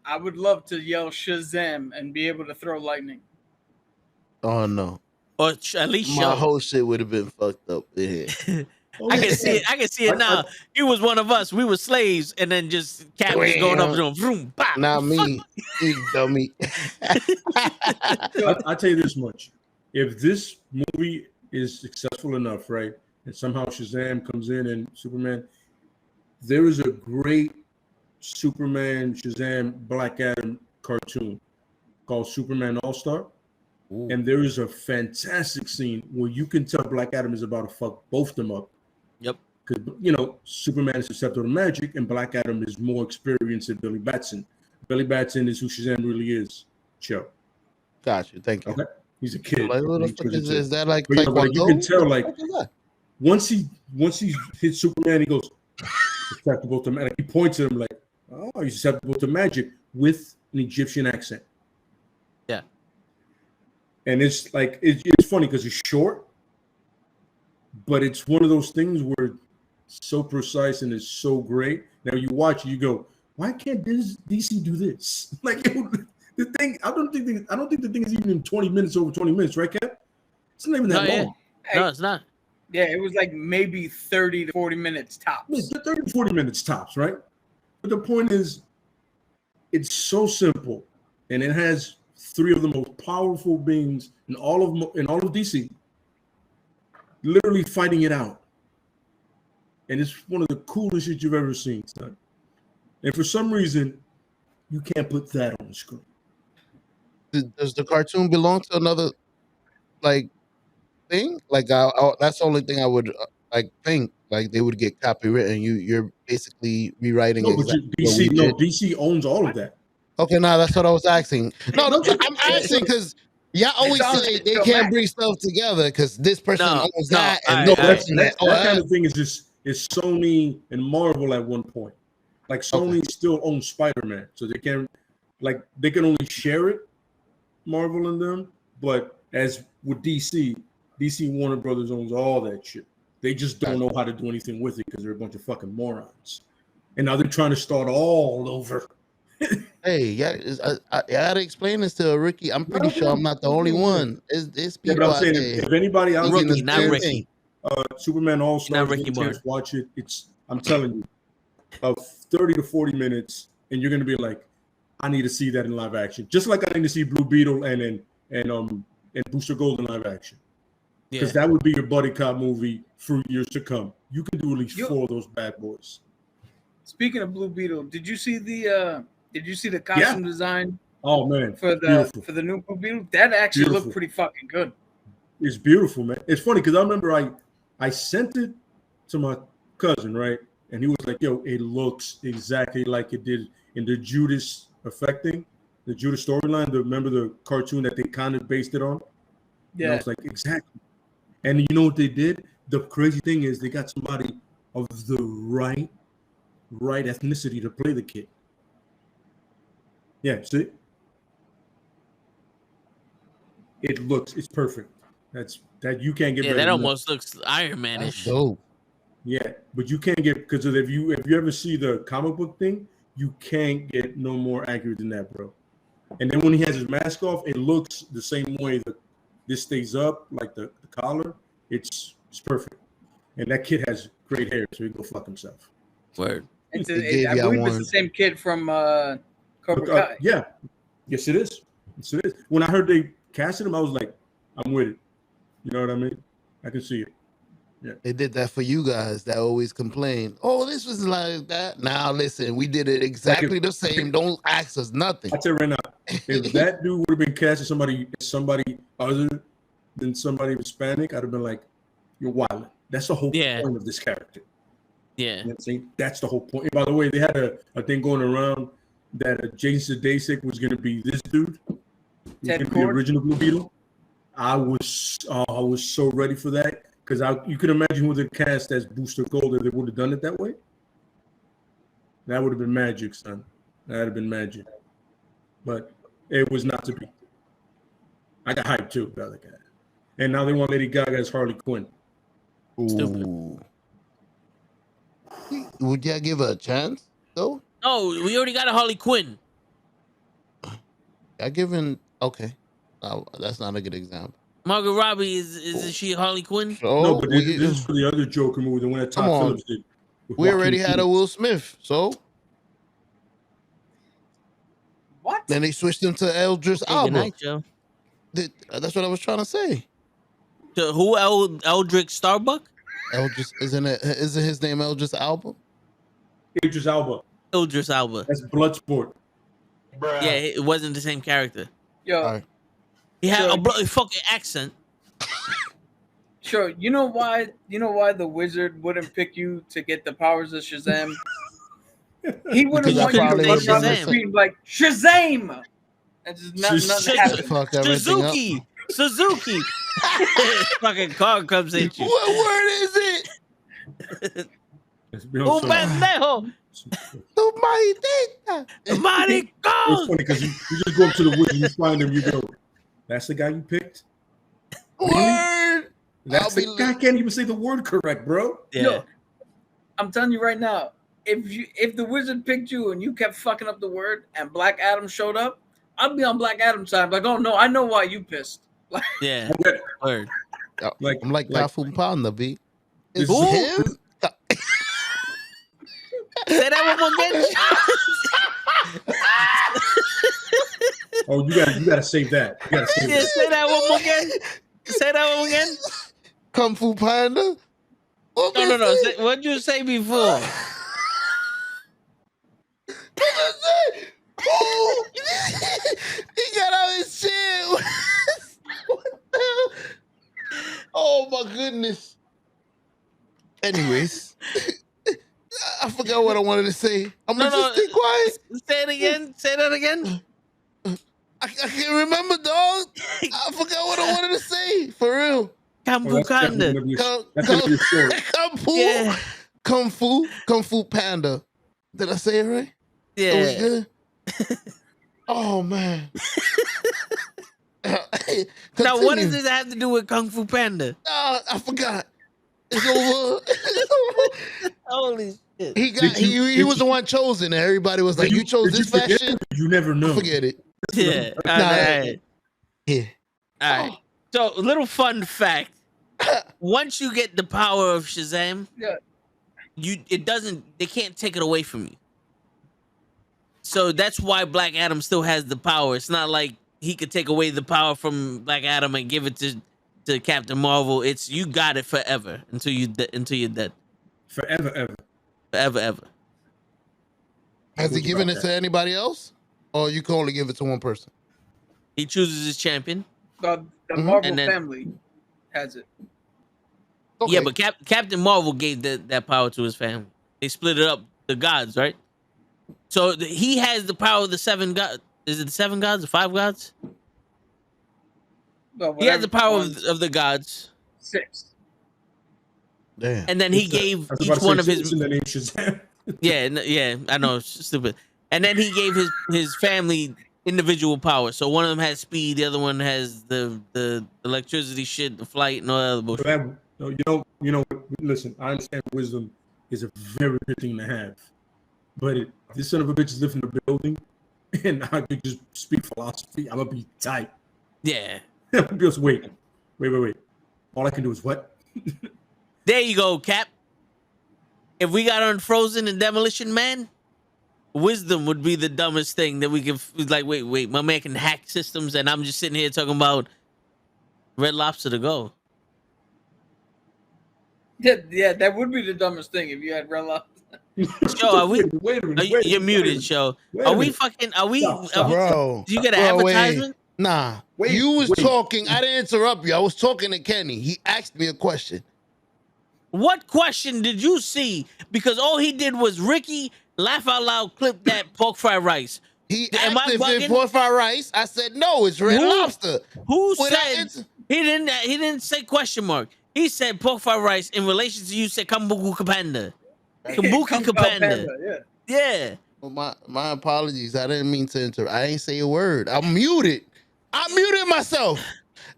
I would love to yell Shazam and be able to throw lightning. Oh no. Or at least My show. whole shit would have been fucked up in here. I can see it. I can see it now. He was one of us. We were slaves, and then just Cap was going up to him. Vroom, bop. Not me, you dummy. I tell you this much: if this movie is successful enough, right, and somehow Shazam comes in and Superman, there is a great Superman Shazam Black Adam cartoon called Superman All Star. And there is a fantastic scene where you can tell Black Adam is about to fuck both of them up. Yep. Because, Superman is susceptible to magic and Black Adam is more experienced than Billy Batson. Billy Batson is who Shazam really is. Joe. Got you. Thank you. Okay? He's a kid. Like, what the fuck is that like But, Taekwondo? you can tell, like, What the fuck is that? once he hits Superman, he goes, susceptible to magic. He points at him like, oh, he's susceptible to magic with an Egyptian accent. Yeah. And it's like it's funny because it's short, but it's one of those things where it's so precise and it's so great. Now you watch it, you go, why can't DC do this? Like the thing, I don't think the thing is even in 20 minutes, over 20 minutes, right, Cap? It's not even that long. No, it's not. Yeah, it was like maybe 30 to 40 minutes tops. Yeah, 30 to 40 minutes tops, right? But the point is, it's so simple, and it has three of the most powerful beings in all of DC, literally fighting it out, and it's one of the coolest shit you've ever seen, son. And for some reason, you can't put that on the screen. Does the cartoon belong to another like thing? Like that's the only thing I would think. like they would get copywritten. You're basically rewriting No, but exactly what DC, we no, did. DC owns all of that. Okay, now that's what I was asking. No, No, I'm asking because y'all always all say they your can't Mac. bring stuff together because this person No, owns no, that and alright, this No, alright. person that. that kind of thing is Sony and Marvel at one point. Like Sony still owns Spider-Man, so they can only share it, Marvel and them. But as with DC Warner Brothers owns all that shit. They just don't know how to do anything with it because they're a bunch of fucking morons. And now they're trying to start all over. Hey, yeah, I gotta explain this to Ricky. I'm pretty sure I'm not the only one. It's Yeah, but people I'm out saying there if anybody out thinking there Rookie, the not same Ricky. thing. Superman All Stars, Not Ricky get a chance, Moore. watch it. I'm telling you, of 30 to 40 minutes, and you're gonna be like, I need to see that in live action. Just like I need to see Blue Beetle and Booster Gold in live action. Because that would be your buddy cop movie for years to come. You can do at least 4 of those bad boys. Speaking of Blue Beetle, did you see the costume design? Oh man, for the new Blue Beetle? That actually looked pretty fucking good. It's beautiful, man. It's funny because I remember I sent it to my cousin, right? And he was like, yo, it looks exactly like it did in the Judas affecting, the Judas storyline. Remember the cartoon that they kind of based it on? Yeah. And I was like, exactly. And you know what they did? The crazy thing is they got somebody of the right ethnicity to play the kid. Yeah, see? It's perfect. That you can't get. Yeah, that almost looks Iron Man-ish. Dope. Yeah, but you can't get, because if you ever see the comic book thing, you can't get no more accurate than that, bro. And then when he has his mask off, it looks the same way that this stays up, like the collar. It's perfect. And that kid has great hair, so he can go fuck himself. Word. I believe it's the same kid from Cobra Kai. Yeah. Yes, it is. Yes, it is. When I heard they casted him, I was like, I'm with it. You know what I mean? I can see it. Yeah. They did that for you guys that always complain. Oh, this was like that. Now listen, we did it exactly the same. Don't ask us nothing. I tell you right now, if that dude would have been casting somebody other than somebody Hispanic, I'd have been like, you're wild. That's the whole point of this character. Yeah. You know what I'm saying? That's the whole point. And by the way, they had a thing going around that Jason Sudeikis was going to be this dude. The original Blue Beetle. I was so ready for that. Because you can imagine who the cast as Booster Gold if they would have done it that way. That would have been magic, son. That would have been magic. But it was not to be. I got hyped too about that. And now they want Lady Gaga as Harley Quinn. Ooh. Would y'all give her a chance, though? No, we already got a Harley Quinn. I given okay. That's not a good example. Margot Robbie is she Harley Quinn? No, but this is for the other Joker movie, the one that Todd Phillips did. We already had a Will Smith, so what? Then they switched him to Eldris Elba. Good night, Joe. That's what I was trying to say. To who? Eldrick Starbuck? Eldris isn't his name Eldris Elba? Idris Elba. Idris Elba. That's Bloodsport. Bruh. Yeah, it wasn't the same character. Yo. He had a fucking accent. Sure. You know why the wizard wouldn't pick you to get the powers of Shazam? He wouldn't want you to run down the screen like Shazam. And just nothing happens. Suzuki. Fucking car comes at you. What word is it? Un pendejo. It's funny because you just go up to the wizard, you find him, you go, that's the guy you picked? Word. That's the guy can't even say the word correct, bro. Yeah. Yo, I'm telling you right now, if the wizard picked you and you kept fucking up the word and Black Adam showed up, I'd be on Black Adam's side. Like, oh no, I know why you pissed. Like, yeah. Word. I'm like Kafum Panda, B. Is him? Say that one more again. Oh, you gotta save that. You gotta save that. Say that one more again. Say that one again. Kung Fu Panda. No. What'd you say before? Oh, he got out his shit. What the hell? Oh my goodness. Anyways, I forgot what I wanted to say. I'm gonna just stay quiet. Say it again. Say that again. I can't remember, dog. I forgot what I wanted to say. For real. Kambu Kanda. Kung Fu Panda. Did I say it right? Yeah. It was good. Oh man. Now, what does this have to do with Kung Fu Panda? I forgot. It's over. Holy shit. He was the one chosen. And everybody was like, you chose this fashion? You never know. Forget it. Yeah. All right. Yeah. All right. So, little fun fact. Once you get the power of Shazam, they can't take it away from you. So that's why Black Adam still has the power. It's not like he could take away the power from Black Adam and give it to Captain Marvel. It's you got it forever until you're dead. Forever. Has he given it to anybody else? Or you can only give it to one person? He chooses his champion. The Marvel family has it. Okay. Yeah, but Captain Marvel gave that power to his family. They split it up, the gods, right? So he has the power of the 7 gods. Is it the 7 gods or 5 gods? Well, he has the power of the gods. 6. Damn. And then he gave each one of his. Yeah, I know, it's stupid. And then he gave his family individual power. So one of them has speed, the other one has the electricity shit, the flight, and all that other bullshit. You know. Listen, I understand wisdom is a very good thing to have, but if this son of a bitch is living in the building, and I could just speak philosophy, I'm gonna be tight. Yeah. Just wait. All I can do is what? There you go, Cap. If we got Unfrozen and Demolition Man, wisdom would be the dumbest thing that we could like. Wait, my man can hack systems, and I'm just sitting here talking about Red Lobster to go. Yeah, that would be the dumbest thing if you had Red Lobster. Show, are we? Wait a minute. You're muted, Show. Are we fucking? Are we? Bro, do you get an advertisement? Nah. You was talking. I didn't interrupt you. I was talking to Kenny. He asked me a question. What question did you see? Because all he did was Ricky laugh out loud clip that pork fried rice. He asked if it's pork fried rice. I said no, it's Red Lobster. Who said he didn't say question mark. He said pork fried rice in relation to you said Kambuku Kapanda. Kabuki Kapanda. Yeah. Well, my apologies. I didn't mean to interrupt. I ain't say a word. I'm muted. I muted myself.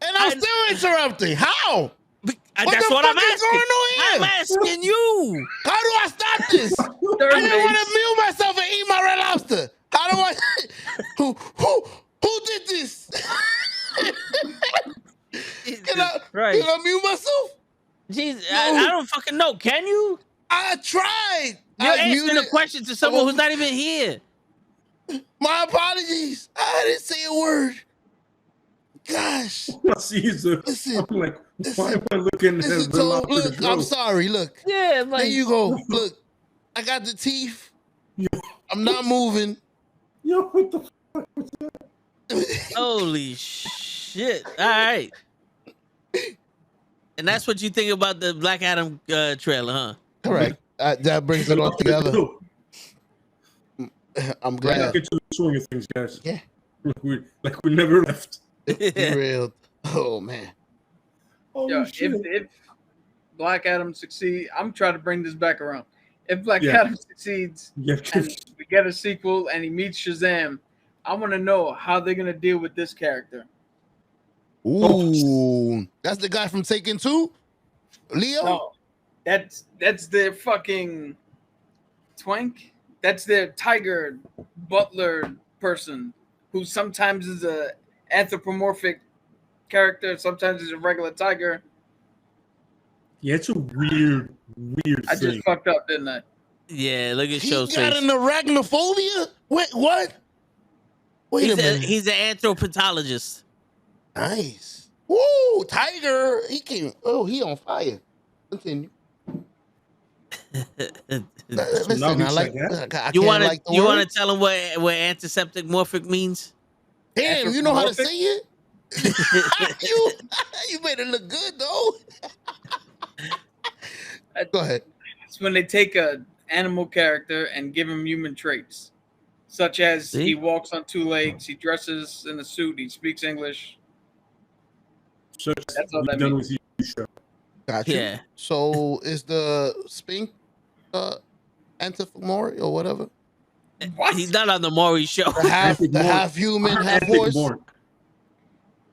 And I'm still interrupting. How? That's what I'm asking. Going on here? I'm asking you. How do I stop this? I didn't want to mute myself and eat my Red Lobster. How do I? Who did this? Can I mute myself? Jesus, I don't fucking know. Can you? I tried. You're asking a question to someone who's not even here. My apologies. I didn't say a word. Gosh. Listen, I'm like, why am I looking at look, I'm sorry. Look. Yeah, like, there you go. Look, I got the teeth. I'm not moving. Yo, what the fuck was that? Holy shit. All right. And that's what you think about the Black Adam trailer, huh? Correct. That brings it all together. I'm glad. Let's get to the swing of things, guys. Yeah. Like we never left. Real. Oh man. If Black Adam succeeds, I'm trying to bring this back around. If Black Adam succeeds and we get a sequel and he meets Shazam, I want to know how they're gonna deal with this character. Ooh, that's the guy from Taken 2? Leo? No, that's their fucking Twank. That's their tiger butler person who sometimes is a anthropomorphic character, sometimes is a regular tiger. Yeah, it's a weird I just fucked up, didn't I? Yeah, look at Show's face. He got an arachnophobia? Wait, what? Wait a minute. He's an anthropologist. Nice. Woo, tiger. He came. Oh, he on fire. Continue. Listen, I like. You want to tell him what antiseptic morphic means? Damn, you know how to say it. You made it look good though. Go ahead. It's when they take a animal character and give him human traits, such as See? he walks on two legs, he dresses in a suit, he speaks English. Such That's all we that done means. with you show. Got you. Yeah. So is the Spink Antifamori or whatever? What? He's not on the Maury show. The half human, half horse?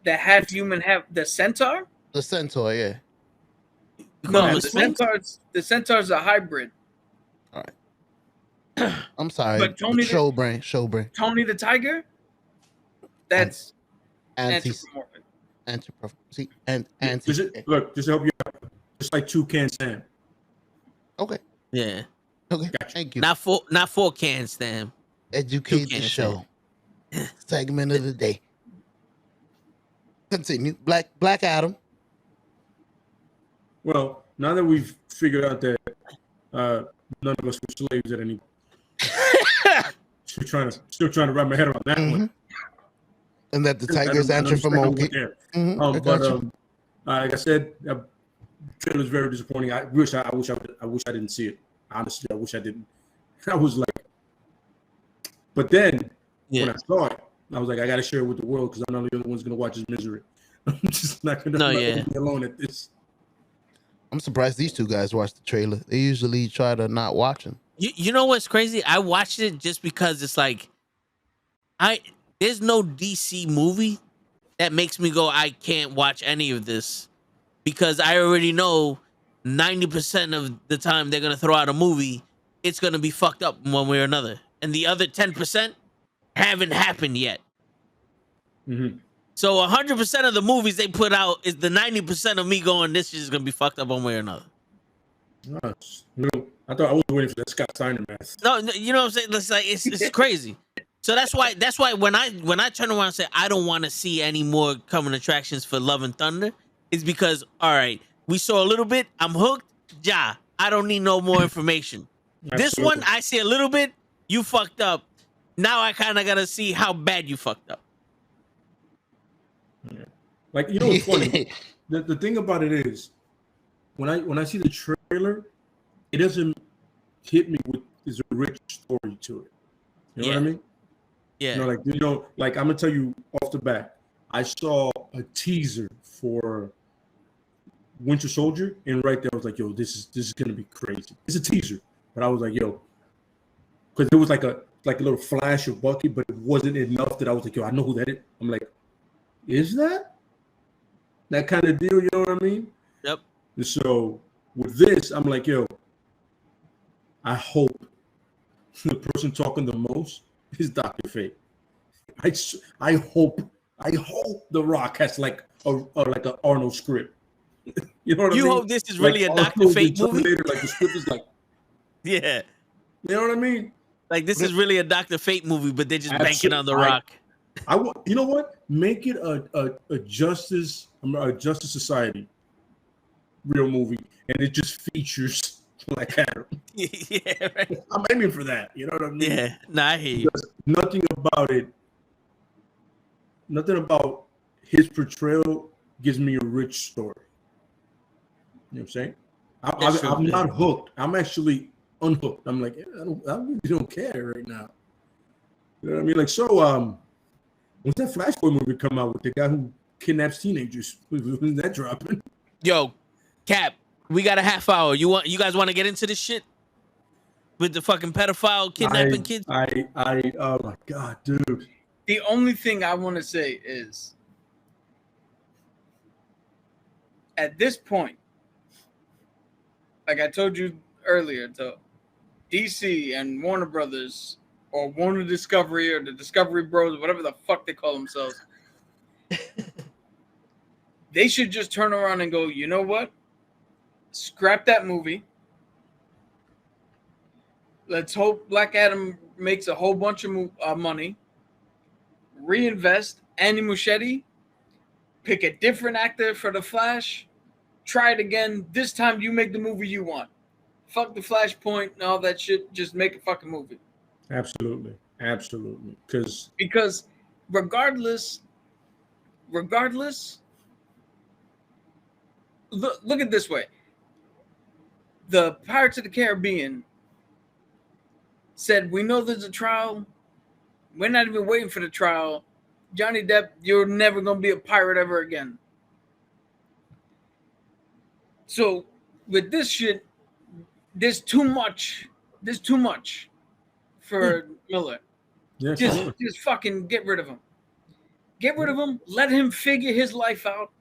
The half human, half the centaur? The centaur, yeah. call him No, a the Sphinx? centaur's a hybrid. All right. I'm sorry. But Tony show brain. Tony the tiger? That's Anti anthropomorphic. see anti Look, just to help you out. Just like Toucan Sam. Okay. Yeah. Okay. Gotcha. Thank you. Not for can stand. Educate the Toucan show. Segment of the day. Continue. Black Adam. Well, now that we've figured out that none of us were slaves at any still trying to wrap my head around that one. And that the tiger's answer from okay. Like I said, the trailer's very disappointing. I wish I didn't see it. Honestly, I wish I didn't. I was like, but then when I saw it, I was like, I got to share it with the world because I'm not the only one's gonna watch his misery. I'm just not gonna be alone at this. I'm surprised these two guys watched the trailer. They usually try to not watch them. You know what's crazy? I watched it just because it's like there's no DC movie that makes me go, I can't watch any of this because I already know 90% of the time they're gonna throw out a movie, it's gonna be fucked up one way or another, and the other 10% haven't happened yet. Mm-hmm. So 100% of the movies they put out is the 90% of me going, this is gonna be fucked up one way or another. I thought I was waiting for that Scott Steiner math. No, you know what I'm saying? It's like it's crazy. So that's why when I turn around and say I don't want to see any more coming attractions for Love and Thunder, it's because all right, we saw a little bit, I'm hooked. Ja, I don't need no more information. This one I see a little bit, you fucked up. Now I kind of gotta see how bad you fucked up. Yeah. Like, you know what's funny? the thing about it is when I see the trailer, it doesn't hit me with there's a rich story to it. You know what I mean? Yeah. Like I'm gonna tell you off the bat, I saw a teaser for Winter Soldier, and right there I was like, yo, this is gonna be crazy. It's a teaser, but I was like, yo, because it was like a little flash of Bucky, but it wasn't enough that I was like, yo, I know who that is. I'm like, is that kind of deal? You know what I mean? Yep. And so with this, I'm like, yo, I hope the person talking the most is Dr. Fate. I hope The Rock has like a Arnold script. You know what I mean? You hope this is really a Dr. Fate movie? Like the script is like, yeah. You know what I mean? Like this is really a Dr. Fate movie, but they're just banking on The Rock. I want, you know what? Make it a Justice Society real movie, and it just features Black Adam. Yeah, right. I'm aiming for that. You know what I mean? Yeah, I hear you. Because nothing about his portrayal gives me a rich story. You know what I'm saying? I'm not hooked. I'm actually unhooked. I'm like, I really don't care right now. You know what I mean? Like, so when's that Flashpoint movie come out with the guy who kidnaps teenagers? When's that dropping? Yo, Cap, we got a half hour. You guys want to get into this shit with the fucking pedophile kidnapping kids? Oh my god, dude. The only thing I want to say is, at this point, like I told you earlier, to DC and Warner Brothers or Warner Discovery or the Discovery Bros, whatever the fuck they call themselves, they should just turn around and go, you know what? Scrap that movie. Let's hope Black Adam makes a whole bunch of money. Reinvest Andy Muschietti. Pick a different actor for the Flash. Try it again. This time you make the movie you want. Fuck the Flashpoint and all that shit. Just make a fucking movie. Absolutely. Because regardless, look at it this way. the Pirates of the Caribbean said, we know there's a trial. We're not even waiting for the trial. Johnny Depp, you're never going to be a pirate ever again. So with this shit, there's too much. There's too much for Miller. Yeah, Just fucking get rid of him. Get rid of him. Let him figure his life out.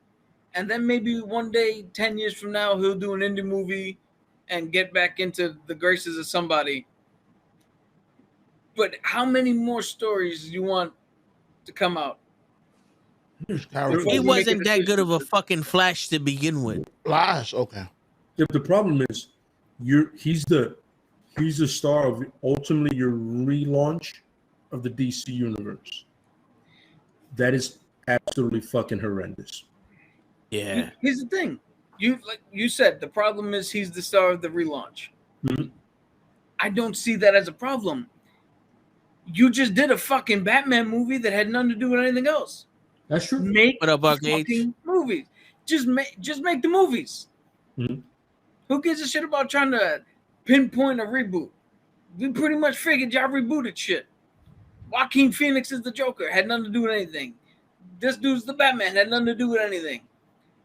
And then maybe one day, 10 years from now, he'll do an indie movie and get back into the graces of somebody. But how many more stories do you want to come out? He wasn't that good of a fucking Flash to begin with. Flash, okay. Yeah, the problem is, he's the star of ultimately your relaunch of the DC universe. That is absolutely fucking horrendous. Yeah. Here's the thing. You said, the problem is he's the star of the relaunch. Mm-hmm. I don't see that as a problem. You just did a fucking Batman movie that had nothing to do with anything else. That's true. Make What up, fucking movies. Just make the movies. Mm-hmm. Who gives a shit about trying to pinpoint a reboot? We pretty much figured y'all rebooted shit. Joaquin Phoenix is the Joker, had nothing to do with anything. This dude's the Batman, had nothing to do with anything.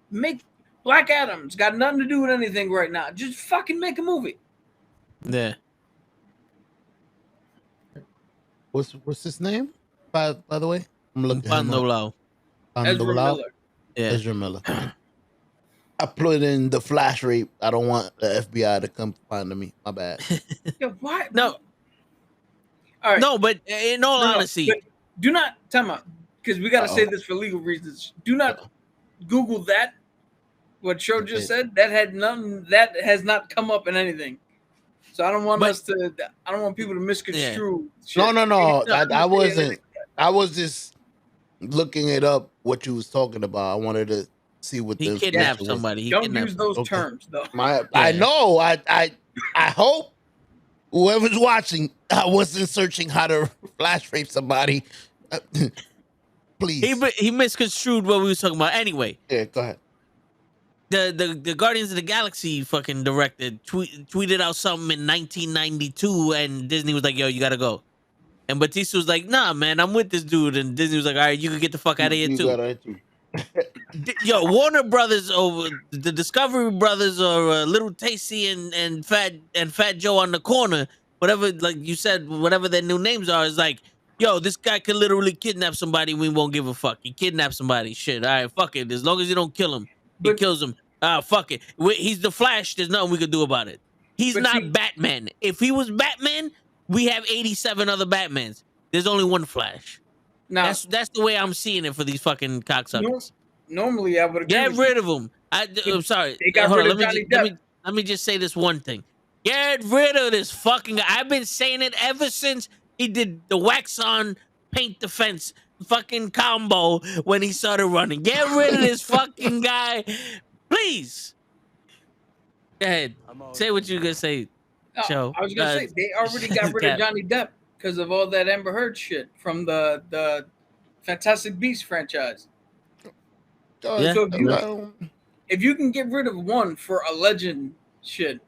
Make Black Adam's got nothing to do with anything right now. Just fucking make a movie. Yeah. What's his name? By the way, I'm looking at him up. Ezra Miller. Yeah. Ezra Miller. I put in the Flash rape. I don't want the FBI to come find me. My bad. Yeah, why? No. All right. No, but in all honesty, but do not time out, because we got to say this for legal reasons. Do not Google that. What Show just said, that has not come up in anything. So I don't want I don't want people to misconstrue. Yeah. No. I wasn't. I was just looking it up what you was talking about. I wanted to see what he kidnapped somebody. Don't use those terms though. I know. I hope whoever's watching, I wasn't searching how to flash rape somebody. Please. He misconstrued what we was talking about. Anyway. Yeah, go ahead. The Guardians of the Galaxy fucking director tweeted out something in 1992, and Disney was like, "Yo, you gotta go." And Batista was like, "Nah, man, I'm with this dude." And Disney was like, "All right, you can get the fuck out of here too." Yo, Warner Brothers over the Discovery Brothers or Little Tasty and Fat Joe on the corner, whatever, like you said, whatever their new names are, is like, yo, this guy could literally kidnap somebody. We won't give a fuck. He kidnapped somebody. Shit. All right, fuck it. As long as you don't kill him, he kills him. Fuck it. He's the Flash. There's nothing we could do about it. He's not Batman. If he was Batman, we have 87 other Batmans. There's only one Flash. Now, that's the way I'm seeing it for these fucking cocksuckers. Normally, I would agree. Get rid of them. I'm sorry. They got rid of Johnny Depp. Let me just say this one thing. Get rid of this fucking guy. I've been saying it ever since he did the wax on, paint the fence fucking combo when he started running. Get rid of this fucking guy. Please. Go ahead. Say what you're going to say, Joe. I was going to say, they already got rid of Johnny Depp because of all that Amber Heard shit from the Fantastic Beasts franchise. Yeah. So if you can get rid of one for a legend shit,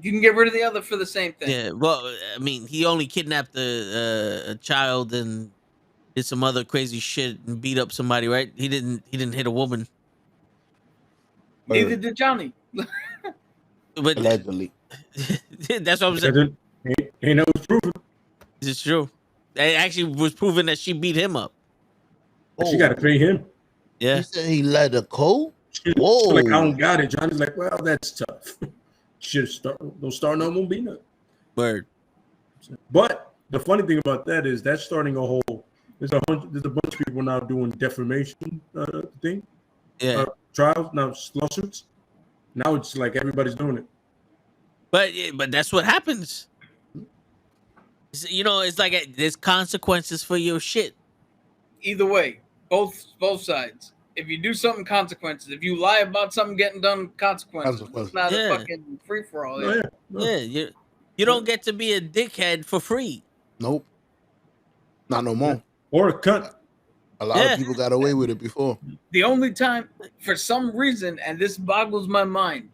you can get rid of the other for the same thing. Yeah, well, I mean, he only kidnapped a child and did some other crazy shit and beat up somebody, right? He didn't hit a woman. Neither did Johnny. But allegedly. That's what I'm saying. Ain't no proven. It's true. It actually was proven that she beat him up. She got to pay him. Yeah. He said he let her go? Whoa. Like, I don't got it. Johnny's like, well, that's tough. Don't start no more being up. Word. But the funny thing about that is that's starting a whole. There's a bunch of people now doing defamation thing. Yeah. Trials now, lawsuits. Now it's like everybody's doing it. But that's what happens. You know, it's like there's consequences for your shit. Either way, both sides. If you do something, consequences. If you lie about something getting done, consequences. It's not a fucking free for all. Yeah, you don't get to be a dickhead for free. Nope. Not no more. Or a cunt. A lot of people got away with it before. The only time, for some reason, and this boggles my mind,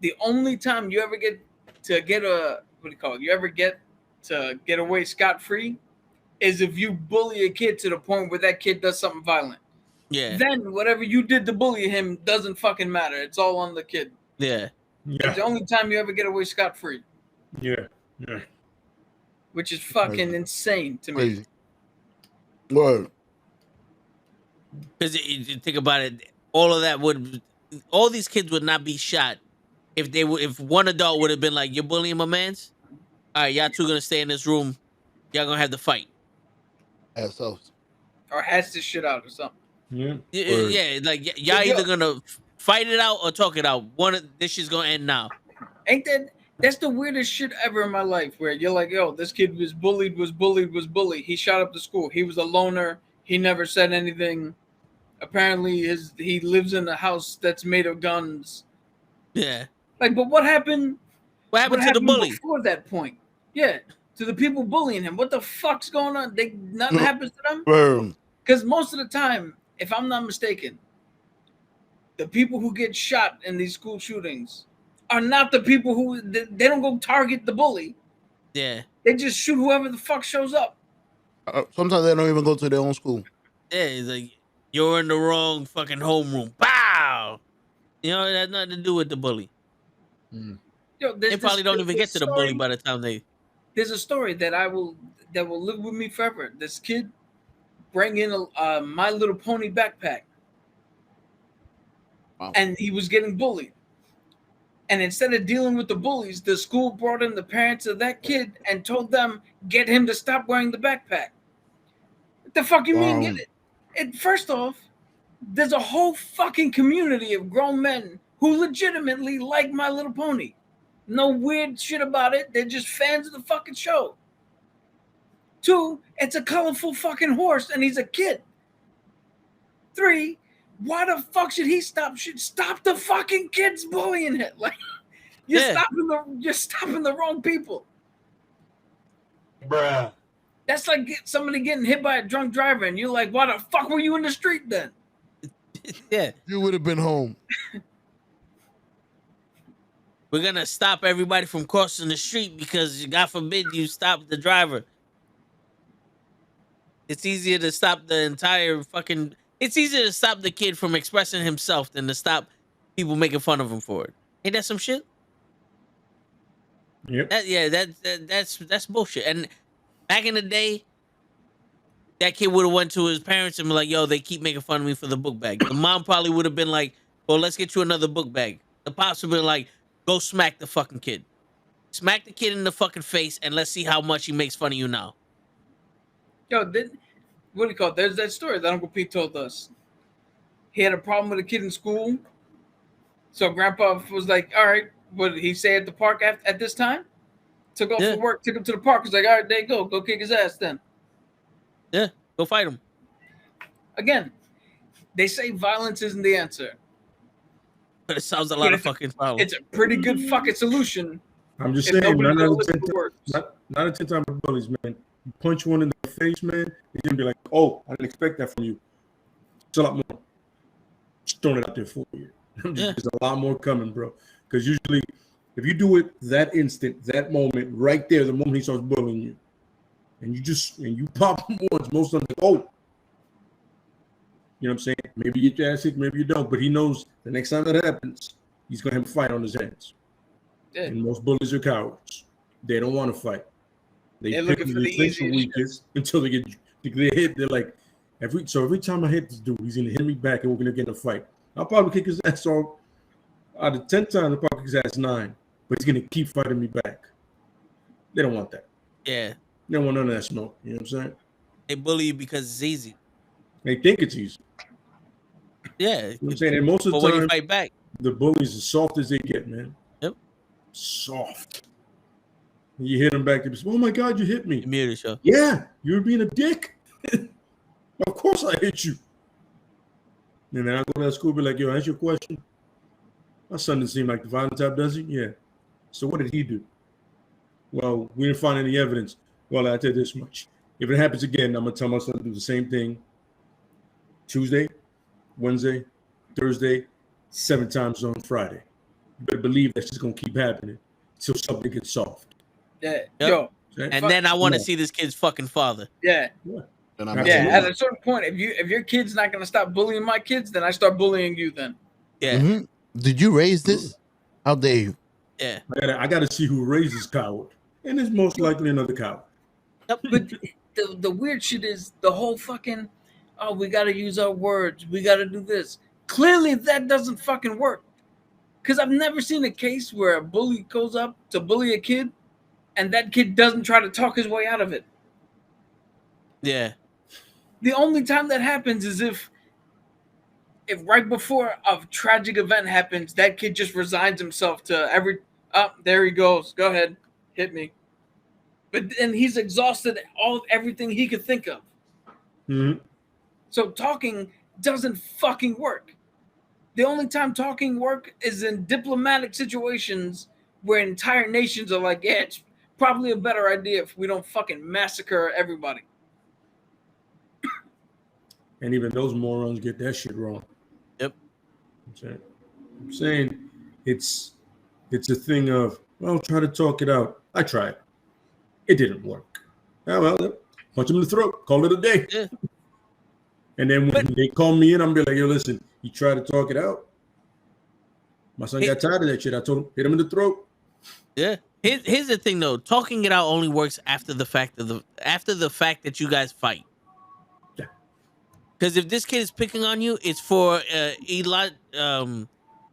the only time you ever get to get a what do you call it? You ever get to get away scot-free is if you bully a kid to the point where that kid does something violent. Yeah. Then whatever you did to bully him doesn't fucking matter. It's all on the kid. Yeah. It's the only time you ever get away scot-free. Yeah. Which is fucking insane to me. Crazy. Word. Because you think about it, all these kids would not be shot if one adult would have been like, "You're bullying my man's. All right, y'all two gonna stay in this room. Y'all gonna have to fight." Assholes. Or hash this shit out or something. Yeah. Yeah, like y'all either gonna fight it out or talk it out. This shit's gonna end now. Ain't that's the weirdest shit ever in my life where you're like, yo, this kid was bullied. He shot up the school. He was a loner. He never said anything. Apparently he lives in a house that's made of guns. Yeah. Like, but what happened? What happened to the bully? Before that point? Yeah. To the people bullying him. What the fuck's going on? Nothing happens to them? Because most of the time, if I'm not mistaken, the people who get shot in these school shootings are not the people who they don't go target the bully. Yeah. They just shoot whoever the fuck shows up. Sometimes they don't even go to their own school. Yeah, it's like, you're in the wrong fucking homeroom. Pow! You know, it has nothing to do with the bully. Yo, They probably don't even get to the bully by the time they... There's a story that will live with me forever. This kid bring in a My Little Pony backpack. Wow. And he was getting bullied. And instead of dealing with the bullies, the school brought in the parents of that kid and told them, get him to stop wearing the backpack. What the fuck you mean get it? First off, there's a whole fucking community of grown men who legitimately like My Little Pony. No weird shit about it. They're just fans of the fucking show. 2, it's a colorful fucking horse and he's a kid. 3, why the fuck should he stop? Should stop the fucking kids bullying him. Like you're stopping the wrong people. Bruh. That's like somebody getting hit by a drunk driver and you're like, why the fuck were you in the street then? Yeah. You would have been home. We're gonna stop everybody from crossing the street because God forbid you stop the driver. It's easier to stop it's easier to stop the kid from expressing himself than to stop people making fun of him for it. Ain't that some shit? Yep. That's bullshit. And back in the day, that kid would have went to his parents and been like, yo, they keep making fun of me for the book bag. The mom probably would have been like, well, let's get you another book bag. The pops would have been like, go smack the fucking kid. Smack the kid in the fucking face and let's see how much he makes fun of you now. Yo, what do you call it? There's that story that Uncle Pete told us. He had a problem with a kid in school. So Grandpa was like, all right, what did he say at the park at this time? Took off from work, took him to the park. He's like, all right, there you go. Go kick his ass then. Yeah, go fight him. Again, they say violence isn't the answer. But it sounds a lot of fucking violence. It's a pretty good fucking solution. I'm just saying, 9 out of 10 times bullies, man. You punch one in the face, man, he's gonna be like, oh, I didn't expect that from you. It's a lot more. Just throwing it out there for you. There's a lot more coming, bro. Because usually, if you do it that instant, that moment, right there, the moment he starts bullying you, and you pop him once, most of them like, oh. You know what I'm saying? Maybe you get your ass kicked, maybe you don't. But he knows the next time that happens, he's going to have a fight on his hands. Yeah. And most bullies are cowards. They don't want to fight. They're looking for the easiest until they get hit. They're like, every time I hit this dude, he's going to hit me back and we're going to get in a fight. I'll probably kick his ass off. Out of 10 times, I'll probably kick his ass 9. But he's going to keep fighting me back. They don't want that. Yeah. They don't want none of that smoke. You know what I'm saying? They bully you because it's easy. They think it's easy. Yeah. You know what I'm saying? And most of the time, when you fight back, the bullies as soft as they get, man. Yep. Soft. You hit them back, they say, oh my God, you hit me. Muted, sure. Yeah, you were being a dick. Of course I hit you. And then I go to that school and be like, yo, answer your question. My son didn't seem like the violent type, does he? Yeah. So what did he do? Well, we didn't find any evidence. Well, I tell you this much. If it happens again, I'm going to tell my son to do the same thing. Tuesday, Wednesday, Thursday, 7 times on Friday. you better believe that's just gonna keep happening till something gets solved. Yeah, Yep. yo, Okay? And then I want to Yeah. see this kid's fucking father. yeah, And I'm Absolutely. yeah. At a certain point, if your kid's not gonna stop bullying my kids, then I start bullying you. Then Yeah, Mhm. Did you raise this? How dare you? yeah. I gotta see who raises coward, and it's most likely another coward. but the weird shit is the whole fucking. Oh, we gotta use our words. We gotta do this. Clearly, that doesn't fucking work. Because I've never seen a case where a bully goes up to bully a kid, and that kid doesn't try to talk his way out of it. Yeah. The only time that happens is if right before a tragic event happens, that kid just resigns himself to every. Oh, there he goes. Go ahead, hit me. But then he's exhausted everything he could think of. Mhm. So talking doesn't fucking work. The only time talking work is in diplomatic situations where entire nations are like, yeah, it's probably a better idea if we don't fucking massacre everybody. And even those morons get that shit wrong. Yep. I'm saying it's a thing of, well, try to talk it out. I tried. It didn't work. Oh, well, punch him in the throat. Call it a day. Yeah. And then when they call me in, I'm be like, yo, listen, you try to talk it out. My son got tired of that shit. I told him, hit him in the throat. Yeah. Here's the thing though. Talking it out only works after the fact that you guys fight. Yeah. Because if this kid is picking on you, it's for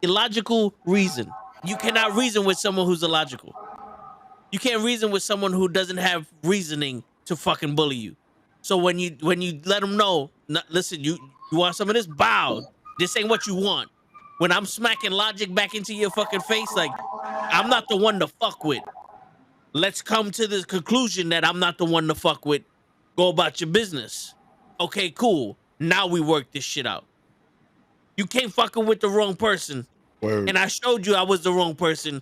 illogical reason. You cannot reason with someone who's illogical. You can't reason with someone who doesn't have reasoning to fucking bully you. So when you let them know, listen, you want some of this? Bow. This ain't what you want. When I'm smacking logic back into your fucking face, like, I'm not the one to fuck with. Let's come to the conclusion that I'm not the one to fuck with. Go about your business. Okay, cool. Now we work this shit out. You can't fucking with the wrong person. Word. And I showed you I was the wrong person.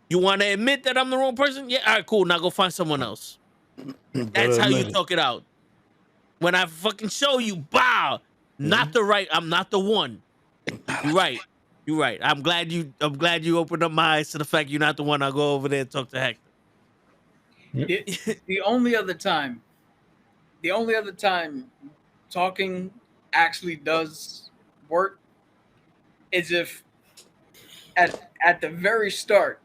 You want to admit that I'm the wrong person? Yeah, all right, cool. Now go find someone else. That's how you talk it out. When I fucking show you, bow, not the right. I'm not the one. You're right. You're right. I'm glad you opened up my eyes to the fact you're not the one. I'll go over there and talk to Hector. The only other time talking actually does work is if at the very start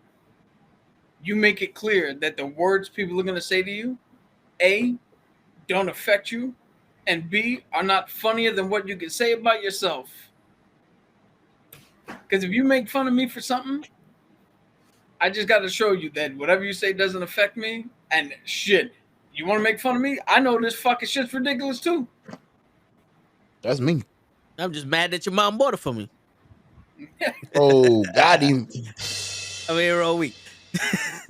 you make it clear that the words people are going to say to you, A, don't affect you, and B, are not funnier than what you can say about yourself. Because if you make fun of me for something, I just got to show you that whatever you say doesn't affect me. And shit, you want to make fun of me? I know this fucking shit's ridiculous too. That's me. I'm just mad that your mom bought it for me. Oh, got him. I'm here all week.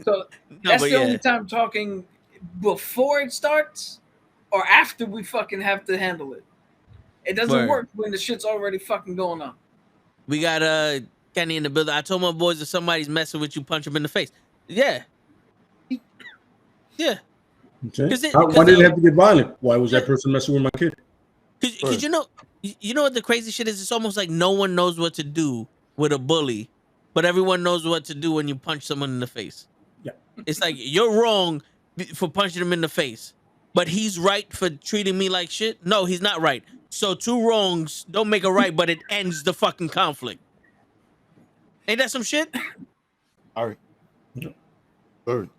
So that's the only time talking before it starts or after we fucking have to handle it. It doesn't work when the shit's already fucking going on. We got Kenny in the building. I told my boys if somebody's messing with you, punch him in the face. Yeah. Yeah. Okay. Why did it have to get violent? Why was that person messing with my kid? Because you know what the crazy shit is? It's almost like no one knows what to do with a bully, but everyone knows what to do when you punch someone in the face. Yeah. It's like you're wrong for punching him in the face, but he's right for treating me like shit. No, he's not right. So two wrongs don't make a right, but it ends the fucking conflict. Ain't that some shit? All right. Bird.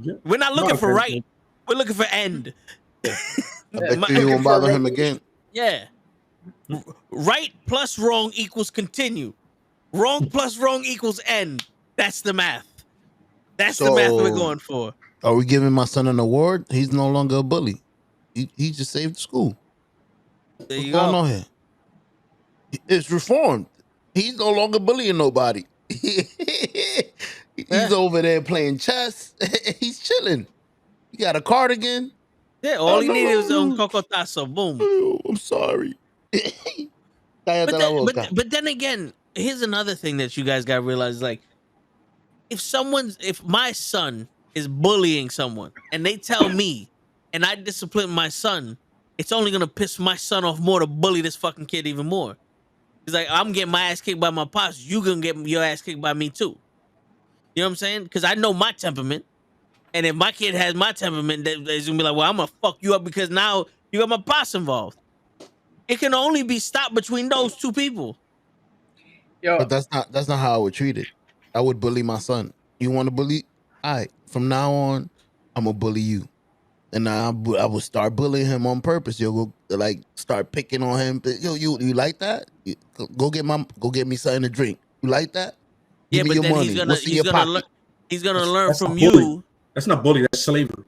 Yeah. We're not looking for right. We're looking for end. I bet you won't bother him again. Yeah. Right plus wrong equals continue. Wrong plus wrong equals end. That's the math. That's the math we're going for. Are we giving my son an award? He's no longer a bully. He just saved the school. There you What's going go. on here? It's reformed. He's no longer bullying nobody. He's over there playing chess. He's chilling. He got a cardigan. Yeah, all he needed was un cocotazo. Boom. Oh, I'm sorry. But then again, here's another thing that you guys gotta realize: like, if my son is bullying someone and they tell me, and I discipline my son, it's only gonna piss my son off more to bully this fucking kid even more. He's like, I'm getting my ass kicked by my pops. You gonna get your ass kicked by me too. You know what I'm saying? Because I know my temperament. And if my kid has my temperament, they're gonna be like, well, I'm gonna fuck you up because now you got my pops involved. It can only be stopped between those two people. Yo, But that's not how I would treat it. I would bully my son. You want to bully? All right. From now on, I'm gonna bully you, and I will start bullying him on purpose. You'll go like start picking on him. Yo, you like that? Go get me something to drink. You like that? Yeah, Give me but your then money. What's in your pocket? he's gonna learn That's from not bullying. you. That's not bullying. That's slavery.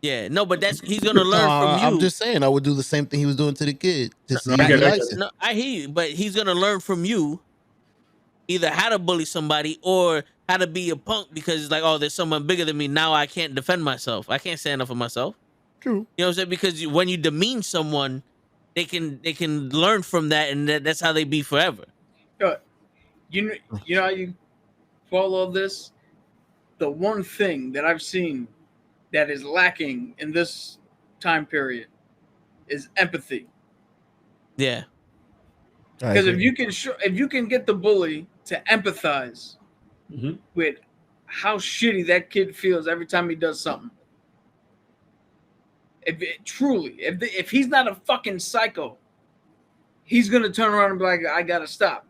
Yeah, no, but he's gonna learn from you. I'm just saying I would do the same thing he was doing to the kid. Just No, I get it. No, I hear you, but he's gonna learn from you either how to bully somebody or how to be a punk because it's like, oh, there's someone bigger than me. Now I can't defend myself. I can't stand up for myself. True. You know what I'm saying? Because when you demean someone, they can learn from that, and that's how they be forever. yo, you know how you follow this? The one thing that I've seen that is lacking in this time period is empathy. Yeah. Because if you can get the bully to empathize with how shitty that kid feels every time he does something, if he's not a fucking psycho, he's gonna turn around and be like, I gotta stop.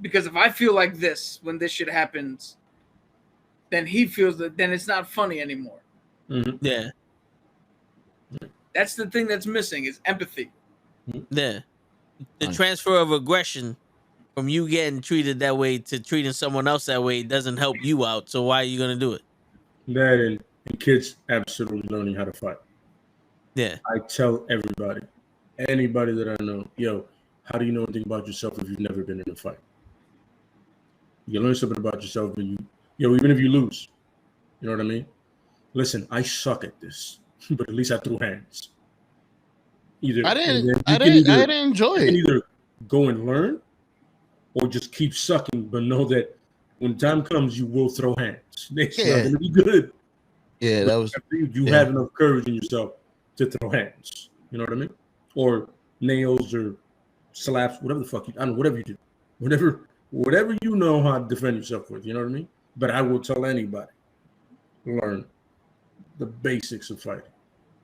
Because if I feel like this when this shit happens, then he feels that then it's not funny anymore. Yeah. That's the thing that's missing is empathy. Yeah. The transfer of aggression from you getting treated that way to treating someone else that way doesn't help you out. So why are you gonna do it? That and kids absolutely learning how to fight. Yeah. I tell everybody, anybody that I know, yo, how do you know anything about yourself if you've never been in a fight? You learn something about yourself when even if you lose. You know what I mean? Listen, I suck at this, but at least I threw hands. I didn't enjoy it. You can it. either go and learn or just keep sucking, but know that when time comes, you will throw hands. It's not going to be good. Yeah, that was. You have enough courage in yourself to throw hands. You know what I mean? Or nails or slaps, whatever the fuck I don't know, whatever you do. Whatever you know how to defend yourself with. You know what I mean? But I will tell anybody, learn the basics of fighting.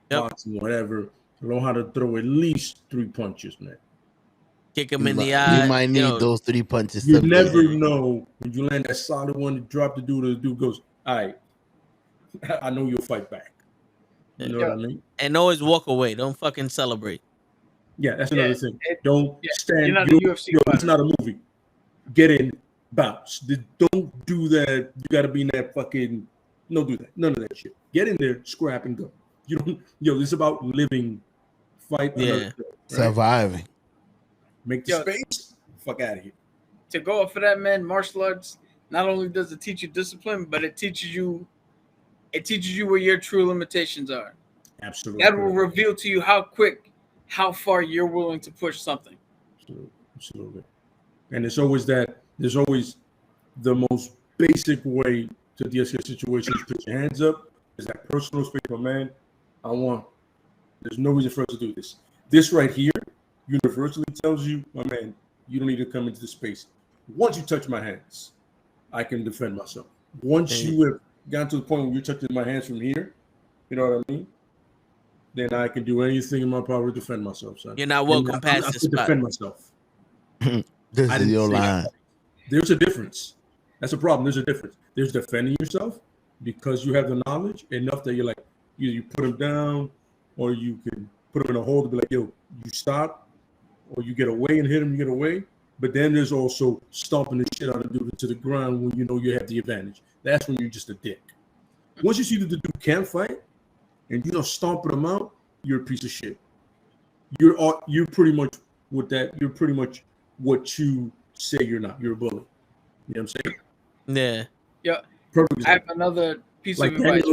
Boxing, whatever. Learn how to throw at least 3 punches, man. Kick him in the eye. You might need those 3 punches. You never know when you land that solid one to drop the dude goes, all right, I know you'll fight back. You know what I mean? And always walk away. Don't fucking celebrate. Yeah, that's another thing. Don't stand. You're not a UFC fighter. It's not a movie. Get in, bounce. Don't do that. You got to be in that fucking. Don't do that. None of that shit. Get in there, scrap, and go. You don't. This is about living, fight. Yeah, surviving. Make the space. Fuck out of here. To go up for that, man, martial arts not only does it teach you discipline, but it teaches you where your true limitations are. Absolutely. That will reveal to you how far you're willing to push something. Absolutely. And there's always the most basic way to de-escalate situations. Put your hands up. There's that personal space, but man, there's no reason for us to do this. This right here universally tells you, my man, you don't need to come into the space. Once you touch my hands, I can defend myself. Once you have gotten to the point where you're touching my hands from here, you know what I mean? Then I can do anything in my power to defend myself, son. You're not welcome past this spot. Defend myself. This is your line. There's a difference. That's a problem. There's a difference. There's defending yourself because you have the knowledge enough that you're like, you put them down, or you can put them in a hole to be like, yo, you stop, or you get away and hit them, you get away. But then there's also stomping the shit out of the dude to the ground when you know you have the advantage. That's when you're just a dick. Once you see that the dude can't fight and you don't stomping them out, you're a piece of shit. You're pretty much with that. You're pretty much what you say you're not. You're a bully. You know what I'm saying? Yeah. Yeah. Perfect. I have another piece like of advice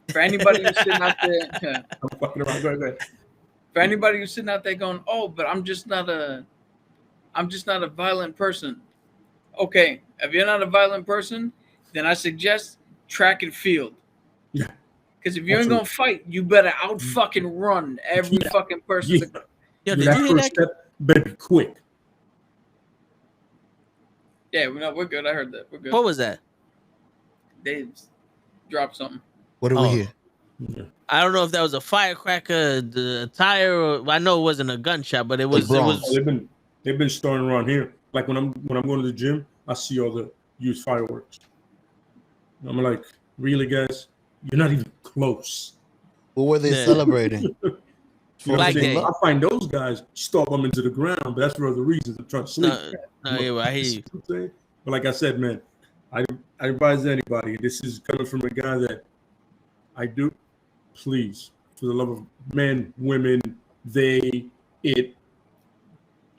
for anybody who's sitting out there. I'm fucking around. Go ahead. For anybody who's sitting out there going, "Oh, but I'm just not a violent person." Okay, if you're not a violent person, then I suggest track and field. Yeah. Because if you ain't gonna fight, you better out fucking run every fucking person. Yo, did you hear that? Step better be quick. Yeah, we're good. I heard that. We're good. What was that? They dropped something. What do we hear? Yeah. I don't know if that was a firecracker, the tire, or I know it wasn't a gunshot, but it was. It Bronx. Oh, was. they've been starting around here. Like when I'm going to the gym, I see all the used fireworks. I'm like, really, guys? You're not even close. What were they Yeah. celebrating? You know what I'm Black saying? Day. I find those guys stomp them into the ground, but that's for other reasons. I'm trying to sleep. No, yeah, I hear you. know what I'm saying? But like I said, man, I advise anybody. This is coming from a guy that I do. Please, for the love of men, women, they, it,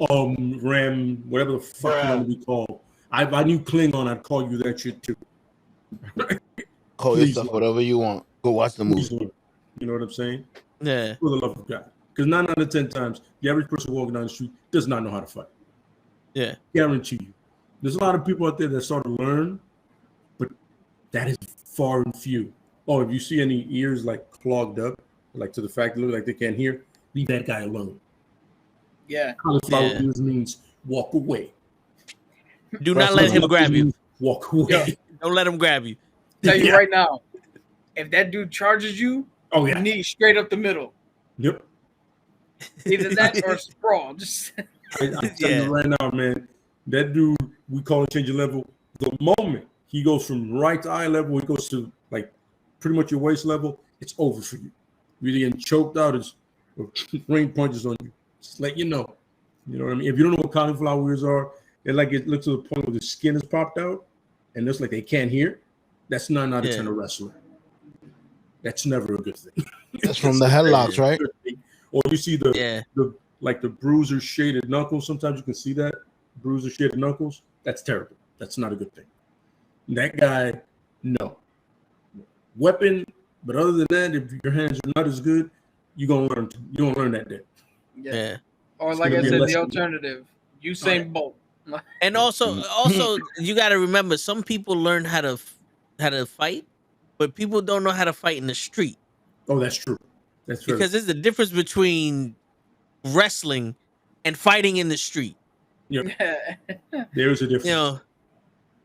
ram, whatever the fuck you want to be called. If I knew Klingon, I'd call you that shit too. Call Please yourself learn. whatever you want. Go watch the Please movie. learn. You know what I'm saying? Yeah, For the love of God. Because 9 out of 10 times, the average person walking down the street does not know how to fight. yeah, Guarantee you. There's a lot of people out there that start to learn, but that is far and few. Oh, if you see any ears like clogged up, like to the fact they look like they can't hear, leave that guy alone. Yeah. Cauliflower Yeah. ears means walk away. do not let him grab you. Walk away. Yeah. Don't let him grab you. Tell you Yeah. right now, if that dude charges you, Oh yeah. knee straight up the middle. Yep. Either that or sprawl. Just I'm telling Yeah. you right now, man. That dude, we call him change your level. The moment he goes from right to eye level, he goes to like pretty much your waist level, it's over for you. You're either getting choked out or rain punches on you. Just let you know. You know what I mean? If you don't know what cauliflower ears are, it looks to the point where the skin is popped out and looks like they can't hear. That's 9 out of 10 a wrestler. That's never a good thing. That's from the headlocks, right? Or you see Yeah, the bruiser shaded knuckles. Sometimes you can see that bruiser shaded knuckles. That's terrible. That's not a good thing. That guy, no weapon. But other than that, if your hands are not as good, you're gonna learn that day. yeah. or It's like gonna I be a said, the lesson. alternative. Usain Bolt. And also, you got to remember, some people learn how to fight, but people don't know how to fight in the street. Oh, that's true. That's very Because there's a difference between wrestling and fighting in the street. there is a difference. You know,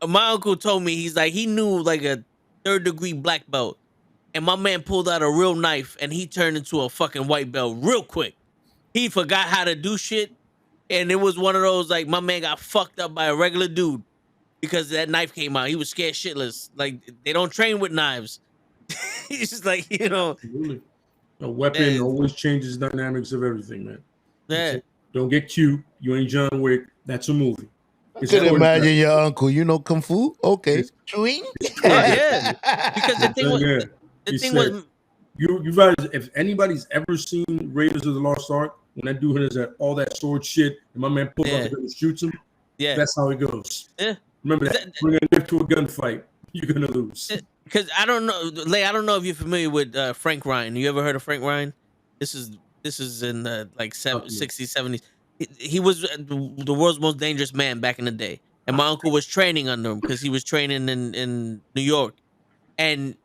my uncle told me, he's like, he knew like a 3rd degree black belt, and my man pulled out a real knife and he turned into a fucking white belt real quick. He forgot how to do shit, and it was one of those like, my man got fucked up by a regular dude because that knife came out. He was scared shitless. Like, they don't train with knives. He's just like, you know, Absolutely. A weapon always changes the dynamics of everything, man. yeah. Don't get cute. You ain't John Wick. That's a movie. I could imagine your uncle. You know kung fu? Okay. It's- Chewing? Yeah. Because the thing was, Yeah. the He thing said- was, You guys, if anybody's ever seen Raiders of the Lost Ark, when that dude has all that sword shit, and my man pulls out the gun and shoots him, yeah. that's how it goes. Yeah. Remember that. Bring a knife to a gunfight, you're gonna lose. Because I don't know, Lay, I don't know if you're familiar with Frank Ryan. You ever heard of Frank Ryan? This is in the like 60s, 70s. He was the world's most dangerous man back in the day, and my uncle was training under him because he was training in New York, and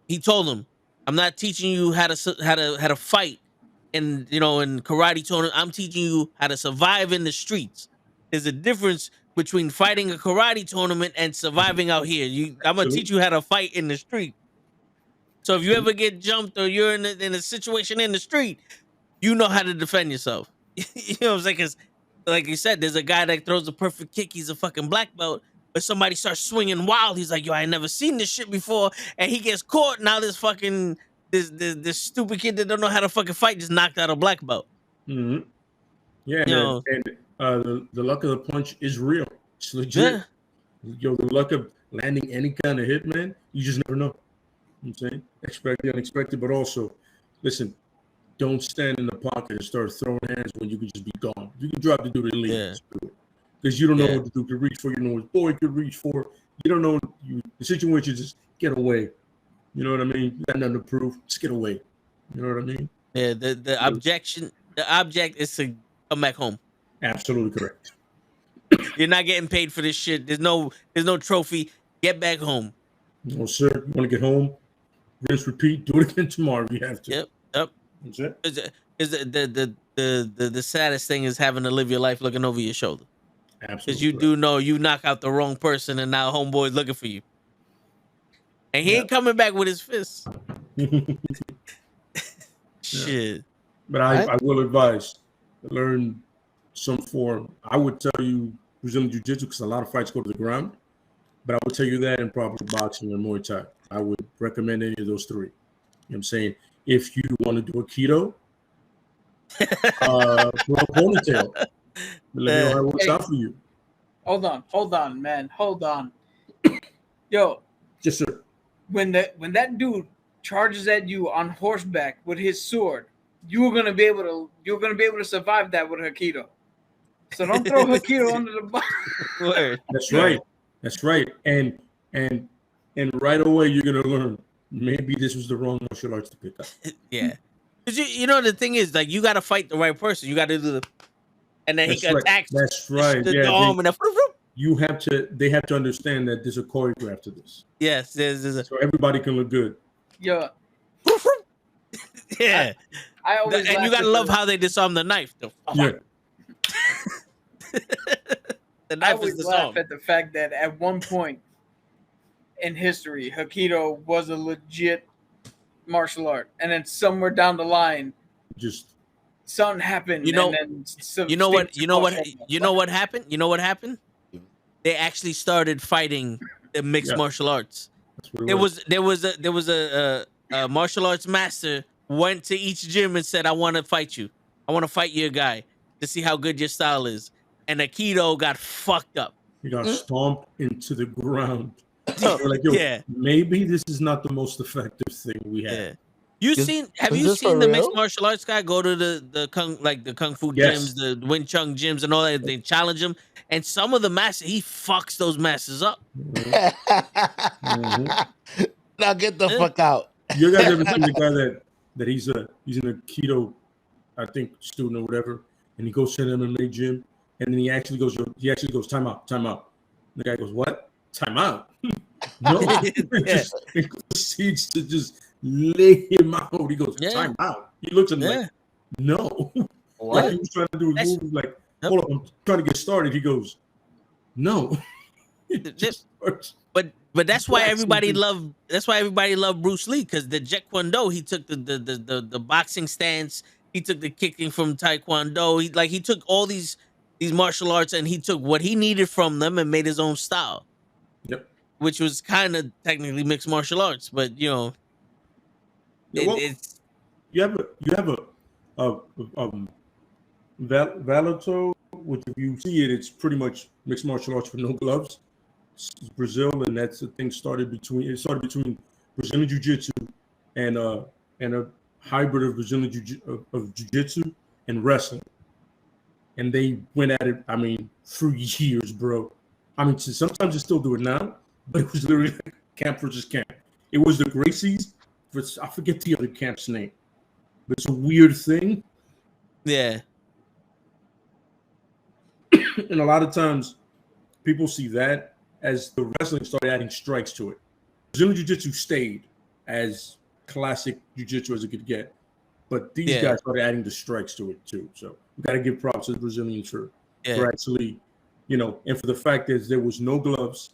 he told him, "I'm not teaching you how to fight, in karate tournament. I'm teaching you how to survive in the streets. There's a difference between fighting a karate tournament and surviving out here. I'm gonna teach you how to fight in the street. So if you ever get jumped or you're in a situation in the street, you know how to defend yourself." You know what I'm saying? Because, like you said, there's a guy that throws a perfect kick. He's a fucking black belt. But somebody starts swinging wild. He's like, yo, I ain't never seen this shit before. And he gets caught. Now this fucking, this stupid kid that don't know how to fucking fight just knocked out a black belt. Mm-hmm. Yeah, You man. know. And the luck of the punch is real. It's legit. Yeah. Yo, the luck of landing any kind of hit, man, you just never know. You know what I'm saying? Expect the unexpected, but also, listen, don't stand in the pocket and start throwing hands when you could just be gone. You can drop the dude and leave. Yeah. Because you don't know Yeah. what the dude could reach for. You don't know what boy could reach for. You don't know the situation. Just get away. You know what I mean? You got nothing to prove. Just get away. You know what I mean? Yeah. The object is to come back home. Absolutely correct. You're not getting paid for this shit. There's no trophy. Get back home. No, sir. You want to get home? Rinse, repeat. Do it again tomorrow if you have to. Yep. That's it. Is the saddest thing is having to live your life looking over your shoulder. Because you do know you knock out the wrong person, and now homeboy's looking for you, and he ain't coming back with his fists. Shit. But I will advise learn some form. I would tell you Brazilian Jiu-Jitsu because a lot of fights go to the ground. But I would tell you that in probably boxing and Muay Thai. I would recommend any of those three. You know what I'm saying? If you want to do a keto, grow a ponytail. Let me know how it works out for you. Hold on, man. Hold on. Yo. Yes, sir. When that dude charges at you on horseback with his sword, you're gonna be able to survive that with Aikido. So don't throw Aikido under the bus. That's right. That's right. And right away you're gonna learn maybe this was the wrong martial arts to pick up. Yeah. Because you know the thing is, like, you gotta fight the right person. You gotta do the, and then That's he attacks. That's right. The arm and they have to understand that there's a choreograph to this. Yes, there's a, so everybody can look good. Yeah. Yeah. I always and you gotta love how they disarm the knife. Yeah. The knife is laugh at the fact that at one point in history, Aikido was a legit martial art, and then somewhere down the line, just something happened. You know what happened? You know what happened? They actually started fighting the mixed martial arts. There was a martial arts master went to each gym and said, "I want to fight you. I want to fight your guy to see how good your style is." And Aikido got fucked up. He got stomped into the ground. Like, yo, maybe this is not the most effective thing we have. Yeah. Have you seen the mixed martial arts guy go to the kung fu gyms, the Wing Chun gyms, and all that? They challenge him, and some of the masters, he fucks those masters up. Mm-hmm. Now get the fuck out. You guys ever seen the guy that he's an Aikido, I think, student or whatever, and he goes to an MMA gym, and then he actually goes time out. The guy goes, what? Time out? No. Just proceeds to just lay him out. He goes, time out. He looks at him like, no. Like he was trying to do a move like, hold up, I'm trying to get started. He goes, no. But that's why everybody loved Bruce Lee, because the Jeet Kune Do, he took the boxing stance, he took the kicking from Taekwondo, he took all these martial arts and he took what he needed from them and made his own style. Yep. Which was kind of technically mixed martial arts, but you know, it's you have a Valato, which if you see it, it's pretty much mixed martial arts with no gloves. It's Brazil, and that's the thing started between Brazilian Jiu-Jitsu and a hybrid of Brazilian Jiu-Jitsu and wrestling. And they went at it, I mean, for years, bro. I mean, sometimes they still do it now, but it was literally camp versus camp. It was the Gracies, but I forget the other camp's name. But it's a weird thing. Yeah. And a lot of times, people see that as the wrestling started adding strikes to it. Brazilian Jiu-Jitsu stayed as classic Jiu-Jitsu as it could get. But these guys started adding the strikes to it too. So we got to give props to the Brazilians for actually, you know, and for the fact that there was no gloves.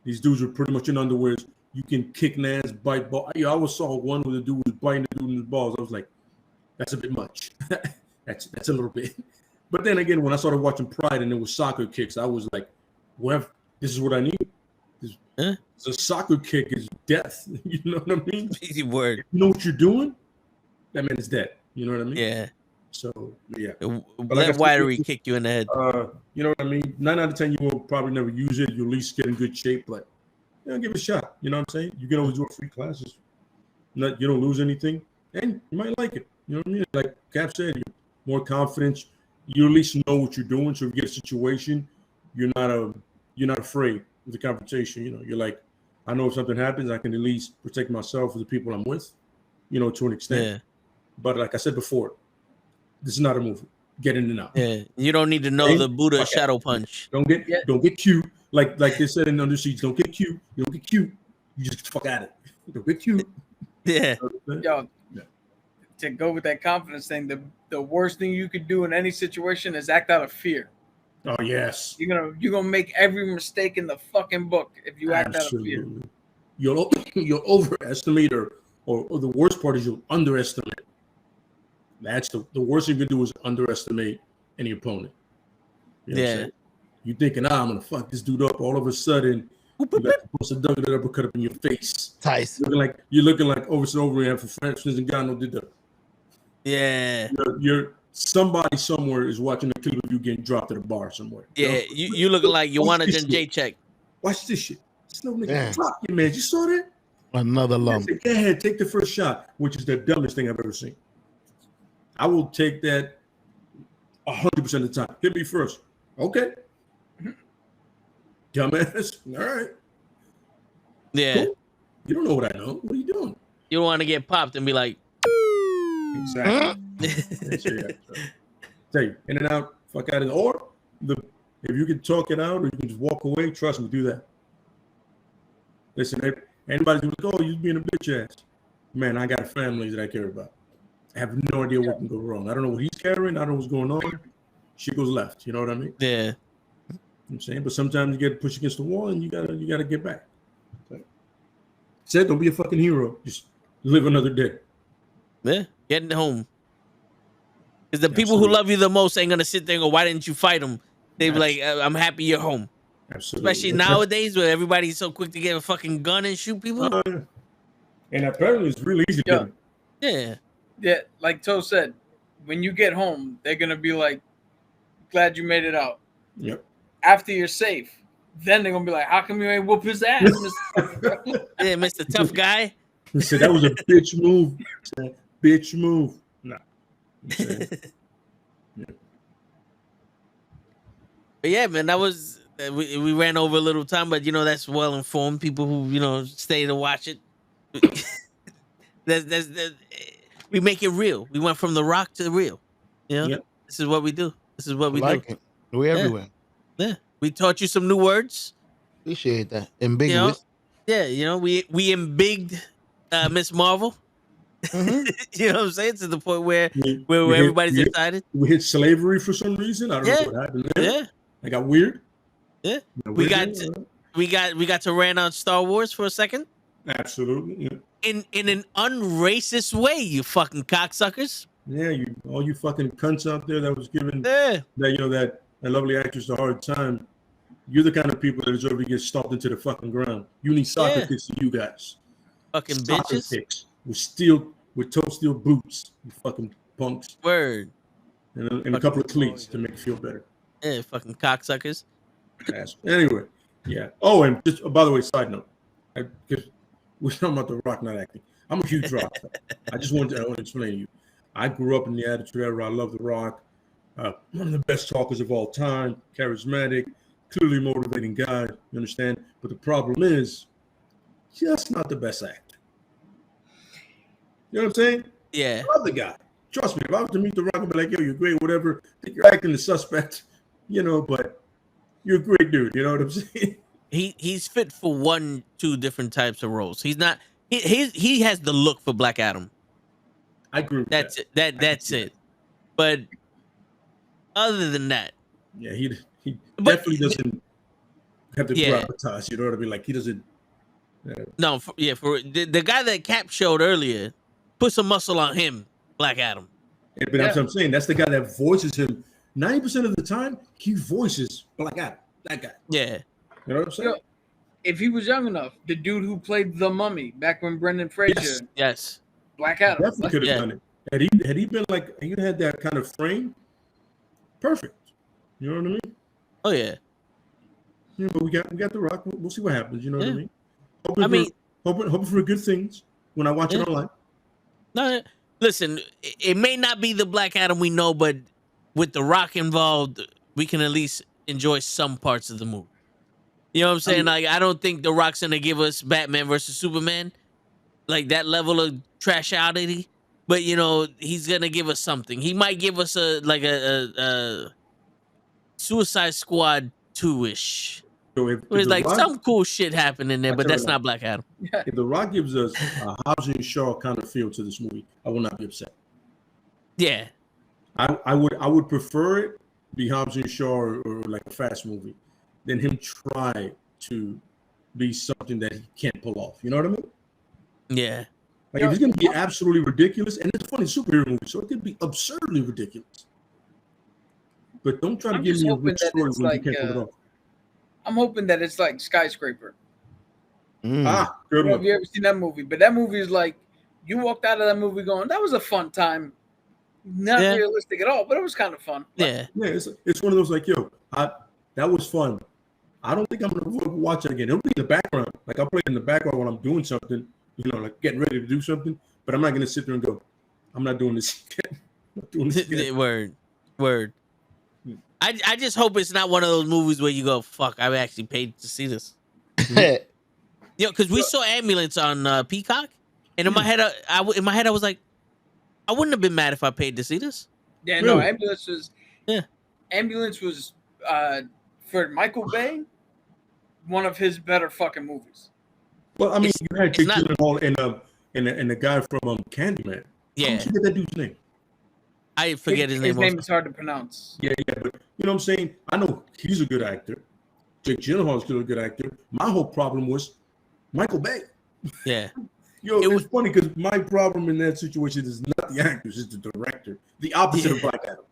These dudes were pretty much in underwears. You can kick nads, bite ball. I always saw one where the dude was biting the dude in his balls. I was like, that's a bit much. that's a little bit. But then again, when I started watching Pride and it was soccer kicks, I was like, well, this is what I need. The soccer kick is death. You know what I mean? Easy word. You know what you're doing? That man is dead. You know what I mean? Yeah. So, yeah. Let widery kick you in the head. You know what I mean? 9 out of 10, you will probably never use it. You'll at least get in good shape, but give it a shot. You know what I'm saying? You can always do free classes. You don't lose anything, and you might like it. You know what I mean? Like Cap said, you're more confident. You at least know what you're doing. So if you get a situation, you're not afraid of the confrontation. You know, you're like, I know if something happens, I can at least protect myself or the people I'm with. You know, to an extent. Yeah. But like I said before, this is not a movie. Get in and out. Yeah, you don't need to know the Buddha shadow punch. Don't get cute. Like they said in Under Siege, don't get cute. You don't get cute. You just get the fuck at it. Don't get cute. Yeah. Yo, to go with that confidence thing, the worst thing you could do in any situation is act out of fear. Oh yes, You're gonna make every mistake in the fucking book if you act out of fear. absolutely. You'll overestimate or the worst part is you'll underestimate. That's the worst thing you can do is underestimate any opponent. You know what I'm saying? You thinking, I'm gonna fuck this dude up. All of a sudden, you got supposed to dug that uppercut up in your face. Tyson. You're looking like over and for Francis Ngannou did that. Yeah. You're somebody somewhere is watching a clip of you getting dropped at a bar somewhere. Yeah, you looking like you want a J-check. Watch this shit. This little nigga drop you, man. You saw that? Another lump. Go ahead, take the first shot, which is the dumbest thing I've ever seen. I will take that 100% of the time. Hit me first. Okay. Dumbass. All right. Yeah. Cool. You don't know what I know. What are you doing? You don't want to get popped and be like, exactly. Tell you, in and out, fuck out of it. Or if you can talk it out or you can just walk away, trust me, do that. Listen, anybody who's like, oh, you being a bitch ass. Man, I got a family that I care about. I have no idea what can go wrong. I don't know what he's carrying. I don't know what's going on. Shit goes left. You know what I mean? Yeah. You know what I'm saying? But sometimes you get pushed against the wall and you gotta get back. Okay. Said don't be a fucking hero. Just live another day. Yeah. Getting home. Because the people who love you the most ain't gonna sit there and go, why didn't you fight them? They be like, I'm happy you're home. Absolutely. Especially nowadays where everybody's so quick to get a fucking gun and shoot people. Yeah. And apparently it's really easy to do. Yeah. Yeah, like Toe said, when you get home, they're gonna be like, glad you made it out. Yep. After you're safe, then they're gonna be like, how come you ain't whoop his ass, Mr. Yeah, Mr. Tough Guy. He said that was a bitch move. Bitch move. Nah. Yeah. But yeah, man, that was we ran over a little time, but that's well informed people who stay to watch it. that's we make it real. We went from the rock to the real. Yep. This is what we do. This is what we do. It. We're everywhere. Yeah. We taught you some new words. Appreciate that. Ambiguous. Yeah, we embigged Miss Marvel. Mm-hmm. You know what I'm saying? To the point where everybody's excited. We hit slavery for some reason. I don't know what happened there. Yeah. I got weird. Yeah. We got to rant on Star Wars for a second. Absolutely. Yeah. In an unracist way, you fucking cocksuckers. Yeah, all you fucking cunts out there that was giving that lovely actress a hard time. You're the kind of people that deserve to get stomped into the fucking ground. You need soccer kicks to you guys. Fucking soccer bitches. Kicks with toe steel boots. You fucking punks. Word. And a couple of cleats to make you feel better. Yeah, fucking cocksuckers. Anyway, yeah. Oh, and just by the way, side note, because we're talking about The Rock not acting. I'm a huge Rock fan. I want to explain to you. I grew up in the Attitude Era. I love The Rock. One of the best talkers of all time. Charismatic, clearly motivating guy. You understand? But the problem is, just not the best actor. You know what I'm saying? Yeah. I love the guy. Trust me. If I was to meet The Rock, I'd be like, yo, you're great, whatever. I think you're acting the suspect, but you're a great dude. You know what I'm saying? He's fit for 1-2 different types of roles. He's not. He has the look for Black Adam. I agree with That's it. That's it. But other than that, yeah, he definitely doesn't have the gravitas. You know what I mean? Like he doesn't. No, for the guy that Cap showed earlier, put some muscle on him, Black Adam. But that's what I'm saying. That's the guy that voices him. 90% of the time, he voices Black Adam. That guy. Yeah. You know what I'm saying? If he was young enough, the dude who played the Mummy back when Brendan Fraser. Yes. Black Adam. Definitely could have done it. Had he been like, he had that kind of frame, perfect. You know what I mean? Oh yeah. Yeah, but we got The Rock. We'll see what happens. You know what I mean? Hoping for good things when I watch it online. No, listen, it may not be the Black Adam we know, but with The Rock involved, we can at least enjoy some parts of the movie. You know what I'm saying? I don't think The Rock's gonna give us Batman versus Superman, like that level of trashouty. But he's gonna give us something. He might give us a Suicide Squad 2-ish. So if it's like some cool shit happening there, but that's not Black Adam. If The Rock gives us a Hobbs and Shaw kind of feel to this movie, I will not be upset. Yeah, I would prefer it be Hobbs and Shaw or like a fast movie than him try to be something that he can't pull off. You know what I mean? Yeah. Like if it's gonna be absolutely ridiculous, and it's a funny superhero movie, so it could be absurdly ridiculous. But don't try to give me a rich story when you can't pull it off. I'm hoping that it's like Skyscraper. Ah, good one. Have you ever seen that movie? But that movie is like you walked out of that movie going, "That was a fun time." Not realistic at all, but it was kind of fun. Yeah. It's one of those like, yo, that was fun. I don't think I'm gonna watch it again. It'll be in the background. Like I'll play it in the background while I'm doing something, you know, like getting ready to do something. But I'm not gonna sit there and go, I'm not doing this again. I'm not doing this again. Word. I just hope it's not one of those movies where you go, fuck, I actually paid to see this. Because we saw Ambulance on Peacock, and in my head, I was like, I wouldn't have been mad if I paid to see this. Yeah, Really? no, Ambulance was for Michael Bay, one of his better fucking movies. Well, I mean, you had Jake Gyllenhaal and the guy from Candyman. Yeah. How did you get that dude's name? I forget his name. His name is hard to pronounce. Yeah, but you know what I'm saying? I know he's a good actor. Jake Gyllenhaal is still a good actor. My whole problem was Michael Bay. Yeah. Yo, it was funny because my problem in that situation is not the actors, it's the director. The opposite of Black Adam.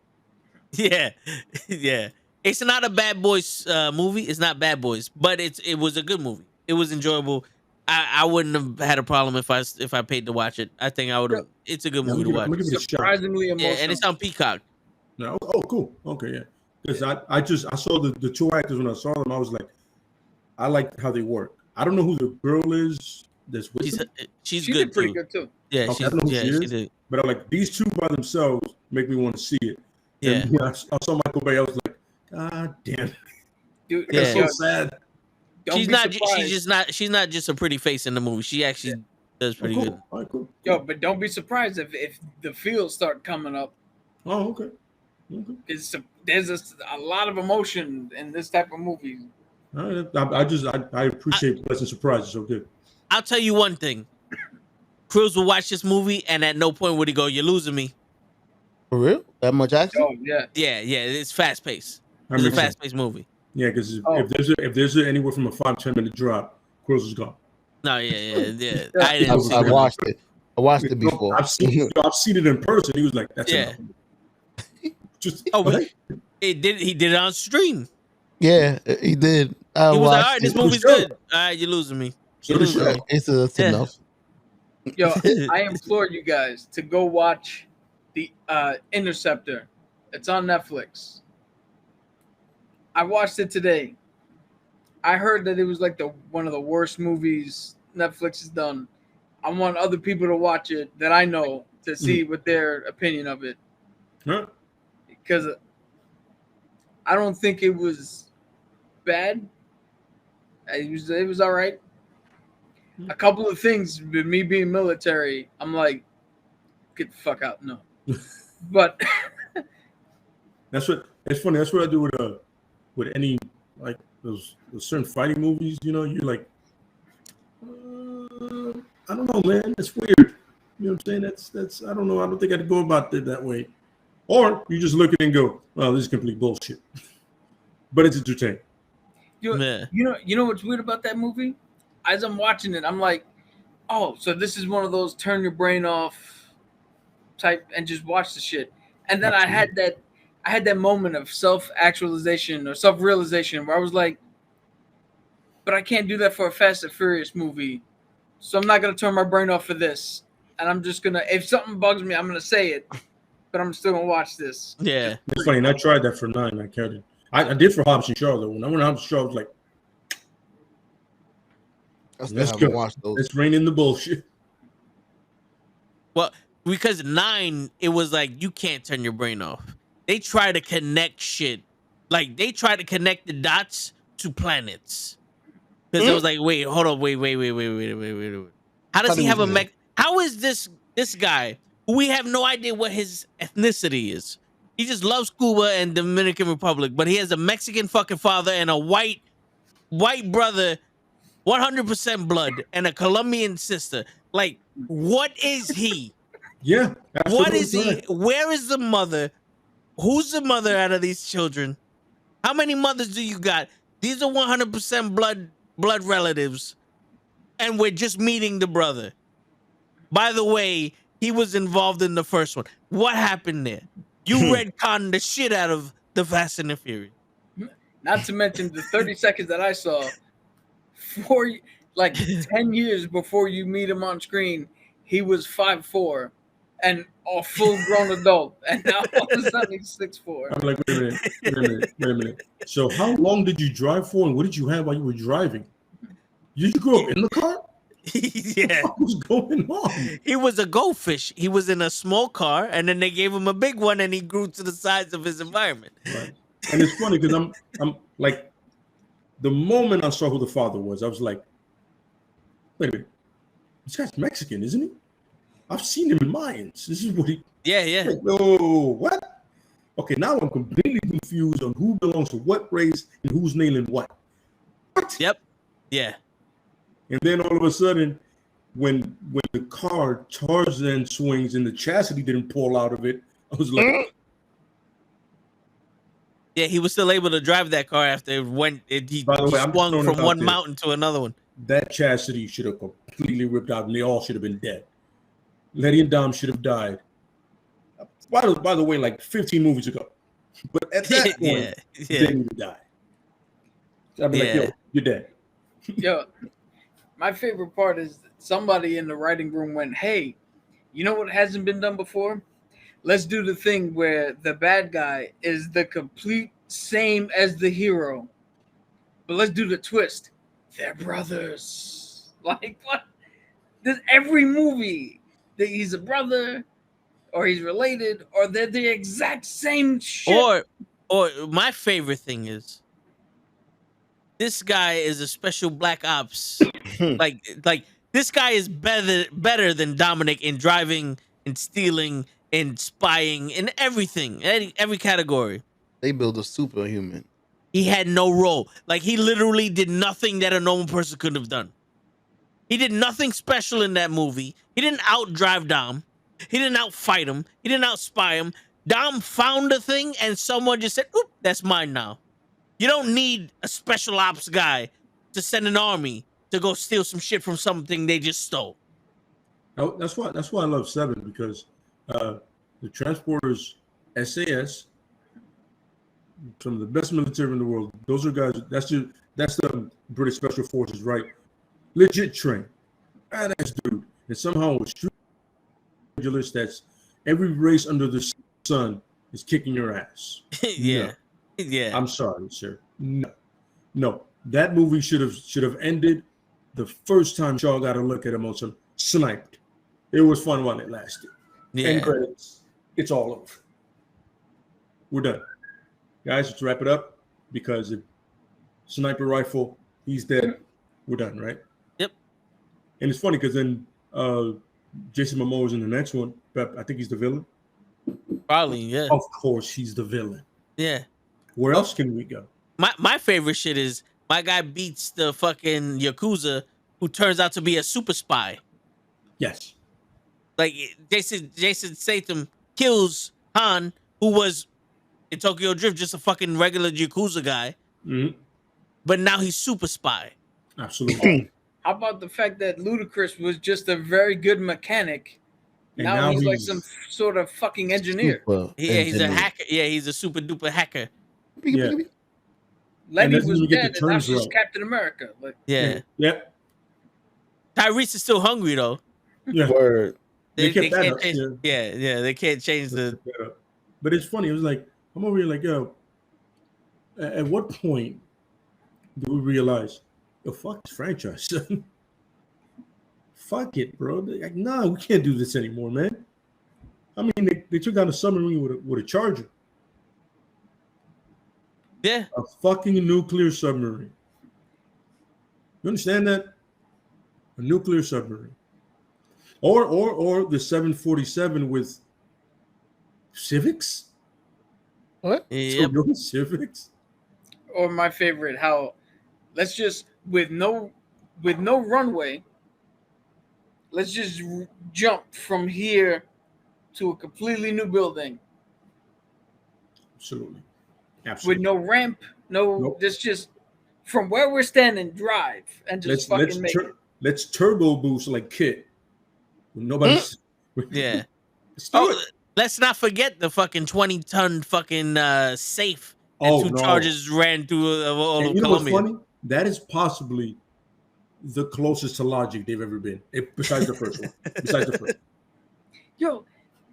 Yeah. It's not a Bad Boys movie. It's not Bad Boys, but it was a good movie. It was enjoyable. I wouldn't have had a problem if I paid to watch it. I think I would have. It's a good movie to watch. Surprisingly emotional. Yeah, and it's on Peacock. No, oh, cool. Okay, yeah. Because I saw the two actors when I saw them. I was like, I like how they work. I don't know who the girl is. That's with them. She's good. Did pretty good too. Yeah, okay, she did. But I'm like, these two by themselves make me want to see it. Yeah. And I saw Michael Bay. I was like, God damn. Dude, that's so sad. She's not just a pretty face in the movie. She actually does pretty good. All right, cool. Yo, but don't be surprised if the feels start coming up. Oh, okay. There's a lot of emotion in this type of movie. All right, I appreciate pleasant surprises. So good. I'll tell you one thing. Cruz will watch this movie, and at no point would he go, "You're losing me." For real? That much action? Oh yeah. Yeah. It's fast paced. It's a fast paced movie. Yeah, because if there's anywhere from a 5-10 minute drop, Cruz is gone. No, yeah. I watched it. I watched it before. I've seen it in person. He was like, "That's enough." Just he did it on stream. Yeah, he did. He was like, "All right, this movie's good. All right, you're losing me." It's enough. Yo, I implore you guys to go watch the Interceptor. It's on Netflix. I watched it today. I heard that it was like one of the worst movies Netflix has done. I want other people to watch it that I know to see what their opinion of it. Huh? Because I don't think it was bad. It was all right. A couple of things with me being military, I'm like, get the fuck out. No. But it's funny. That's what I do with any like those certain fighting movies. You know, you're like, I don't know, man. It's weird. You know what I'm saying? That's I don't know. I don't think I'd go about it that way. Or you just look at it and go, "Well, this is complete bullshit." But it's entertaining. You know what's weird about that movie? As I'm watching it, I'm like, oh, so this is one of those turn your brain off type and just watch the shit. And then I had that moment of self-actualization or self-realization where I was like, but I can't do that for a Fast and Furious movie. So I'm not going to turn my brain off for this. And I'm just going to, if something bugs me, I'm going to say it. But I'm still going to watch this. Yeah. It's funny. And I tried that for 9. I carried it. I did for Hobbs and Shaw, though. When I went to Hobbs and Shaw, I was like, let's go. Let's rein in the bullshit. Well, because 9, it was like, you can't turn your brain off. They try to connect shit. Like, they try to connect the dots to planets. Because it was like, wait, hold on, wait. How does he have a How is this guy, who we have no idea what his ethnicity is? He just loves Cuba and Dominican Republic, but he has a Mexican fucking father and a white brother, 100% blood, and a Colombian sister. Like, what is he? Yeah. What is he? Where is the mother? Who's the mother out of these children? How many mothers do you got? These are 100% blood relatives, and we're just meeting the brother. By the way, he was involved in the first one. What happened there? You retconned the shit out of the Fast and the Furious. Not to mention the 30 seconds that I saw, 10 years before you meet him on screen, he was 5'4" and a full-grown adult, and now all of a sudden he's 6'4". I'm like, wait a minute. So how long did you drive for, and what did you have while you were driving? Did you grow up in the car? Yeah. What was going on? He was a goldfish. He was in a small car, and then they gave him a big one, and he grew to the size of his environment. Right. And it's funny because I'm like, the moment I saw who the father was, I was like, wait a minute, this guy's Mexican, isn't he? I've seen him in Mayans. This is what he. Yeah. Like, oh, what? Okay, now I'm completely confused on who belongs to what race and who's nailing what. What? Yep. Yeah. And then all of a sudden, when the car Tarzan swings and the chastity didn't pull out of it, I was like, yeah, he was still able to drive that car after he By the way, I'm swung throwing from it out one there. mountain to another one. That chastity should have completely ripped out, and they all should have been dead. Letty and Dom should have died. By the way, like 15 movies ago. But at that point, Yeah. they didn't even die. I'd be like, yo, you're dead. Yo, my favorite part is somebody in the writing room went, hey, you know what hasn't been done before? Let's do the thing where the bad guy is the complete same as the hero. But let's do the twist. They're brothers. Like, what? There's every movie that he's a brother or he's related or they're the exact same shit. Or my favorite thing is this guy is a special black ops. like this guy is better than Dominic in driving and stealing and spying and everything, every category. They build a superhuman. He had no role. Like, he literally did nothing that a normal person could have done. He did nothing special in that movie. He didn't outdrive Dom. He didn't outfight him. He didn't outspy him. Dom found a thing and someone just said, oop, that's mine now. You don't need a special ops guy to send an army to go steal some shit from something they just stole. That's why I love 7, because the transporters SAS, some of the best military in the world. Those are guys. That's the British Special Forces, right? Legit trained, badass dude. And somehow with street, that's every race under the sun is kicking your ass. Yeah. No. Yeah. I'm sorry, sir. No. That movie should have ended the first time Shaw got a look at him on some sniped. It was fun while it lasted. Yeah. End credits. It's all over. We're done. Guys, let's wrap it up, because if sniper rifle, he's dead. We're done, right? Yep. And it's funny because then Jason Momoa is in the next one, but I think he's the villain. Probably, yeah. Of course, he's the villain. Yeah. Where else can we go? My favorite shit is my guy beats the fucking Yakuza who turns out to be a super spy. Yes. Like, Jason Statham kills Han, who was in Tokyo Drift just a fucking regular Yakuza guy. Mm-hmm. But now he's super spy. Absolutely. How about the fact that Ludacris was just a very good mechanic? And Now he's like some sort of fucking engineer. Yeah, he's a hacker. Yeah, he's a super duper hacker. Yeah. Letty doesn't was even get dead, the and now terms she's right. Captain America. Like, Yeah. Yep. Tyrese is still hungry though. Yeah. Word. They kept that can't up, change. Yeah, they can't change the. But it's funny. It was like, I'm over here like, yo, at what point do we realize, yo, fuck this franchise, son? Fuck it, bro. Like, nah, we can't do this anymore, man. I mean, they took down a submarine with a charger. Yeah. A fucking nuclear submarine. You understand that? A nuclear submarine. Or the 747 with civics? What? Yep. So civics? or my favorite, how let's just with no runway, let's just jump from here to a completely new building. Absolutely. with Absolutely. no ramp, no. Nope. Just from where we're standing, drive and just fucking make it. Let's turbo boost like Kit. Nobody's. Yeah. Let's do it. Let's not forget the fucking 20-ton fucking safe that Oh, two no. charges ran through all And of you know what's Colombia. funny? That is possibly the closest to logic they've ever been, besides the first one. Besides the first. Yo,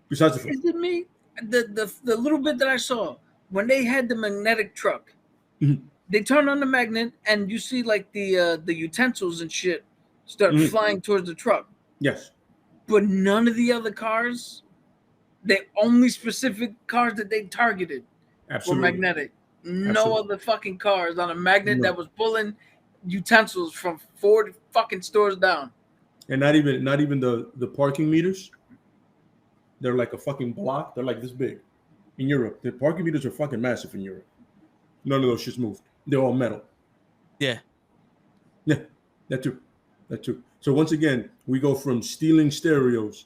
Besides the first. is it me? The little bit that I saw when they had the magnetic truck, Mhm. they turn on the magnet and you see like the utensils and shit start Mhm. flying towards the truck. Yes. But none of the other cars, the only specific cars that they targeted were Absolutely. magnetic. No Absolutely. other fucking cars on a magnet No. that was pulling utensils from 4 fucking stores down. And not even the parking meters. They're like a fucking block. They're like this big. In Europe, the parking meters are fucking massive in Europe. None of those shits moved. They're all metal. Yeah. Yeah, that too. That too. So once again, we go from stealing stereos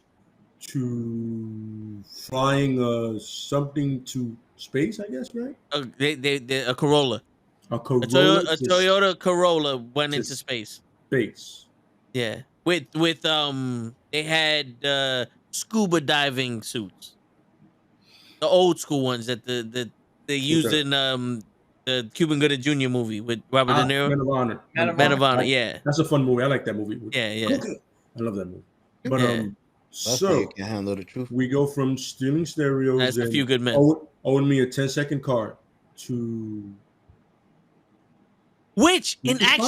to flying something to space, I guess, right? They a Corolla. A Corolla A to Toyota Corolla went to into space. space. Yeah. With they had scuba diving suits. The old school ones that they used Okay. in the Cuban Gooding Jr. movie with Robert De Niro. Men of Honor. Men of Honor, yeah. That's a fun movie. I like that movie. Yeah, yeah. Okay. I love that movie. But Yeah. That's how so you can handle the truth. we go from stealing stereos That's a and Few Good Men. owing me a 10-second card to Which in It's fine.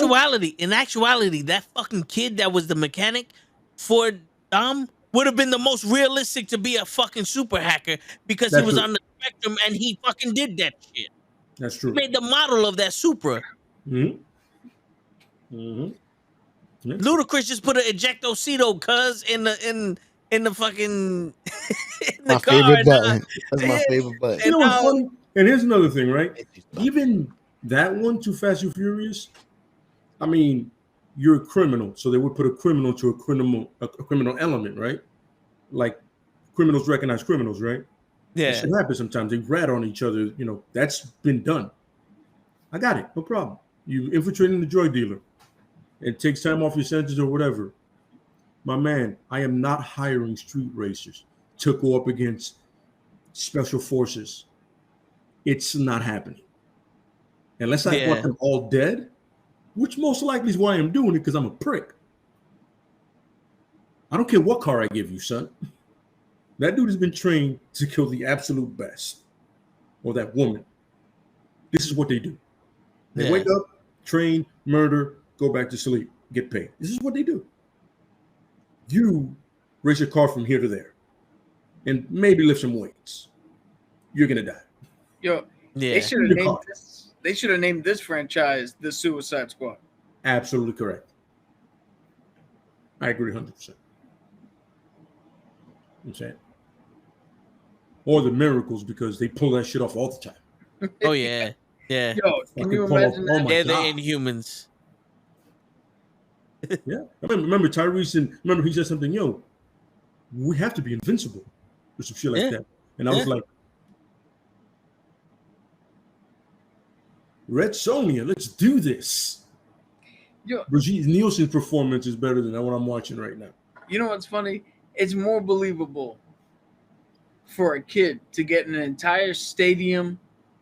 actuality, that fucking kid that was the mechanic for Dom would have been the most realistic to be a fucking super hacker because That's he was true. on the spectrum and he fucking did that shit. That's He true. made the model of that Supra. Mm-hmm. Mm-hmm. Yeah. Ludacris just put an ejectocito cuz in the fucking in the My car. favorite and, button. That's my yeah. favorite button. You know what's now- funny? And here's another thing, right? Itchy stuff. Even that one, Too Fast and Furious, I mean, you're a criminal, so they would put a criminal to a criminal element, right? Like criminals recognize criminals, right? Yeah. That shit happens sometimes. They rat on each other. You know, that's been done. I got it. No problem. You infiltrating the drug dealer. It takes time off your sentence or whatever. My man, I am not hiring street racers to go up against special forces. It's not happening. Unless I want them all dead, which most likely is why I'm doing it, because I'm a prick. I don't care what car I give you, son. That dude has been trained to kill the absolute best. Or that woman. This is what they do. They wake up, train, murder, go back to sleep, get paid. This is what they do. You race your car from here to there and maybe lift some weights. You're going to die. Yo, Yeah. they should have named this. They should have named this franchise the Suicide Squad. Absolutely correct. I agree 100%. I'm saying. Or the Miracles, because they pull that shit off all the time. Oh yeah. Yeah. Yo, can you imagine that? They're the God. Inhumans. Yeah. I remember Tyrese, and remember he said something, yo, we have to be invincible or some shit like that. And I was like, Red Sonja, let's do this. Yo, Brigitte Nielsen's performance is better than what I'm watching right now. you know what's funny? It's more believable for a kid to get an entire stadium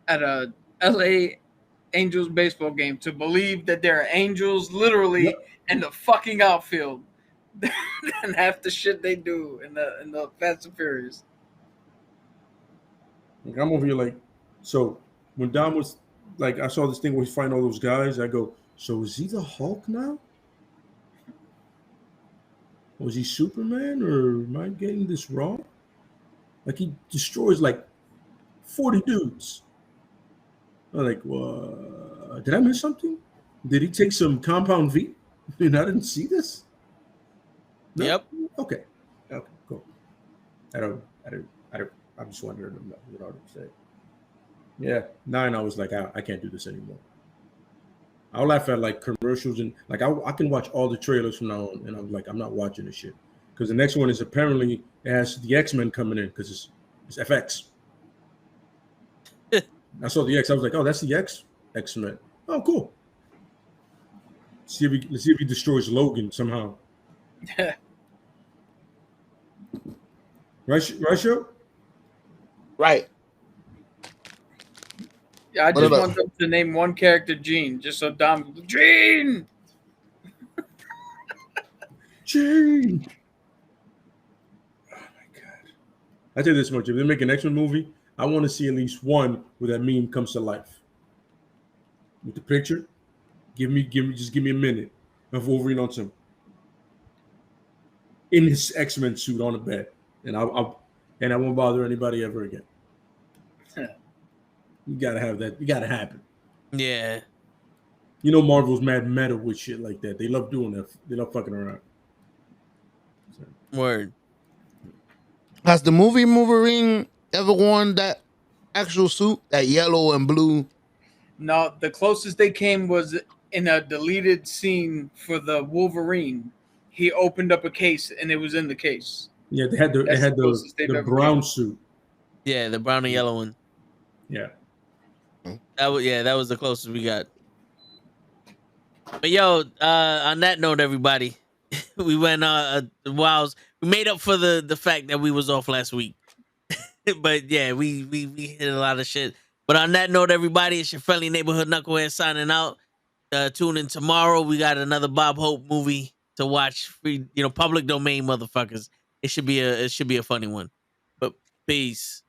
at a LA Angels baseball game to believe that there are angels literally in the fucking outfield than half the shit they do in the Fast and Furious. Like, I'm over here like, so when Dom was like, I saw this thing where he's fighting all those guys. I go, so is he the Hulk now? Was he Superman, or am I getting this wrong? Like, he destroys like 40 dudes. I'm like, well, did I miss something? Did he take some Compound V and I didn't see this? No? Yep. Okay, cool. I'm just wondering, you know what I'm saying? Yeah, 9, I was like, I can't do this anymore. I'll laugh at like commercials and like I can watch all the trailers from now on, and I'm like, I'm not watching this shit because the next one is apparently it has the X-Men coming in because it's FX. I saw the X. I was like, oh, that's the X-Men. Oh, cool. Let's see if he destroys Logan somehow. Right, Show? Right. Yeah, I What just about- want them to name one character Gene, just so Dom Gene. Gene. Oh my god! I tell you this much: if they make an X-Men movie, I want to see at least one where that meme comes to life. With the picture, give me a minute of Wolverine on some in his X-Men suit on the bed, and I won't bother anybody ever again. You gotta have that. You gotta happen. Yeah. You know, Marvel's mad meta with shit like that. They love doing that. They love fucking around. Word. Has the movie Wolverine ever worn that actual suit, that yellow and blue? No, the closest they came was in a deleted scene for the Wolverine. He opened up a case and it was in the case. Yeah, they had That's the closest they've the ever brown come. suit. Yeah, the brown and yellow one. Yeah. That was the closest we got. But yo, on that note, everybody, we went whiles. We made up for the fact that we was off last week. But yeah, we hit a lot of shit. But on that note, everybody, it's your friendly neighborhood knucklehead signing out. Tune in tomorrow. We got another Bob Hope movie to watch. Free, public domain, motherfuckers. It should be a funny one. But peace.